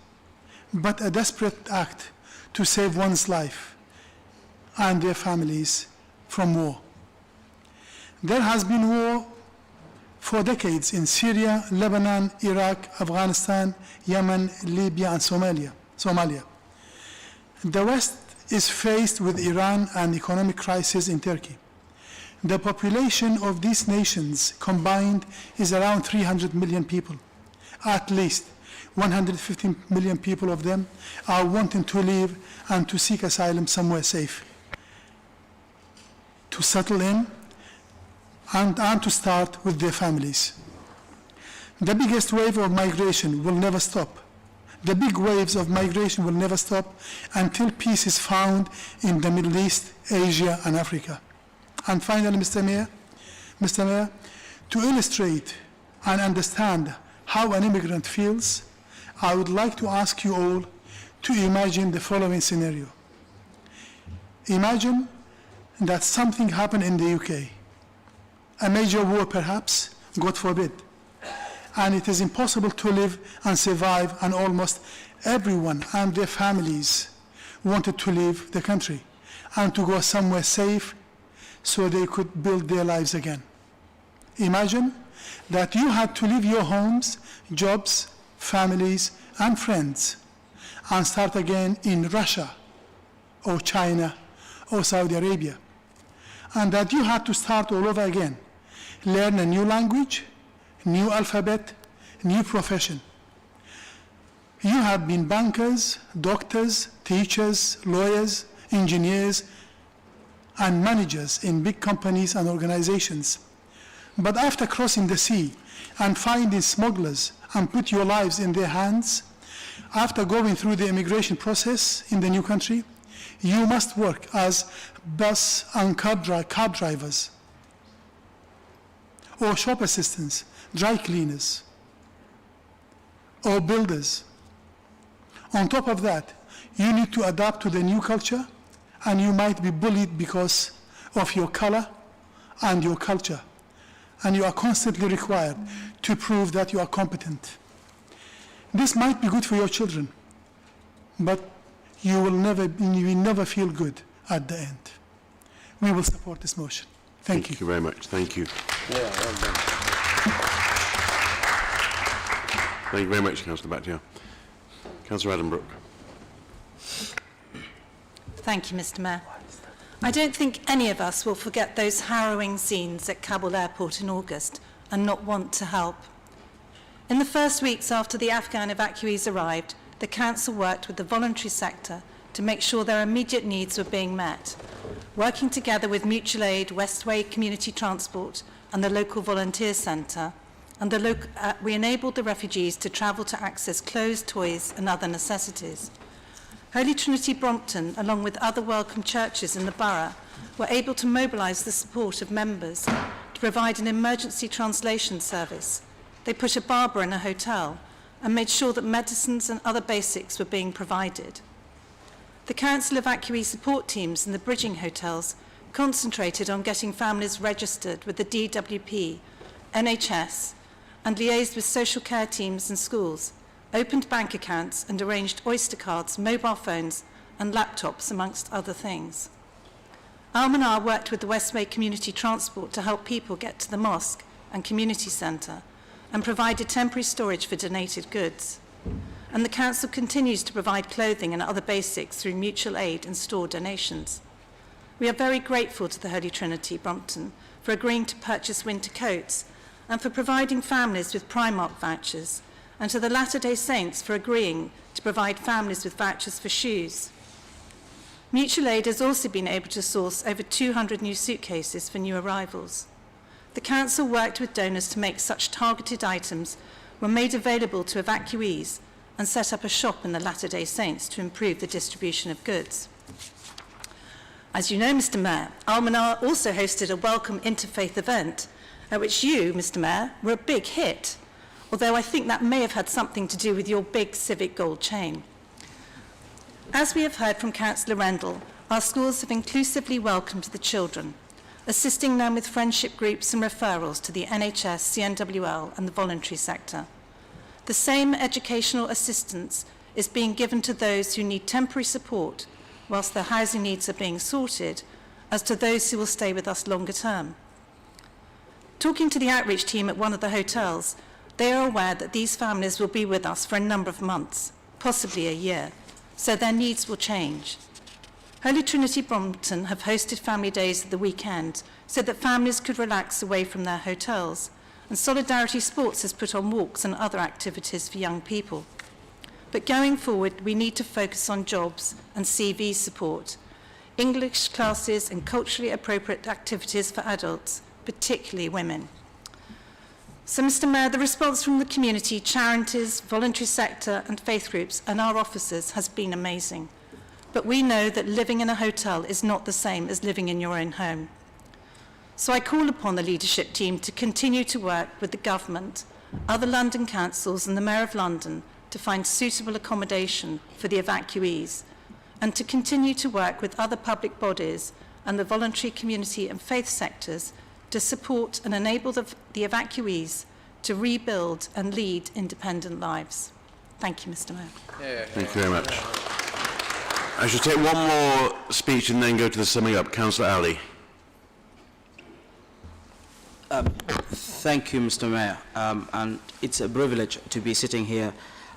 but a desperate act to save one's life and their families from war. There has been war for decades in Syria, Lebanon, Iraq, Afghanistan, Yemen, Libya, and Somalia. The West is faced with Iran and economic crisis in Turkey. The population of these nations combined is around 300 million people. At least 150 million people of them are wanting to live and to seek asylum somewhere safe, to settle in and to start with their families. The biggest wave of migration will never stop. The big waves of migration will never stop until peace is found in the Middle East, Asia, and Africa. And finally, Mr. Mayor, to illustrate and understand how an immigrant feels, I would like to ask you all to imagine the following scenario. Imagine that something happened in the UK, a major war perhaps, God forbid, and it is impossible to live and survive, and almost everyone and their families wanted to leave the country and to go somewhere safe so they could build their lives again. Imagine that you had to leave your homes, jobs, families, and friends and start again in Russia or China or Saudi Arabia, and that you had to start all over again, learn a new language, new alphabet, new profession. You have been bankers, doctors, teachers, lawyers, engineers, and managers in big companies and organizations. But after crossing the sea and finding smugglers and put your lives in their hands, after going through the immigration process in the new country, you must work as bus and cab drivers, or shop assistants, dry cleaners, or builders. On top of that, you need to adapt to the new culture, and you might be bullied because of your color and your culture, and you are constantly required to prove that you are competent. This might be good for your children, but you will never feel good at the end. We will support this motion. Thank you. Thank you very much. Thank you. Yeah, well done. Thank you very much, Councillor Bactia. Councillor Addenbrook. Thank you, Mr. Mayor. I don't think any of us will forget those harrowing scenes at Kabul airport in August and not want to help. In the first weeks after the Afghan evacuees arrived, the Council worked with the voluntary sector to make sure their immediate needs were being met. Working together with Mutual Aid, Westway Community Transport and the local volunteer centre, and we enabled the refugees to travel to access clothes, toys and other necessities. Holy Trinity Brompton, along with other welcome churches in the borough, were able to mobilise the support of members to provide an emergency translation service. They put a barber in a hotel and made sure that medicines and other basics were being provided. The Council evacuee support teams in the bridging hotels concentrated on getting families registered with the DWP, NHS, and liaised with social care teams and schools, opened bank accounts and arranged Oyster cards, mobile phones and laptops, amongst other things. Almanar worked with the Westway Community Transport to help people get to the mosque and community centre and provided temporary storage for donated goods. And the Council continues to provide clothing and other basics through mutual aid and store donations. We are very grateful to the Holy Trinity Brompton for agreeing to purchase winter coats and for providing families with Primark vouchers, and to the Latter-day Saints for agreeing to provide families with vouchers for shoes. Mutual Aid has also been able to source over 200 new suitcases for new arrivals. the Council worked with donors to make such targeted items were made available to evacuees and set up a shop in the Latter-day Saints to improve the distribution of goods. As you know, Mr Mayor, Al-Manar also hosted a welcome interfaith event at which you, Mr Mayor, were a big hit, although I think that may have had something to do with your big civic gold chain. As we have heard from Councillor Rendell, our schools have inclusively welcomed the children, assisting them with friendship groups and referrals to the NHS, CNWL and the voluntary sector. The same educational assistance is being given to those who need temporary support whilst their housing needs are being sorted, as to those who will stay with us longer term. Talking to the outreach team at one of the hotels, they are aware that these families will be with us for a number of months, possibly a year, so their needs will change. Holy Trinity Brompton have hosted family days at the weekend so that families could relax away from their hotels, and Solidarity Sports has put on walks and other activities for young people. But going forward, we need to focus on jobs and CV support, English classes and culturally appropriate activities for adults, particularly women. So, Mr Mayor, the response from the community, charities, voluntary sector and faith groups and our officers has been amazing. But we know that living in a hotel is not the same as living in your own home. So I call upon the leadership team to continue to work with the government, other London councils and the Mayor of London to find suitable accommodation for the evacuees, and to continue to work with other public bodies and the voluntary community and faith sectors to support and enable the evacuees to rebuild and lead independent lives. Thank you, Mr Mayor. Thank you very much. I shall take one more speech and then go to the summing up. Councillor Ali. Thank you, Mr Mayor. And it's a privilege to be sitting here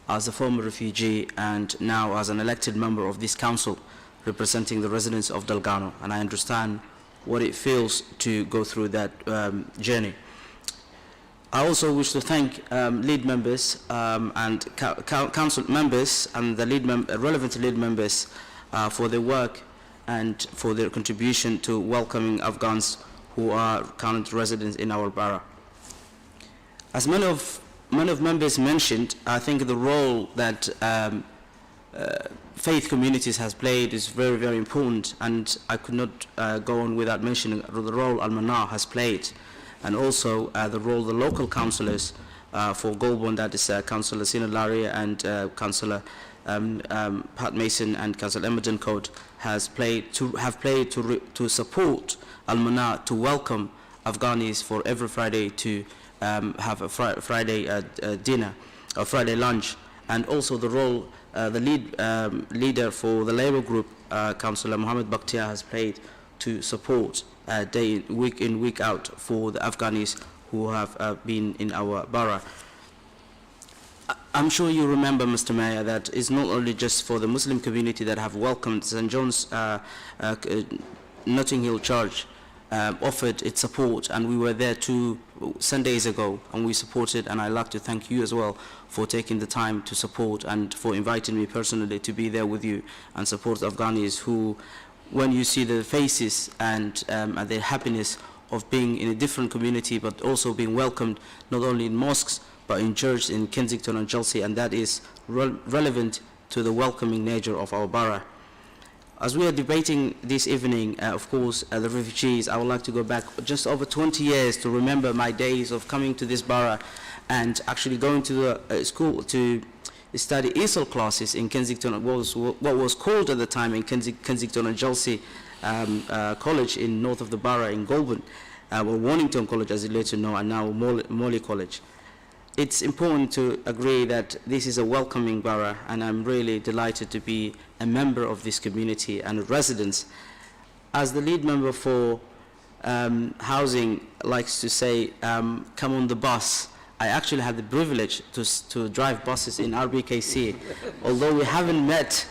as a former refugee and now as an elected member of this council representing the residents of Delgado, and I understand what it feels to go through that journey. I also wish to thank lead members and council members and the relevant lead members for their work and for their contribution to welcoming Afghans who are current residents in our borough. As many of members mentioned, I think the role that faith communities has played is very, very important, and I could not go on without mentioning the role Al-Manar has played, and also the role the local councillors for Goulburn, that is Councillor Sina Laria and Councillor Pat Mason and Councillor Emmerdon Code have played to support Al-Manar to welcome Afghanis for every Friday to have a Friday dinner or Friday lunch, and also the role the leader for the Labour group, Councillor Mohammed Bakhtiar, has played to support week in, week out for the Afghanis who have been in our borough. I'm sure you remember, Mr Mayor, that it's not only just for the Muslim community that have welcomed St John's Notting Hill Church offered its support, and we were there 2 Sundays ago and we supported, and I'd like to thank you as well for taking the time to support and for inviting me personally to be there with you and support Afghanis who, when you see the faces and their happiness of being in a different community but also being welcomed not only in mosques but in churches in Kensington and Chelsea, and that is relevant to the welcoming nature of our borough. As we are debating this evening, of course, the refugees, I would like to go back just over 20 years to remember my days of coming to this borough and actually going to the school to study ESOL classes in Kensington, what was called at the time in Kensington and Chelsea College in north of the borough in Goulburn, or Warnington College as it later known, and now Morley College. It's important to agree that this is a welcoming borough, and I'm really delighted to be a member of this community and residents. As the lead member for housing likes to say, come on the bus. I actually had the privilege to drive buses in RBKC, although we haven't met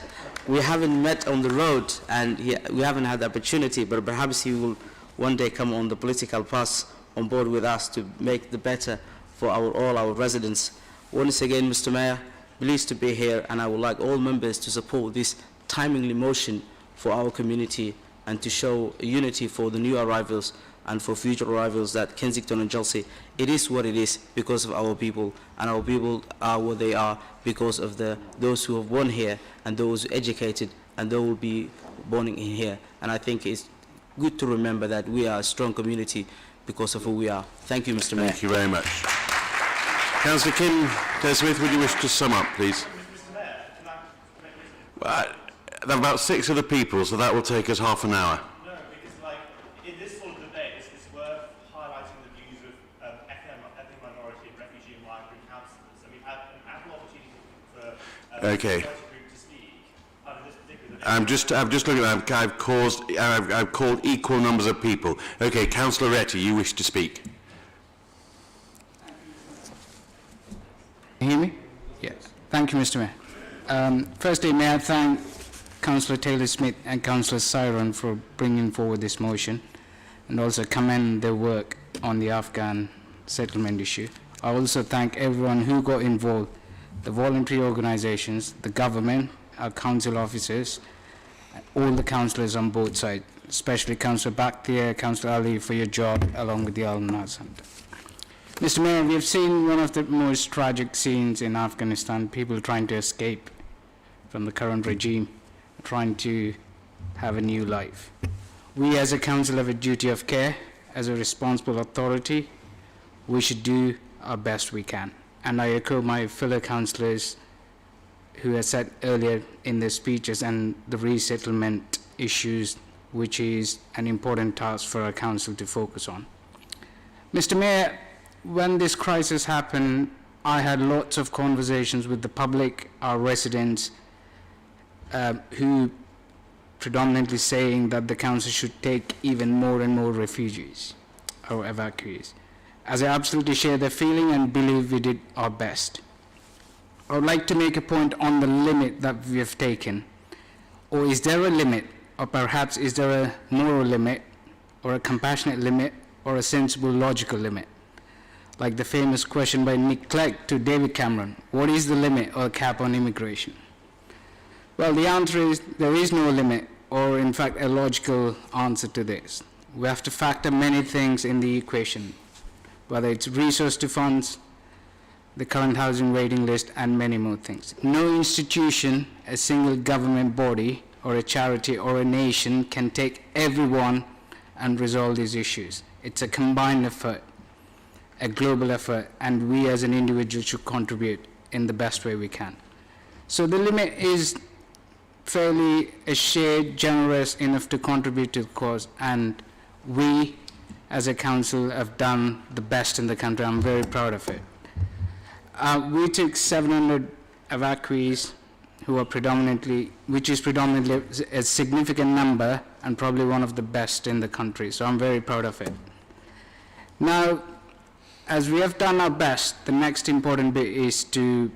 on the road, and we haven't had the opportunity, but perhaps he will one day come on the political bus on board with us to make the better for all our residents. Once again, Mr. Mayor, pleased to be here, and I would like all members to support this timely motion for our community and to show unity for the new arrivals and for future arrivals that Kensington and Chelsea, it is what it is because of our people, and our people are what they are because of those who have born here and those educated and those who will be born in here. And I think it's good to remember that we are a strong community because of who we are. Thank you, Mr. Mayor. Thank you very much. Councillor Kim Desmith, would you wish to sum up, please? There are about 6 other people, so that will take us half an hour. No, because in this sort of debate, it's worth highlighting the views of ethnic minority and refugee and migrant councillors. And we've had an ample opportunity for Okay. the group to speak. This particular debate. I'm just looking at that. I've called equal numbers of people. Okay, Councillor Retty, you wish to speak. Can you hear me? Yes. Thank you, Mr. Mayor. Firstly, may I thank Councillor Taylor-Smith and Councillor Siron for bringing forward this motion, and also commend their work on the Afghan settlement issue. I also thank everyone who got involved, the voluntary organisations, the government, our council officers, all the councillors on both sides, especially Councillor Bakhtiar, Councillor Ali for your job, along with the Al-Manar Centre. Mr. Mayor, we have seen one of the most tragic scenes in Afghanistan, people trying to escape from the current regime, trying to have a new life. We as a council have a duty of care. As a responsible authority, we should do our best we can. And I echo my fellow councillors who have said earlier in their speeches and the resettlement issues, which is an important task for our council to focus on. Mr. Mayor, when this crisis happened, I had lots of conversations with the public, our residents, who predominantly saying that the council should take even more and more refugees or evacuees. As I absolutely share their feeling and believe we did our best. I would like to make a point on the limit that we have taken. Or is there a limit, or perhaps is there a moral limit, or a compassionate limit, or a sensible, logical limit? Like the famous question by Nick Clegg to David Cameron, what is the limit or cap on immigration? Well, the answer is there is no limit, or in fact a logical answer to this. We have to factor many things in the equation, whether it's resource to funds, the current housing waiting list, and many more things. No institution, a single government body, or a charity, or a nation can take everyone and resolve these issues. It's a combined effort, a global effort, and we as an individual should contribute in the best way we can. So the limit is fairly a shared, generous enough to contribute to the cause, and we as a council have done the best in the country. I'm very proud of it. We took 700 evacuees who are which is predominantly a significant number and probably one of the best in the country, so I'm very proud of it. Now, as we have done our best, the next important bit is to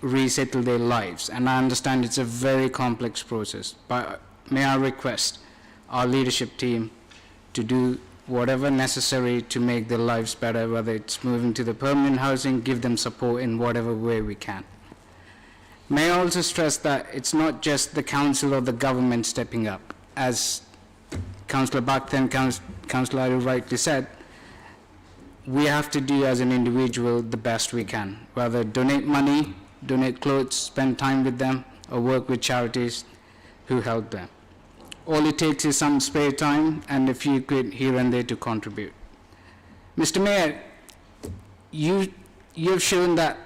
resettle their lives, and I understand it's a very complex process, but may I request our leadership team to do whatever necessary to make their lives better, whether it's moving to the permanent housing, give them support in whatever way we can. May I also stress that it's not just the council or the government stepping up. As Councillor Bakhtiar and Councillor Ali rightly said, we have to do as an individual the best we can, whether donate money, donate clothes, spend time with them, or work with charities who help them. All it takes is some spare time and a few quid here and there to contribute. Mr. Mayor, you have shown that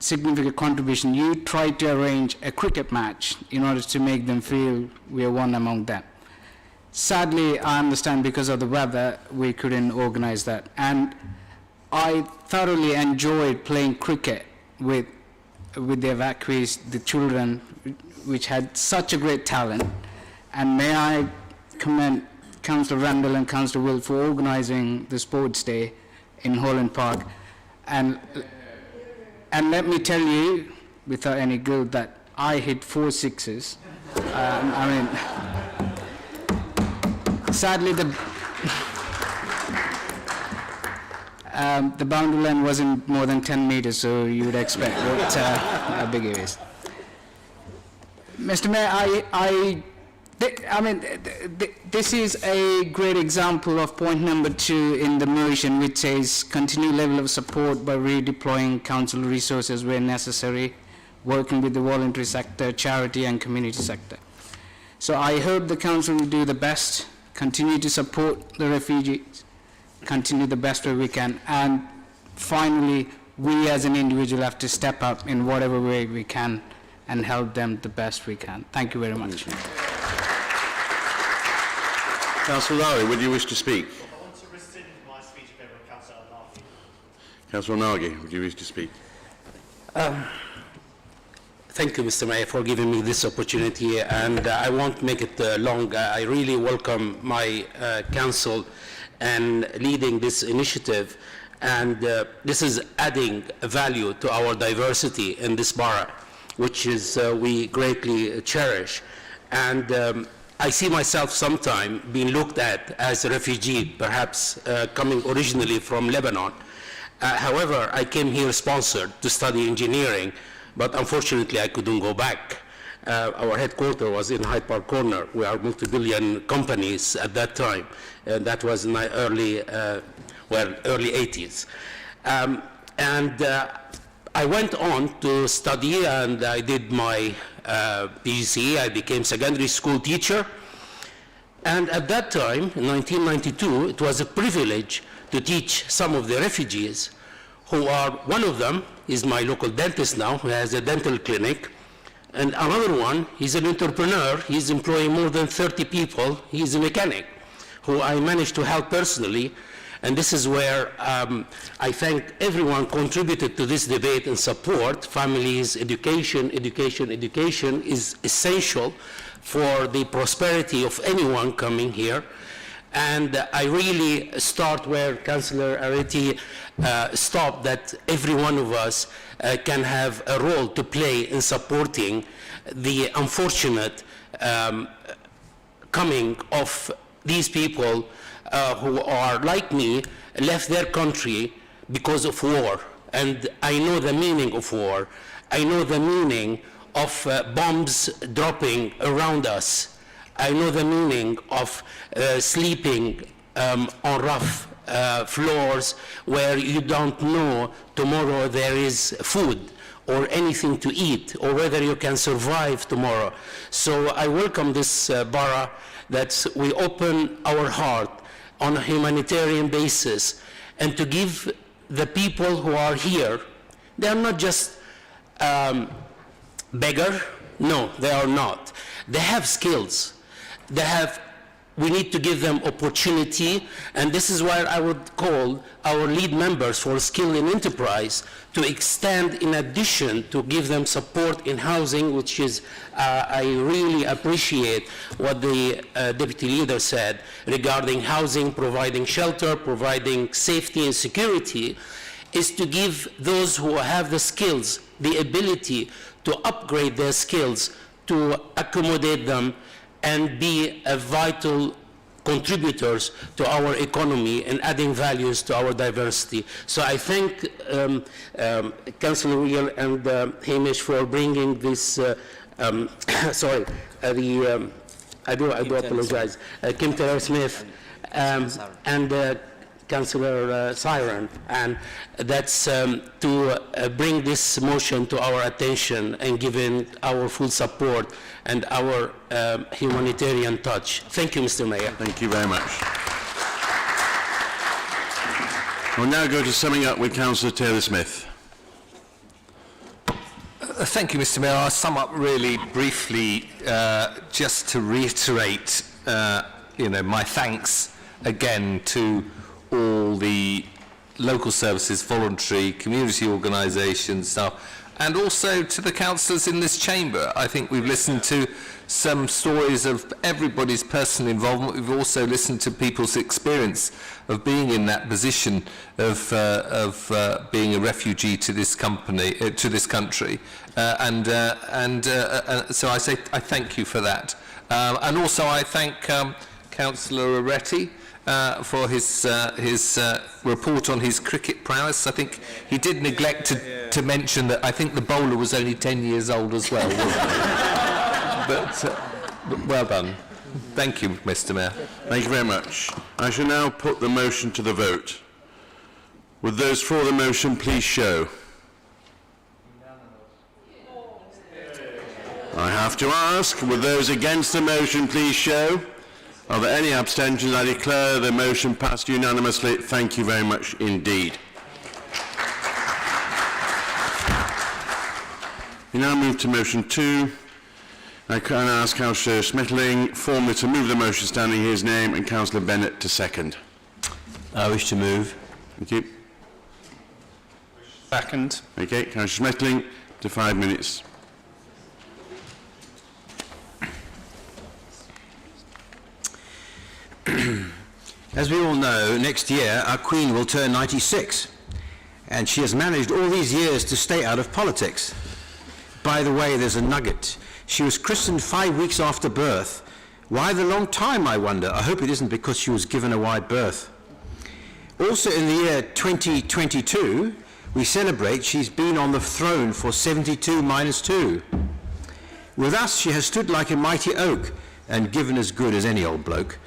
significant contribution. You tried to arrange a cricket match in order to make them feel we are one among them. Sadly, I understand because of the weather, we couldn't organize that. And I thoroughly enjoyed playing cricket with the evacuees, the children, which had such a great talent. And may I commend Councillor Randall and Councillor Will for organizing the sports day in Holland Park. And let me tell you, without any guilt, that I hit 4 sixes. Sadly, the boundary line wasn't more than 10 meters, so you would expect how big it is. Mr. Mayor, I This is a great example of point number 2 in the motion, which says continue level of support by redeploying council resources where necessary, working with the voluntary sector, charity and community sector. So I hope the council will do the best, continue to support the refugees, continue the best way we can, and finally, we as an individual have to step up in whatever way we can and help them the best we can. Thank you very much. Councillor Lowry, would you wish to speak? I want to rescind my speech in favour of Councillor Nagy. Councillor Nagy, would you wish to speak? Thank you, Mr. Mayor, for giving me this opportunity, and I won't make it long. I really welcome my council and leading this initiative, and this is adding value to our diversity in this borough, which is we greatly cherish. And I see myself sometime being looked at as a refugee, perhaps coming originally from Lebanon. However, I came here sponsored to study engineering, but unfortunately I couldn't go back. Our headquarters was in Hyde Park Corner. We are multi-billion companies at that time. That was in my early 80s. I went on to study, and I did my PGCE. I became secondary school teacher. And at that time, in 1992, it was a privilege to teach some of the refugees who are, one of them is my local dentist now, who has a dental clinic. And another one, he's an entrepreneur. He's employing more than 30 people. He's a mechanic who I managed to help personally. And this is where I thank everyone contributed to this debate and support. Families, education is essential for the prosperity of anyone coming here. And I really start where Councillor Areti stopped, that every one of us can have a role to play in supporting the unfortunate coming of these people who are, like me, left their country because of war. And I know the meaning of war. I know the meaning of bombs dropping around us. I know the meaning of sleeping on rough floors where you don't know tomorrow there is food or anything to eat, or whether you can survive tomorrow. So I welcome this borough, that we open our heart on a humanitarian basis, and to give the people who are here, they are not just beggar. No, they are not. They have skills. We need to give them opportunity, and this is why I would call our lead members for skill and enterprise to extend, in addition to give them support in housing, which is, I really appreciate what the deputy leader said regarding housing, providing shelter, providing safety and security, is to give those who have the skills the ability to upgrade their skills, to accommodate them, and be a vital contributors to our economy and adding values to our diversity. So I thank Councillor Real and Hamish for bringing this, I do apologize, Kim Taylor-Smith and Councillor Siren, and that's to bring this motion to our attention and giving our full support and our humanitarian touch. Thank you, Mr. Mayor. Thank you very much. We'll now go to summing up with Councillor Taylor-Smith. Thank you, Mr. Mayor. I'll sum up really briefly, just to reiterate, my thanks again to all the local services, voluntary, community organisations, staff, and also to the councillors in this chamber. I think we've listened to some stories of everybody's personal involvement. We've also listened to people's experience of being in that position of being a refugee to this country, so I say I thank you for that, and also I thank Councillor Areti for his report on his cricket prowess. I think he did neglect to mention that I think the bowler was only 10 years old as well, wasn't he? Well done. Thank you, Mr. Mayor. Thank you very much. I shall now put the motion to the vote. Would those for the motion please show? I have to ask, would those against the motion please show? Are there any abstentions? I declare the motion passed unanimously. Thank you very much indeed. We now move to motion 2. I can ask Councillor Smitling formally to move the motion standing his name and Councillor Bennett to second. I wish to move. Thank you. Second. Okay, Councillor Smitling to 5 minutes. As we all know, next year our Queen will turn 96, and she has managed all these years to stay out of politics. By the way, there's a nugget. She was christened 5 weeks after birth. Why the long time, I wonder? I hope it isn't because she was given a wide berth. Also in the year 2022, we celebrate she's been on the throne for 72 minus 2. With us, she has stood like a mighty oak and given as good as any old bloke.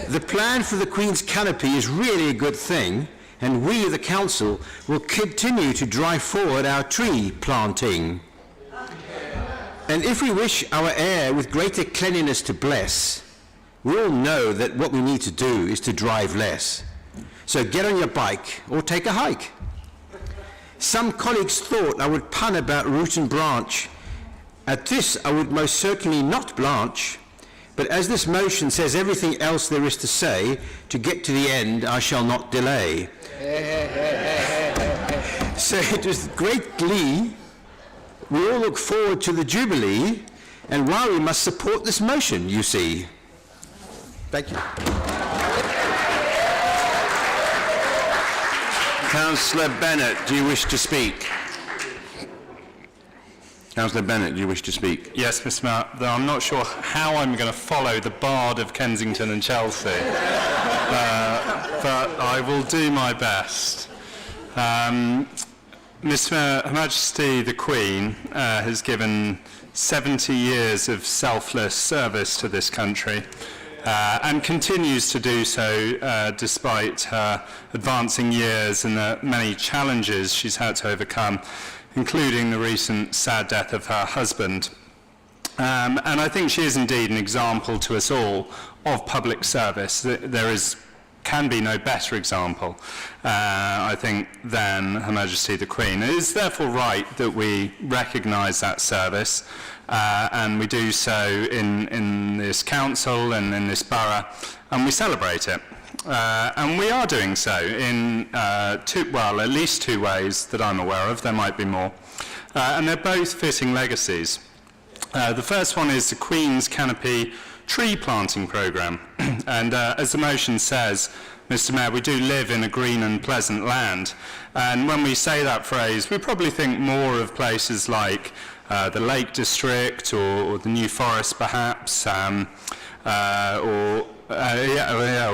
The plan for the Queen's canopy is really a good thing, and we, the Council, will continue to drive forward our tree planting. And if we wish our air with greater cleanliness to bless, we all know that what we need to do is to drive less. So get on your bike or take a hike. Some colleagues thought I would pun about root and branch. At this, I would most certainly not blanch, but as this motion says everything else there is to say, to get to the end I shall not delay. So it was great glee. We all look forward to the Jubilee, and why we must support this motion, you see. Thank you. Councillor Bennett, do you wish to speak? Councillor Bennett, do you wish to speak? Yes, Mr. Mayor, though I'm not sure how I'm going to follow the Bard of Kensington and Chelsea, but I will do my best. Mr. Mayor, Her Majesty the Queen has given 70 years of selfless service to this country and continues to do so despite her advancing years and the many challenges she's had to overcome, including the recent sad death of her husband. And I think she is indeed an example to us all of public service. There can be no better example, I think, than Her Majesty the Queen. It is therefore right that we recognise that service, and we do so in this council and in this borough, and we celebrate it. And we are doing so in at least two ways that I'm aware of. There might be more. And they're both fitting legacies. The first one is the Queen's Canopy tree planting programme. And as the motion says, Mr. Mayor, we do live in a green and pleasant land. And when we say that phrase, we probably think more of places like the Lake District or the New Forest, perhaps, or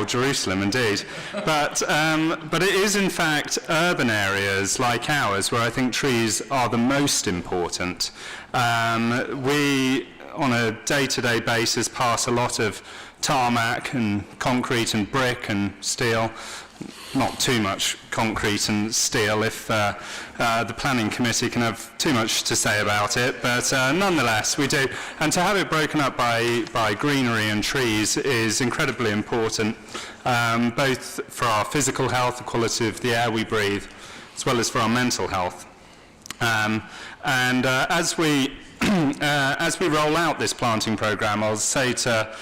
Jerusalem, indeed. But it is, in fact, urban areas like ours where I think trees are the most important. We, on a day-to-day basis, pass a lot of tarmac and concrete and brick and steel. Not too much concrete and steel if the planning committee can have too much to say about it, but nonetheless we do. And to have it broken up by greenery and trees is incredibly important, both for our physical health, the quality of the air we breathe, as well as for our mental health. As we roll out this planting programme, I'll say to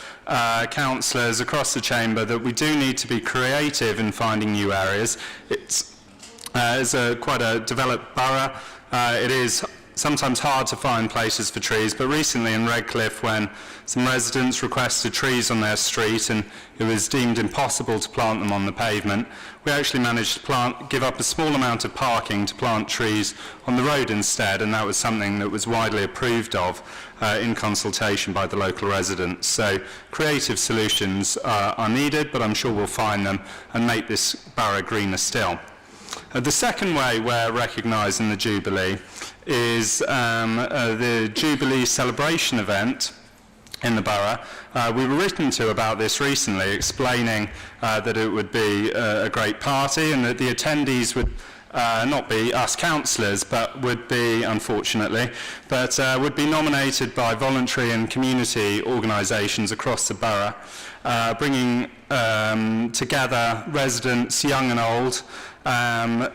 councillors across the chamber that we do need to be creative in finding new areas. It's quite a developed borough. It is sometimes hard to find places for trees, but recently in Redcliffe, when some residents requested trees on their street and it was deemed impossible to plant them on the pavement, we actually managed to give up a small amount of parking to plant trees on the road instead, and that was something that was widely approved of in consultation by the local residents. So creative solutions are needed, but I'm sure we'll find them and make this borough greener still. The second way we're recognising the Jubilee is the Jubilee celebration event in the borough. We were written to about this recently, explaining that it would be a great party and that the attendees would not be us councillors, but would be, unfortunately, would be nominated by voluntary and community organisations across the borough, bringing together residents, young and old,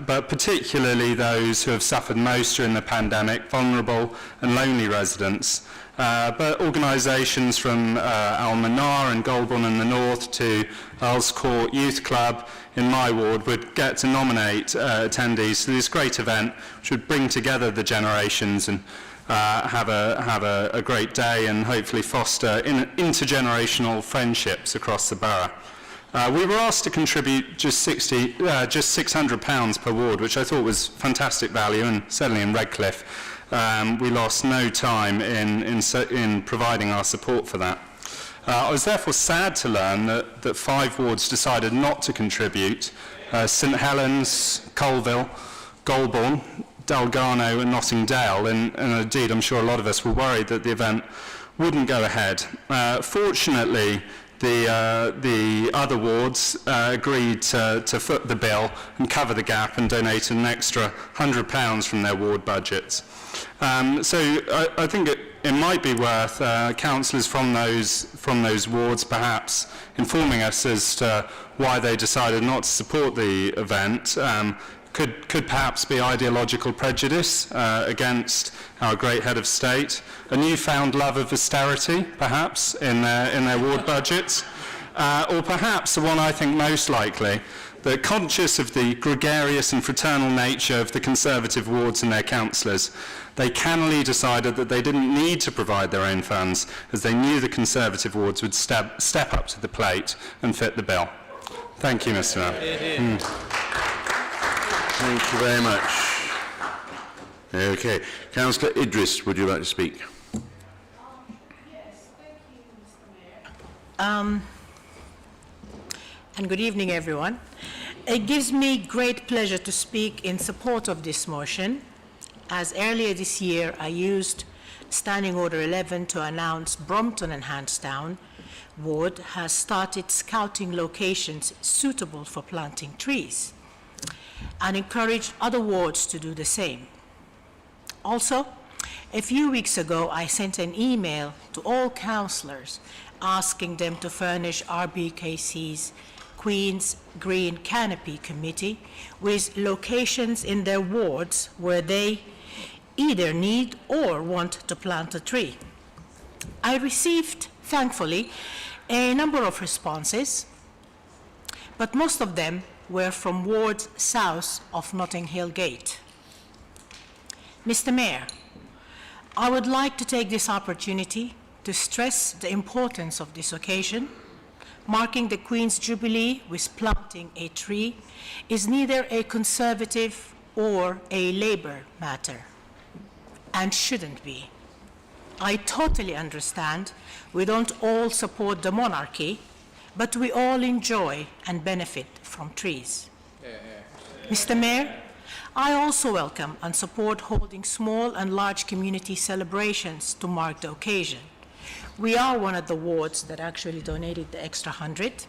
but particularly those who have suffered most during the pandemic, vulnerable and lonely residents. But organisations from Almanar and Goulburn in the north to Earls Court Youth Club in my ward would get to nominate attendees to this great event, which would bring together the generations and have a great day and hopefully foster intergenerational friendships across the borough. We were asked to contribute just £600 per ward, which I thought was fantastic value, and certainly in Redcliffe we lost no time in providing our support for that. I was therefore sad to learn that 5 wards decided not to contribute: St Helens, Colville, Goulburn, Dalgarno and Notting Dale, and indeed I'm sure a lot of us were worried that the event wouldn't go ahead. Fortunately, the other wards agreed to foot the bill and cover the gap and donated an extra £100 from their ward budgets. So I think it might be worth councillors from those wards perhaps informing us as to why they decided not to support the event. Could perhaps be ideological prejudice against our great head of state, a newfound love of austerity, perhaps, in their ward budgets, or perhaps the one I think most likely, that conscious of the gregarious and fraternal nature of the Conservative wards and their councillors, they cannily decided that they didn't need to provide their own funds, as they knew the Conservative wards would step up to the plate and fit the bill. Thank you, Mr. Mayor. Thank you very much. Okay. Councillor Idris, would you like to speak? And good evening, everyone. It gives me great pleasure to speak in support of this motion, as earlier this year I used Standing Order 11 to announce Brompton and Hansdown ward has started scouting locations suitable for planting trees, and encouraged other wards to do the same. Also, a few weeks ago, I sent an email to all councillors asking them to furnish RBKC's Queen's Green Canopy Committee with locations in their wards where they either need or want to plant a tree. I received, thankfully, a number of responses, but most of them were from wards south of Notting Hill Gate. Mr. Mayor, I would like to take this opportunity to stress the importance of this occasion. Marking the Queen's Jubilee with planting a tree is neither a Conservative or a Labour matter, and shouldn't be. I totally understand we don't all support the monarchy, but we all enjoy and benefit from trees. Mr. Mayor, I also welcome and support holding small and large community celebrations to mark the occasion. We are one of the wards that actually donated the extra 100,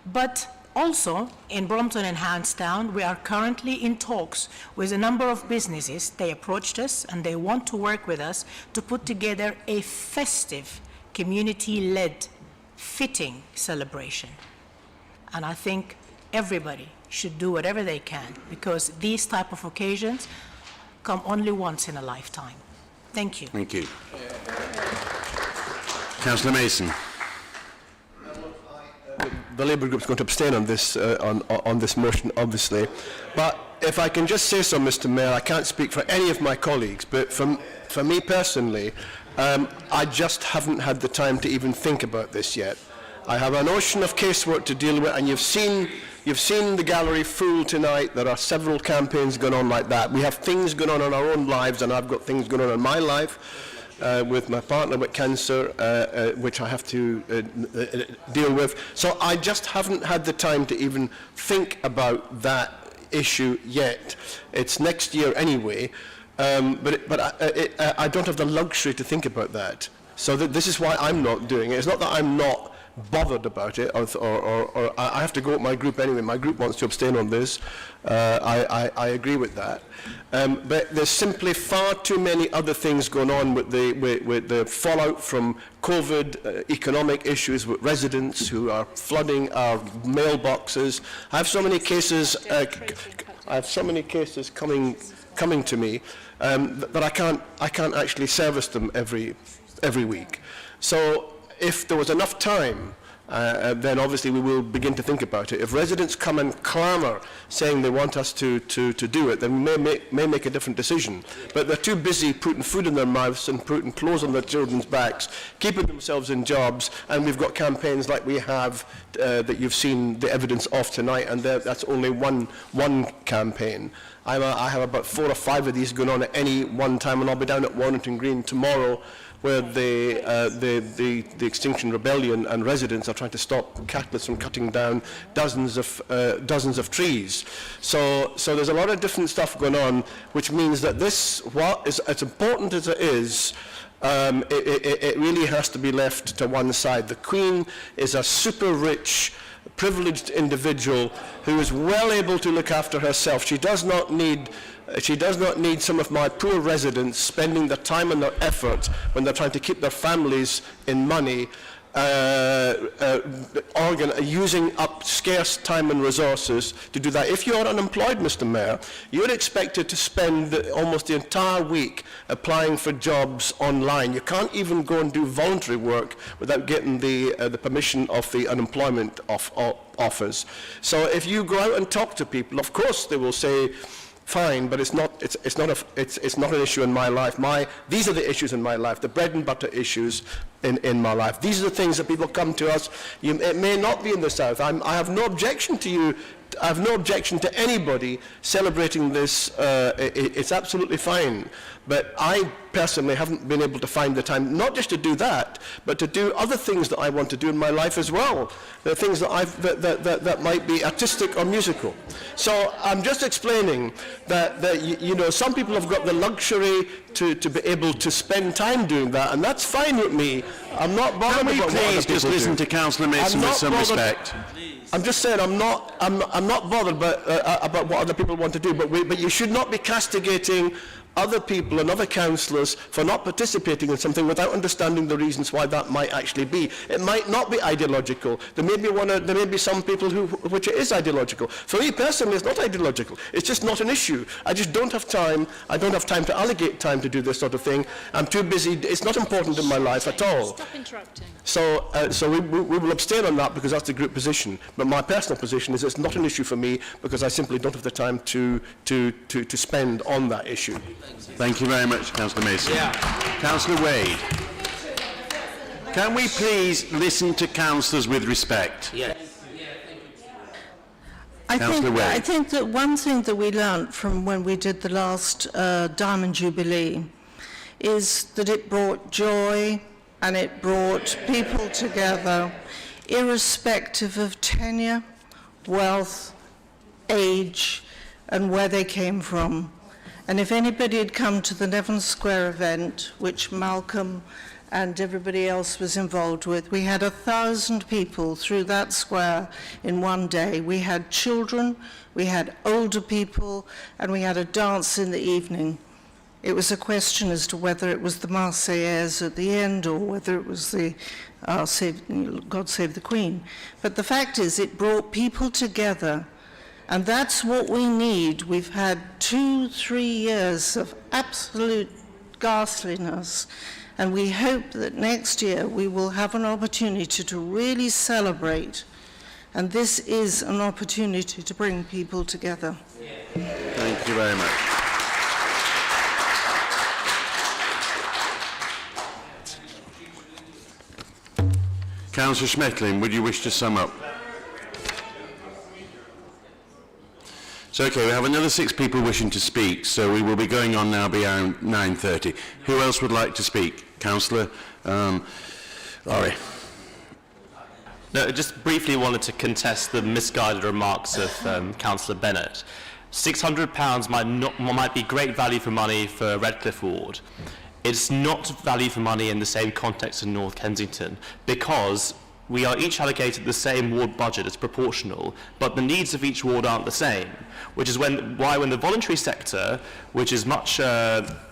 but also in Brompton and Hansdown, we are currently in talks with a number of businesses. They approached us and they want to work with us to put together a festive, community-led, fitting celebration. And I think everybody should do whatever they can, because these type of occasions come only once in a lifetime. Thank you. Thank you. Councillor Mason. The Labour Group is going to abstain on this on this motion, obviously. But if I can just say so, Mr. Mayor, I can't speak for any of my colleagues, but for me personally, I just haven't had the time to even think about this yet. I have an ocean of casework to deal with, and you've seen the gallery full tonight. There are several campaigns going on like that. We have things going on in our own lives, and I've got things going on in my life. With my partner with cancer, which I have to deal with. So I just haven't had the time to even think about that issue yet. It's next year anyway, I don't have the luxury to think about that. So this is why I'm not doing it. It's not that I'm not bothered about it, or I have to go with my group anyway. My group wants to abstain on this. I agree with that. But there's simply far too many other things going on with the fallout from COVID, economic issues with residents who are flooding our mailboxes. I have so many cases. I have so many cases coming to me that I can't actually service them every week. So if there was enough time, then obviously we will begin to think about it. If residents come and clamour saying they want us to do it, then we may make a different decision. But they're too busy putting food in their mouths and putting clothes on their children's backs, keeping themselves in jobs, and we've got campaigns like we have that you've seen the evidence of tonight, and that's only one campaign. I have about 4 or 5 of these going on at any one time, and I'll be down at Warrington Green tomorrow, where the Extinction Rebellion and residents are trying to stop capitalists from cutting down dozens of trees. So there's a lot of different stuff going on, which means that this, as important as it is, it really has to be left to one side. The Queen is a super rich, privileged individual who is well able to look after herself. She does not need some of my poor residents spending their time and their effort when they're trying to keep their families in money, using up scarce time and resources to do that. If you're unemployed, Mr. Mayor, you're expected to spend almost the entire week applying for jobs online. You can't even go and do voluntary work without getting the permission of the unemployment offers. So if you go out and talk to people, of course they will say, fine, but it's not an issue in my life. These are the issues in my life, the bread and butter issues in my life. These are the things that people come to us. It may not be in the South. I have no objection to you. I have no objection to anybody celebrating this. It's absolutely fine. But I personally haven't been able to find the time, not just to do that, but to do other things that I want to do in my life as well. The things that might be artistic or musical. So I'm just explaining that you know, some people have got the luxury to be able to spend time doing that, and that's fine with me. I'm not bothered about what other people do. Can we please just listen to Councillor Mason with some respect? I'm just saying I'm not bothered about what other people want to do, but you should not be castigating other people and other councillors for not participating in something without understanding the reasons why that might actually be. It might not be ideological. There may be some people which it is ideological. For me personally, it's not ideological. It's just not an issue. I just don't have time. I don't have time to allocate time to do this sort of thing. I'm too busy. It's not important in my life at all. Stop interrupting. So we will abstain on that because that's the group position. But my personal position is it's not an issue for me because I simply don't have the time to spend on that issue. Thank you very much, Councillor Mason. Councillor Wade. Can we please listen to councillors with respect? Yes. I think that one thing that we learnt from when we did the last Diamond Jubilee is that it brought joy and it brought people together, irrespective of tenure, wealth, age, and where they came from. And if anybody had come to the Neville Square event, which Malcolm and everybody else was involved with, we had 1,000 people through that square in one day. We had children, we had older people, and we had a dance in the evening. It was a question as to whether it was the Marseillaise at the end or whether it was the God Save the Queen. But the fact is, it brought people together. And that's what we need. We've had 2-3 years of absolute ghastliness, and we hope that next year we will have an opportunity to really celebrate. And this is an opportunity to bring people together. Thank you very much. Councillor Schmettling, would you wish to sum up? So, okay, we have another 6 people wishing to speak, so we will be going on now beyond 9:30. Who else would like to speak? Councillor Laurie. No, I just briefly wanted to contest the misguided remarks of Councillor Bennett. £600 might be great value for money for Redcliffe Ward. It's not value for money in the same context in North Kensington, because we are each allocated the same ward budget, it's proportional, but the needs of each ward aren't the same, which is why when the voluntary sector, which is much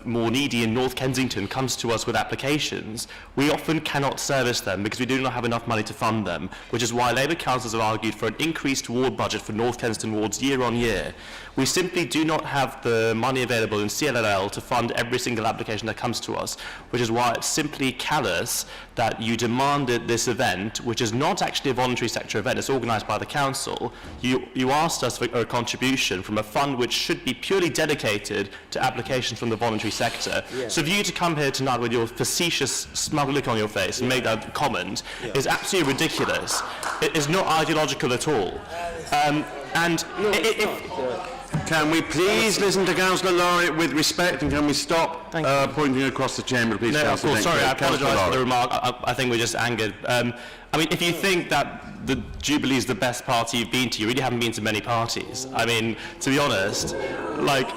more needy in North Kensington, comes to us with applications, we often cannot service them because we do not have enough money to fund them, which is why Labour councillors have argued for an increased ward budget for North Kensington wards year on year. We simply do not have the money available in CLLL to fund every single application that comes to us, which is why it's simply callous that you demanded this event, which is not actually a voluntary sector event, it's organised by the council. You asked us for a contribution from a fund which should be purely dedicated to applications from the voluntary sector. Yeah. So for you to come here tonight with your facetious, smug look on your face and make that comment is absolutely ridiculous. It is not ideological at all. Can we please listen to Councillor Laurie with respect, and can we stop pointing across the chamber, please? No, of course, sorry, I apologise for the remark. I think we're just angered. I mean, if you think that the Jubilee is the best party you've been to, you really haven't been to many parties. I mean, to be honest, like...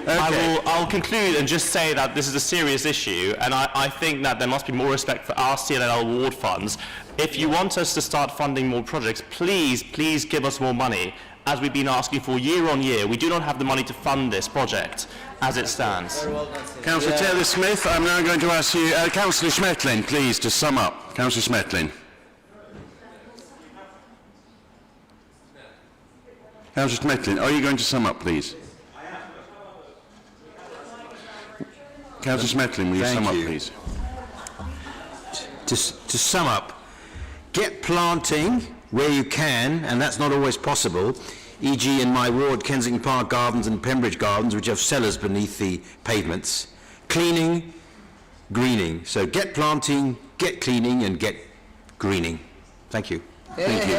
Okay. I'll conclude and just say that this is a serious issue, and I think that there must be more respect for our CLL ward funds. If you want us to start funding more projects, please give us more money, as we've been asking for year on year. We do not have the money to fund this project as it stands. Councillor Taylor-Smith, I'm now going to ask you, Councillor Schmettling, please, to sum up. Councillor Schmettling. Councillor Schmettling, are you going to sum up, please? Councillor Schmettling, will you sum up, please? To sum up, get planting where you can, and that's not always possible, e.g. in my ward, Kensington Park Gardens and Pembridge Gardens, which have cellars beneath the pavements. Cleaning, greening. So get planting, get cleaning, and get greening. Thank you. Thank you.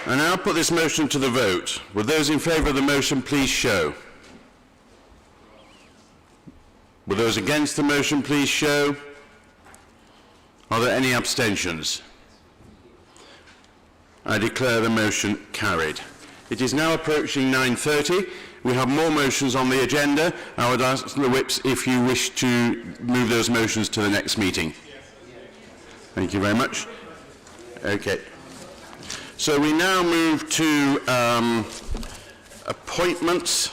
I now put this motion to the vote. Will those in favour of the motion please show? Will those against the motion please show? Are there any abstentions? I declare the motion carried. It is now approaching 9:30. We have more motions on the agenda. I would ask the whips if you wish to move those motions to the next meeting. Thank you very much. Okay. So we now move to appointments.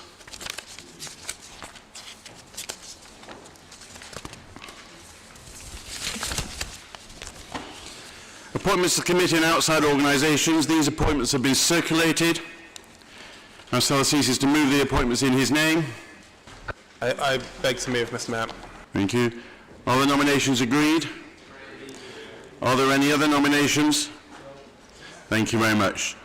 Appointments to committee and outside organisations. These appointments have been circulated. Councillor ceases to move the appointments in his name. I beg to move, Mr. Mayor. Thank you. Are the nominations agreed? Are there any other nominations? Thank you very much.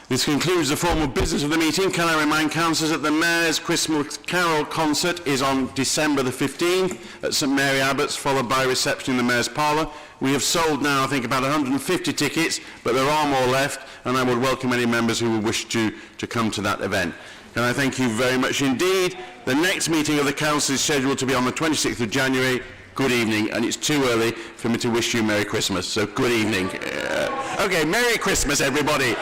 This concludes the formal business of the meeting. Can I remind councillors that the Mayor's Christmas Carol concert is on December the 15th at St Mary Abbots, followed by a reception in the Mayor's Parlour. We have sold now, I think, about 150 tickets, but there are more left, and I would welcome any members who would wish to come to that event. Can I thank you very much indeed. The next meeting of the Council is scheduled to be on the 26th of January. Good evening, and it's too early for me to wish you Merry Christmas, so good evening. Okay, Merry Christmas, everybody.